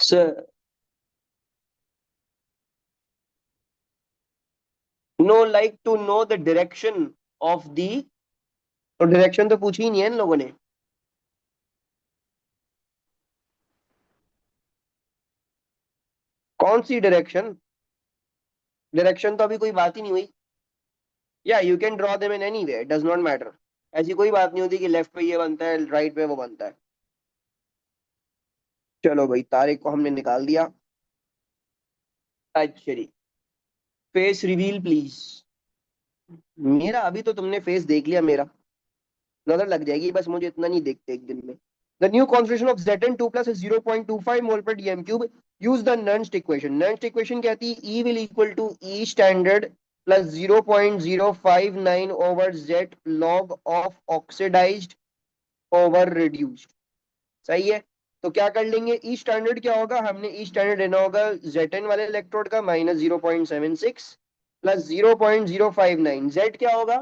Sir, no like to know the direction of the. तो डायरेक्शन तो पूछी ही नहीं है इन लोगों ने। कौन सी डायरेक्शन? डायरेक्शन तो अभी कोई बात ही नहीं हुई। या you can draw them in any way, does not matter. ऐसी कोई बात नहीं होती कि लेफ्ट पे ये बनता है राइट पे वो बनता है। चलो भाई, तारीख को हमने निकाल दिया। अच्छा जी। Face reveal please. मेरा अभी तो तुमने फेस देख लिया मेरा। नजर लग जाएगी, बस मुझे इतना नहीं देखते एक दिन में। The new concentration of Zn2 plus is 0.25 mole per dm cube. Use the Nernst equation. Nernst equation कहती है E will equal to E standard plus 0.059 over Z log of oxidised over reduced. सही है। तो क्या कर लेंगे, ई standard क्या होगा, हमने ई स्टैंडर्ड लेना होगा Zn वाले इलेक्ट्रोड का माइनस 0.76 प्लस 0.059। जेड क्या होगा,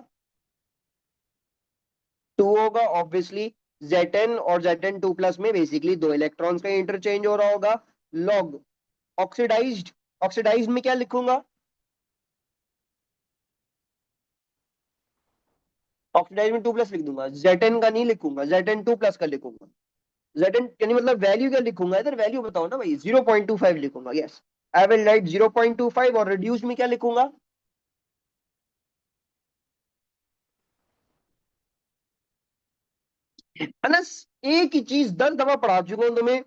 2 होगा ऑब्वियसली। Zn और Zn2 प्लस में बेसिकली दो इलेक्ट्रॉन्स का इंटरचेंज हो रहा होगा। Log oxidised. ऑक्सीडाइज्ड में क्या लिखूंगा, ऑक्सीडाइज्ड में 2 प्लस लिख दूंगा, Zn का नहीं लिखूंगा, Zn2 प्लस का लिखूंगा। Zn यानी मतलब वैल्यू क्या लिखूंगा इधर, वैल्यू बताओ ना भाई, 0.25 लिखूंगा, यस। I will write 0.25। और रिड्यूस में क्या लिखूंगा, अनस एक ही चीज 10 दफा पढ़ा चुका हूं तुम्हें,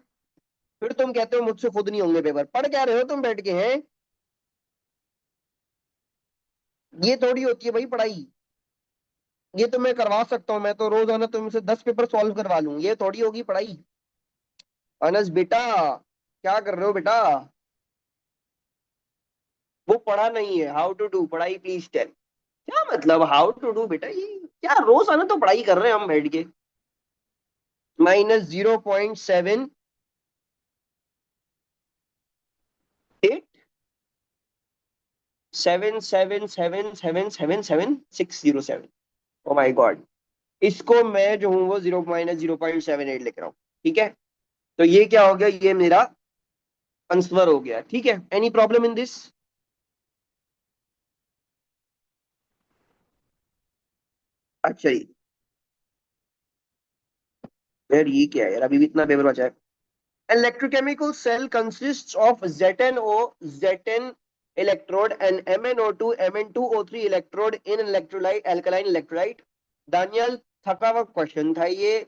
फिर तुम कहते हो मुझसे खुद नहीं होंगे पेपर। पढ़ क्या रहे हो तुम बैठ के हैं? ये थोड़ी होती है भाई पढ़ाई। ये तो मैं करवा सकता हूँ, मैं तो रोजाना तुमसे 10 पेपर सॉल्व करवा लूं, ये थोड़ी होगी पढ़ाई। अनस बेटा, क्या कर रहे हो बेटा? वो पढ़ा नहीं है, हाउ टू डू पढ़ाई प्लीज टेल। क्या मतलब हाउ टू डू बेटा, ये क्या रोजाना तो पढ़ाई कर रहे हैं हम बैठ के। -0.7 8 777777607। Oh my God. इसको मैं जो हूँ वो 0 -0.78 लिख रहा हूँ। ठीक है। तो ये क्या हो गया, ये मेरा आंसर हो गया। ठीक है, एनी प्रॉब्लम इन दिस? अच्छा जी। यार ये क्या है यार, अभी भी इतना पेपर बचा है। Electrochemical cell consists of ZnO Zn electrode and MnO2 Mn2O3 electrode in electrolyte alkaline electrolyte. Daniell, थका हुआ क्वेश्चन था ये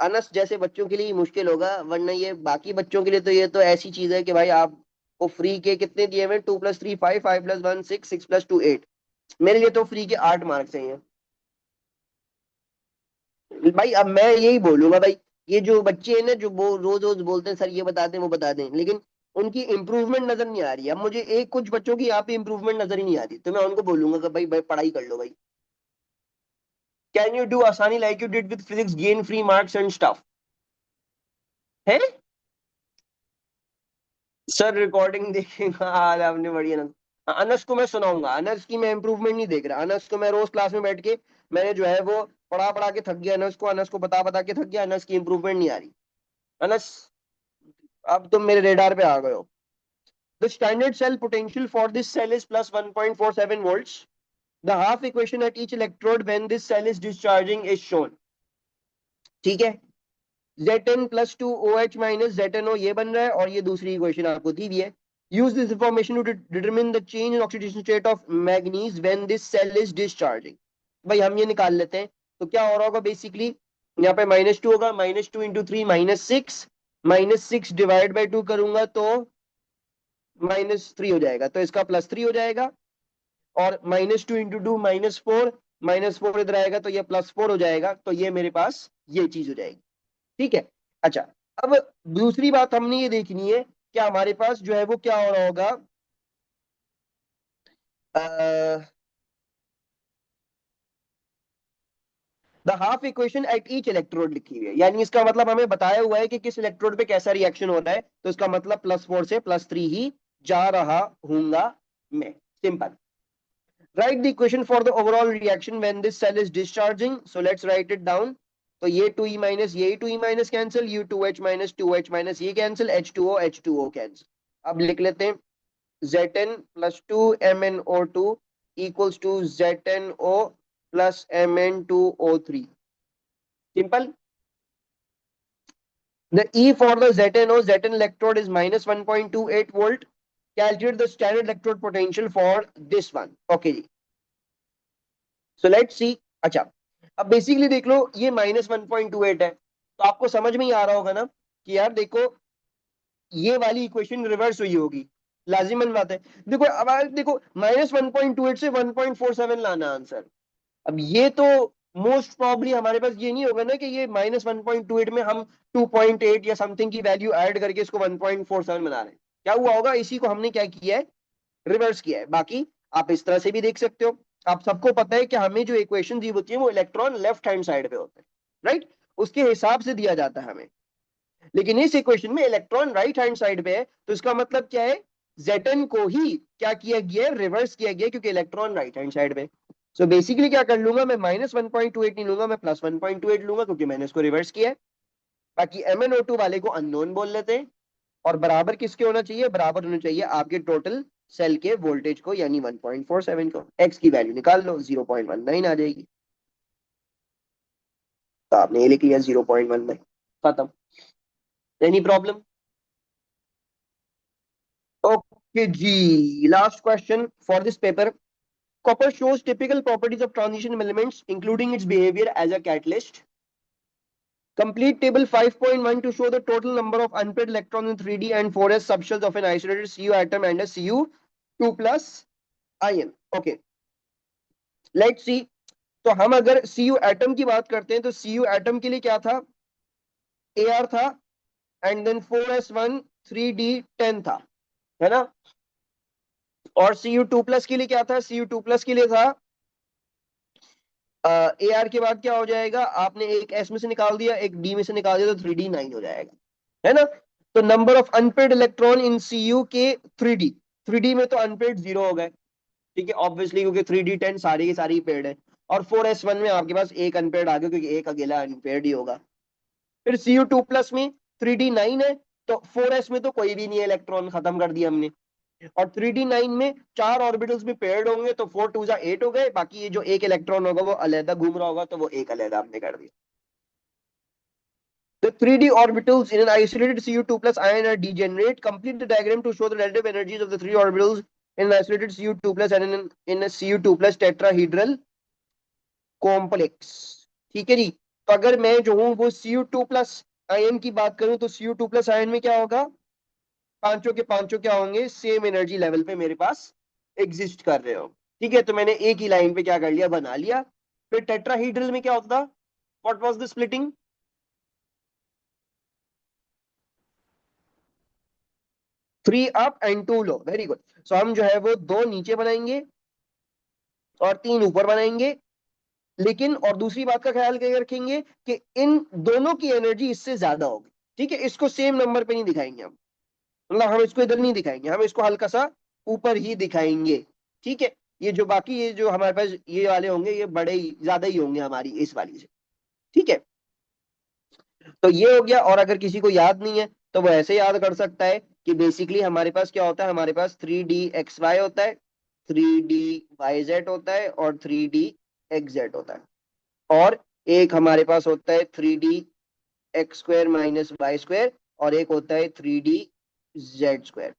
अनस जैसे बच्चों के लिए मुश्किल होगा, वरना ये बाकी बच्चों के लिए तो ये तो ऐसी चीज है कि भाई आपको फ्री के कितने दिए हुए, 2 + 3 5, 5 + 1 6, 6 + 2 8। मेरे लिए तो फ्री के 8 मार्क्स चाहिए। भाई अब मैं यही बोलूंगा भाई, ये जो बच्चे हैं ना जो वो रोज रोज बोलते हैं सर ये बता दें वो बता दें, लेकिन उनकी इंप्रूवमेंट नजर नहीं आ रही है। अब मुझे एक कुछ बच्चों की यहाँ पे इंप्रूवमेंट नजर ही नहीं आ रही, तो मैं उनको बोलूंगा कि भाई भाई पढ़ाई कर लो भाई। कैन यू डू आसानी like you did with physics, gain free marks and stuff है? सर रिकॉर्डिंग देखेगा आज आपने, बढ़िया ना। अनस को मैं सुनाऊंगा, अनस की मैं इंप्रूवमेंट नहीं देख रहा। अनस को मैं रोज क्लास में बैठ के मैंने जो है वो पढ़ा पढ़ा के थक गया, अनस को बता बता के थक गया, अनस की इंप्रूवमेंट नहीं आ रही। अनस, अब तुम मेरे रेडार पे आ गए हो। The standard cell potential for this cell is +1.47 volts। The half equation at each electrode when this cell is discharging is shown. ठीक है। Zn + 2 OH - ZnO ये बन रहा है, और ये दूसरी इक्वेशन आपको दी हुई है। Use this information to determine the change in oxidation state of manganese when this cell is discharging. भाई हम ये निकाल लेते हैं। तो क्या हो रहा होगा बेसिकली, यहाँ पे -2 होगा, -2 × 3 -6, -6 डिवाइड बाई 2 करूंगा तो -3 हो जाएगा, तो इसका +3 हो जाएगा। और -2 × 2 -4, -4 इधर आएगा तो ये +4 हो जाएगा, तो ये मेरे पास ये चीज हो जाएगी। ठीक है। अच्छा, अब दूसरी बात हमने ये देखनी है, क्या हमारे पास जो है वो क्या हो रहा होगा, the half equation at each electrode लिखी हुई है, यानी इसका मतलब हमें बताया हुआ है कि किस इलेक्ट्रोड पे कैसा रिएक्शन हो रहा है, तो इसका मतलब +4 से +3 ही जा रहा हूंगा मैं। Simple. Write the equation for the overall reaction when this cell is discharging. So let's write it down. तो ये 2e माइनस ये 2e minus cancel, you 2h minus ये कैंसिल, H2O कैंसिल। अब लिख लेते हैं Zn plus 2MnO2 equals to ZnO plus Mn2O3. Simple. The E for the ZnO, Zn electrode is minus 1.28 volt. Calculate the standard electrode potential for this one. Okay. So let's see. अच्छा, अब basically देख लो ये -1.28 है, तो आपको समझ में ही आ रहा होगा ना कि यार देखो ये वाली इक्वेशन रिवर्स हुई होगी, लाजिमन बात है। देखो अब देखो -1.28 से 1.47 लाना आंसर। अब ये तो मोस्ट प्रॉब्ली हमारे पास ये नहीं होगा ना कि ये -1.28 में हम 2.8 या समथिंग की वैल्यू ऐड करके इसको 1.47 बना रहे हैं। क्या हुआ होगा, इसी को हमने क्या किया है, रिवर्स किया है। बाकी आप इस तरह से भी देख सकते हो। आप सबको पता है कि हमें जो इक्वेशन दी होती है वो इलेक्ट्रॉन लेफ्ट हैंड साइड पे होते हैं, राइट, उसके हिसाब से दिया जाता है हमें। लेकिन इस इक्वेशन में इलेक्ट्रॉन राइट हैंड साइड पे है, तो इसका मतलब क्या है, Zn को ही क्या किया गया है, रिवर्स किया गया, क्योंकि इलेक्ट्रॉन राइट हैंड साइड पे। सो बेसिकली क्या कर लूंगा मैं, -1.28 नहीं लूंगा, मैं +1.28 लूंगा, क्योंकि मैंने इसको रिवर्स किया है। बाकी MnO2 वाले को अननोन बोल लेते हैं। और बराबर किसके होना चाहिए, बराबर होना चाहिए आपके टोटल सेल के वोल्टेज को, यानी 1.47 को। एक्स की वैल्यू निकाल लो, 0.19 आ जाएगी। तो आपने ये लिख लिया 0.19, खत्म। Any problem? ओके जी, last question for this paper. Copper shows typical properties of transition elements, including its behavior as a catalyst. Complete table 5.1 to show the total number of unpaired electrons in 3D and 4s subshells of an isolated Cu atom and a Cu2 plus ion. Okay, let's see. तो हम अगर Cu atom की बात करते हैं तो Cu atom के लिए क्या था, Ar था, एंड देन 4s1 3d10 था, है ना। और Cu2 प्लस के लिए क्या था, Cu2 प्लस के लिए था Ar के बाद क्या हो जाएगा, आपने एक S में से निकाल दिया, एक D में से निकाल दिया, तो 3d9 हो जाएगा, है ना। तो number of unpaired electron in Cu के 3D, 3D में तो अनपेड 0 हो गए, ठीक है, ऑब्वियसली, क्योंकि 3d10 सारी की सारी पेड है। और 4s1 में आपके पास एक अनपेड आ गया, क्योंकि एक अकेला अनपेड ही होगा। फिर Cu2 प्लस में 3d9 है, तो 4s में तो कोई भी नहीं है इलेक्ट्रॉन, खत्म कर दिया हमने। और 3d9 में 4 ऑर्बिटल्स में पेयर्ड होंगे, तो 4 2 जा 8 हो गए, बाकी ये जो एक इलेक्ट्रॉन होगा वो अलग घूम रहा होगा, तो वो एक अलग हमने कर दिया। The 3D orbitals in an isolated Cu2 plus ion are degenerate. Complete the diagram to show the relative energies of the 3 orbitals in an isolated Cu2 plus and in a Cu2 plus tetrahedral complex. ठीक है जी। तो अगर मैं जो हूं वो Cu2 plus ion की बात करूं, तो Cu2 प्लस आयन में क्या होगा, पांचों के पांचों क्या होंगे, सेम एनर्जी लेवल पे मेरे पास एग्जिस्ट कर रहे हो। ठीक है, तो मैंने एक ही लाइन पे क्या कर लिया, बना लिया। फिर टेट्राहीड्रल में क्या होता था, what was the splitting, 3 up and 2 low, very good. So हम जो है वो 2 नीचे बनाएंगे और 3 ऊपर बनाएंगे। लेकिन और दूसरी बात का ख्याल क्या रखेंगे कि इन दोनों की एनर्जी इससे ज्यादा होगी, ठीक है। इसको सेम नंबर पे नहीं दिखाएंगे हम, मतलब हम इसको इधर नहीं दिखाएंगे, हम इसको हल्का सा ऊपर ही दिखाएंगे, ठीक है। ये जो बाकी ये जो हमारे पास ये वाले होंगे, ये बड़े ही ज्यादा ही होंगे हमारी इस वाली से, ठीक है। तो ये हो गया। और अगर किसी को याद नहीं है तो वो ऐसे याद कर सकता है कि बेसिकली हमारे पास क्या होता है, हमारे पास 3D XY होता है, 3D YZ होता है और 3D XZ होता है। और एक हमारे पास होता है 3D X² माइनस Y² और एक होता है 3D Z²।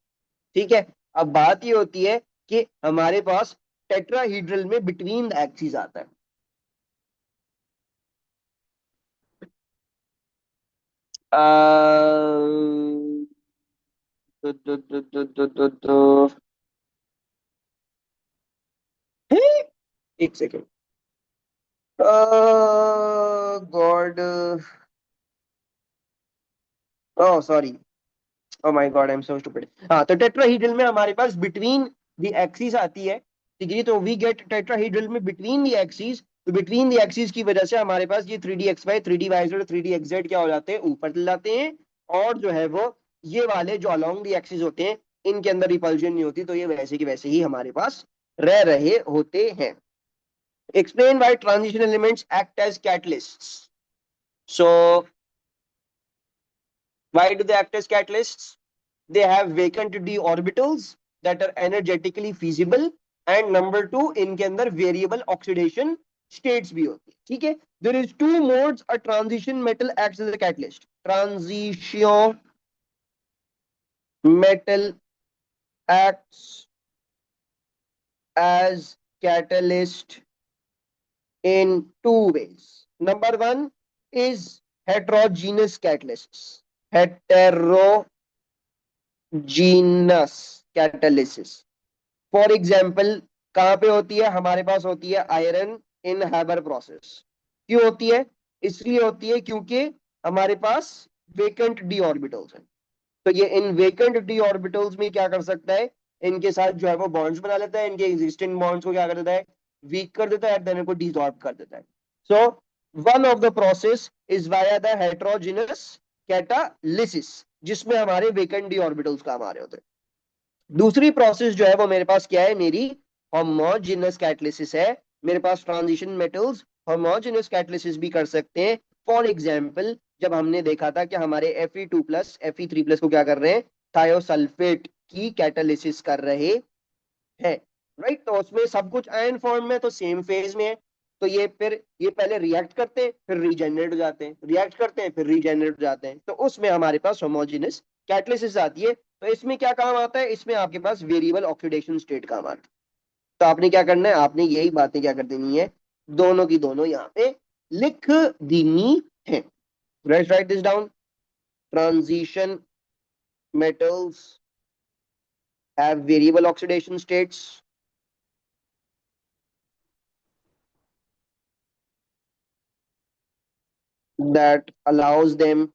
ठीक है। अब बात ये होती है कि हमारे पास टेट्राहीड्रल में बिटवीन द एक्सिस आता है। एक second, God, oh sorry, oh my God, I am so stupid. हाँ, तो टेट्राहीड्रल में हमारे पास बिटवीन द एक्सिस आती है, ठीक है। तो वी गेट टेट्राहीड्रल में बिटवीन द एक्सिस, तो बिटवीन द एक्सिस की वजह से हमारे पास ये 3D XY 3D YZ और 3D XZ क्या हो जाते हैं, ऊपर चले जाते हैं। और जो है वो ये वाले जो अलोंग द एक्सिस होते हैं, इनके अंदर रिपल्जन नहीं होती, तो ये वैसे की वैसे ही हमारे पास रह रहे होते हैं। Explain why transition elements act as catalysts. So why do they act as catalysts? they have vacant d orbitals that are energetically feasible, and number 2 इनके अंदर variable oxidation states भी होती है। ठीक है, there is two modes a transition metal acts as a catalyst. Transition metal acts as catalyst in two ways. Number one is heterogeneous catalysts. Heterogeneous catalysis. For example कहां पे होती है? हमारे पास होती है आयरन इन हैबर प्रोसेस। क्यों होती है? इसलिए होती है क्योंकि हमारे पास वेकेंट डी ऑर्बिटल्स हैं। तो ये इन वेकेंट डी ऑर्बिटल्स में क्या कर सकता है? इनके साथ जो है वो बॉन्ड्स बना लेता है, इनके एग्जिस्टिंग बॉन्ड्स को क्या कर देता है? वीक कर देता है, देन इनको डिसॉल्व कर देता है। So one of the process is via the heterogeneous catalysis, जिसमें हमारे वेकेंट डी ऑर्बिटल्स काम आ रहे होते हैं। दूसरी प्रोसेस जो है वो मेरे पास क्या है? मेरी होमोजेनस कैटलिसिस है। मेरे पास ट्रांजिशन मेटल्स होमोजेनस कैटलिसिस भी कर सकते हैं। फॉर एग्जांपल जब हमने देखा था कि हमारे Fe2+ Fe3+ को क्या कर रहे हैं? थायोसल्फेट की कैटालिसिस कर रहे हैं, राइट? तो उसमें सब कुछ आयन फॉर्म में, तो सेम फेज में है। तो ये पहले रिएक्ट करते हैं, फिर रीजेनरेट हो जाते हैं, रिएक्ट करते हैं, फिर रीजेनरेट हो जाते हैं। तो उसमें हमारे पास होमोजेनस कैटलिसिस आती है। तो इसमें क्या काम आता है? इसमें आपके पास वेरिएबल ऑक्सीडेशन स्टेट काम आता है। तो आपने क्या करना है? आपने यही बातें क्या कर देनी है? दोनों की दोनों यहाँ पे लिख देनी है। Let's write this down. Transition metals have variable oxidation states that allows them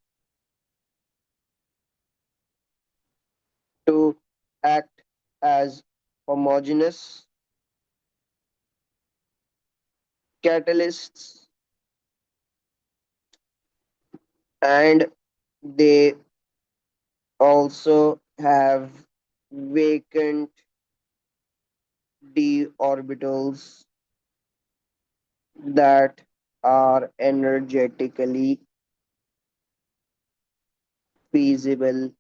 to act as homogeneous catalysts, and they also have vacant d orbitals that are energetically feasible,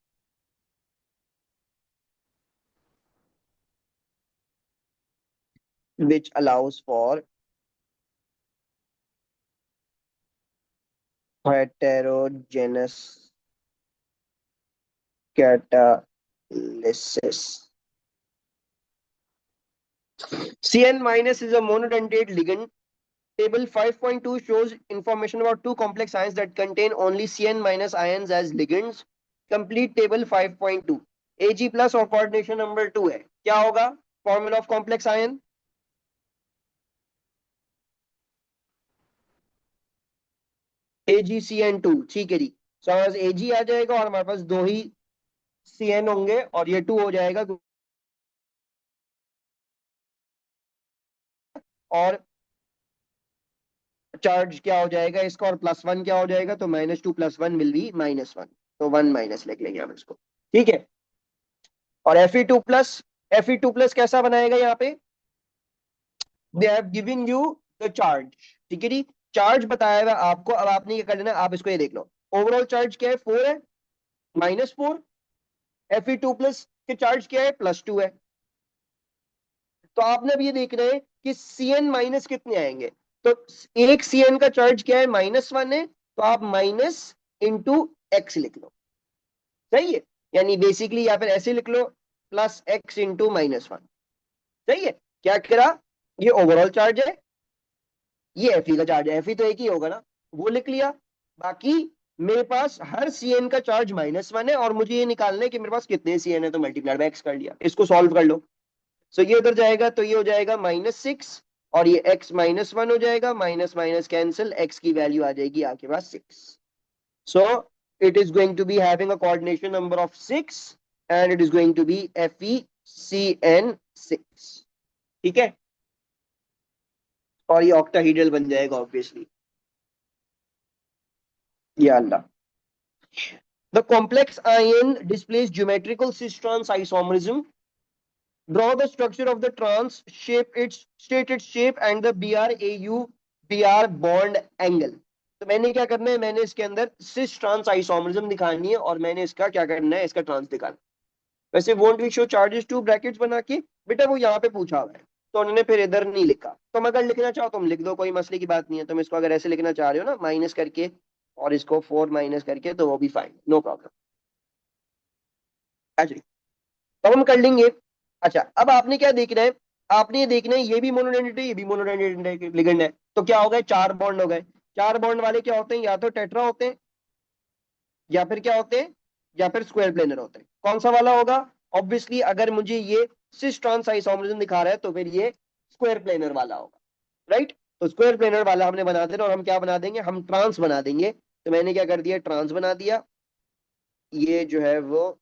which allows for heterogeneous catalysis. Cn- is a monodentate ligand. Table 5.2 shows information about two complex ions that contain only Cn- ions as ligands. Complete table 5.2. Ag plus और coordination number 2 है। क्या होगा formula of complex ion? AgCN2। ठीक है जी। सो हमारे पास Ag आ जाएगा और हमारे पास दो ही Cn होंगे और ये 2 हो जाएगा, और चार्ज क्या हो जाएगा इसका, और +1 क्या हो जाएगा? तो -2 + 1 विल बी -1, तो 1 माइनस लिख लेंगे हम इसको। ठीक है, और Fe2+ कैसा बनाएगा? यहाँ पे they have given you the charge. ठीक है जी, चार्ज बताया हुआ आपको। अब आपने ये कर लेना, आप इसको ये देख लो। ओवरऑल चार्ज क्या है? 4 है, -4। Fe2+ के चार्ज क्या है? +2 है। तो आपने अब ये देखना है कि Cn- कितने आएंगे। तो एक Cn का चार्ज क्या है? -1 है, तो आप माइनस इंटू एक्स लिख लो। सही है, यानी बेसिकली या फिर ऐसे लिख लो, +x इंटू -1। सही है, क्या करा? ये ओवरऑल चार्ज है, ये Fe का चार्ज है। Fe तो एक ही होगा ना, वो लिख लिया। बाकी मेरे पास हर Cn का चार्ज -1 है, और मुझे ये निकालना है कि मेरे पास कितने Cn है, तो मल्टीप्लाइड बाय x कर लिया। इसको सॉल्व कर लो। सो ये उधर जाएगा, तो ये हो जाएगा -6, और ये x -1 हो जाएगा। माइनस माइनस कैंसिल, x की वैल्यू आ जाएगी आपके पास 6। सो it is going to be having a coordination number of 6, and it is going to be FeCN6। ठीक है, और ये ऑक्टाहीड्रल बन जाएगा ऑब्वियसली। या Allah. The complex ion displays geometrical cis trans isomerism, draw the structure of the trans, shape its state its shape and the BR bond angle. तो मैंने क्या करना है, मैंने इसके अंदर सिस ट्रांस आइसोमरिज्म दिखानी है और मैंने इसका क्या करना है, इसका ट्रांस दिखाना है। वैसे won't we show charges to brackets बना के, बेटा वो यहाँ पे पूछा हुआ है तो उन्होंने फिर इधर नहीं लिखा। तुम अगर लिखना चाहो तुम लिख दो, कोई मसले की बात नहीं है। तुम इसको अगर ऐसे लिखना चाह रहे हो ना माइनस करके और इसको 4 माइनस करके, तो वो भी फाइन, नो प्रॉब्लम। अच्छा अब हम कर लेंगे। अच्छा अब आपने क्या देखना है, आपने ये देखना है ये भी मोनोडेंडेट है, ये भी मोनोडेंडेट लिगेंड है, तो क्या हो गए, चार बॉन्ड हो गए। चार बॉन्ड वाले क्या होते हैं, या तो टेट्रा होते हैं या फिर क्या होते हैं, या फिर स्क्वायर प्लेनर होते हैं। कौन सा वाला होगा, ऑब्वियसली अगर मुझे ये सिस ट्रांस आइसोमरिज्म दिखा रहा है तो फिर ये स्क्वायर प्लेनर वाला होगा, राइट। तो स्क्वायर प्लेनर वाला हमने बना देना, और हम क्या बना देंगे, हम ट्रांस बना देंगे। तो मैंने क्या कर दिया, ट्रांस बना दिया। ये जो है वो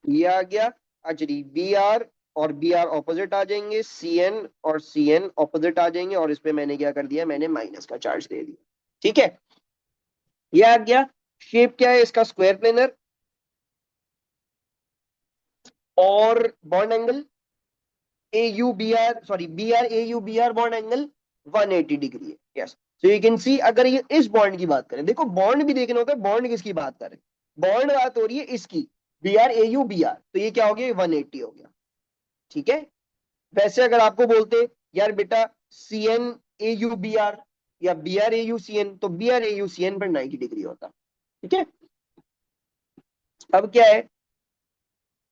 ये आ गया। अच्छा जी, बी आर और बी आर ऑपोजिट आ जाएंगे, सी एन और सी एन ऑपोजिट आ जाएंगे, और इस पे मैंने क्या कर दिया, मैंने माइनस का चार्ज दे दिया। ठीक है, ये आ गया। शेप क्या है इसका, स्क्वायर प्लेनर। और bond angle A U B R, sorry B R A U B R bond angle 180 degree है। Yes, so you can see, अगर ये इस बॉन्ड की बात करें, देखो बॉन्ड भी देखना होता है, बॉन्ड किसकी बात करें, बॉन्ड बात हो रही है इसकी, B R A U B R, तो ये क्या हो गया, 180 हो गया। ठीक है, वैसे अगर आपको बोलते यार बेटा C N A U B R या B R A U C N, तो B R A U C N पर 90 डिग्री होता। ठीक है, अब क्या है,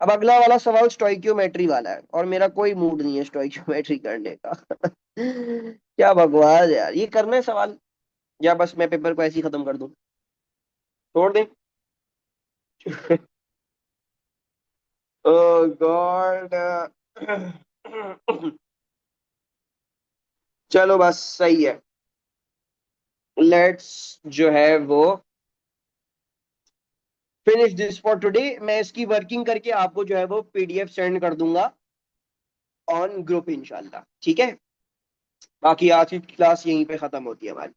अब अगला वाला सवाल स्टोइकियोमेट्री वाला है, और मेरा कोई मूड नहीं है स्टोइकियोमेट्री करने का। क्या बकवास है यार, ये करना है सवाल या बस मैं पेपर को ऐसे ही खत्म कर दूं, छोड़ दें। ओह गॉड। चलो बस सही है, लेट्स जो है वो फिनिश दिस फॉर टुडे। मैं इसकी वर्किंग करके आपको जो है वो पीडीएफ सेंड कर दूंगा ऑन ग्रुप इंशाल्लाह। ठीक है, बाकी आज की क्लास यहीं पे खत्म होती है हमारी।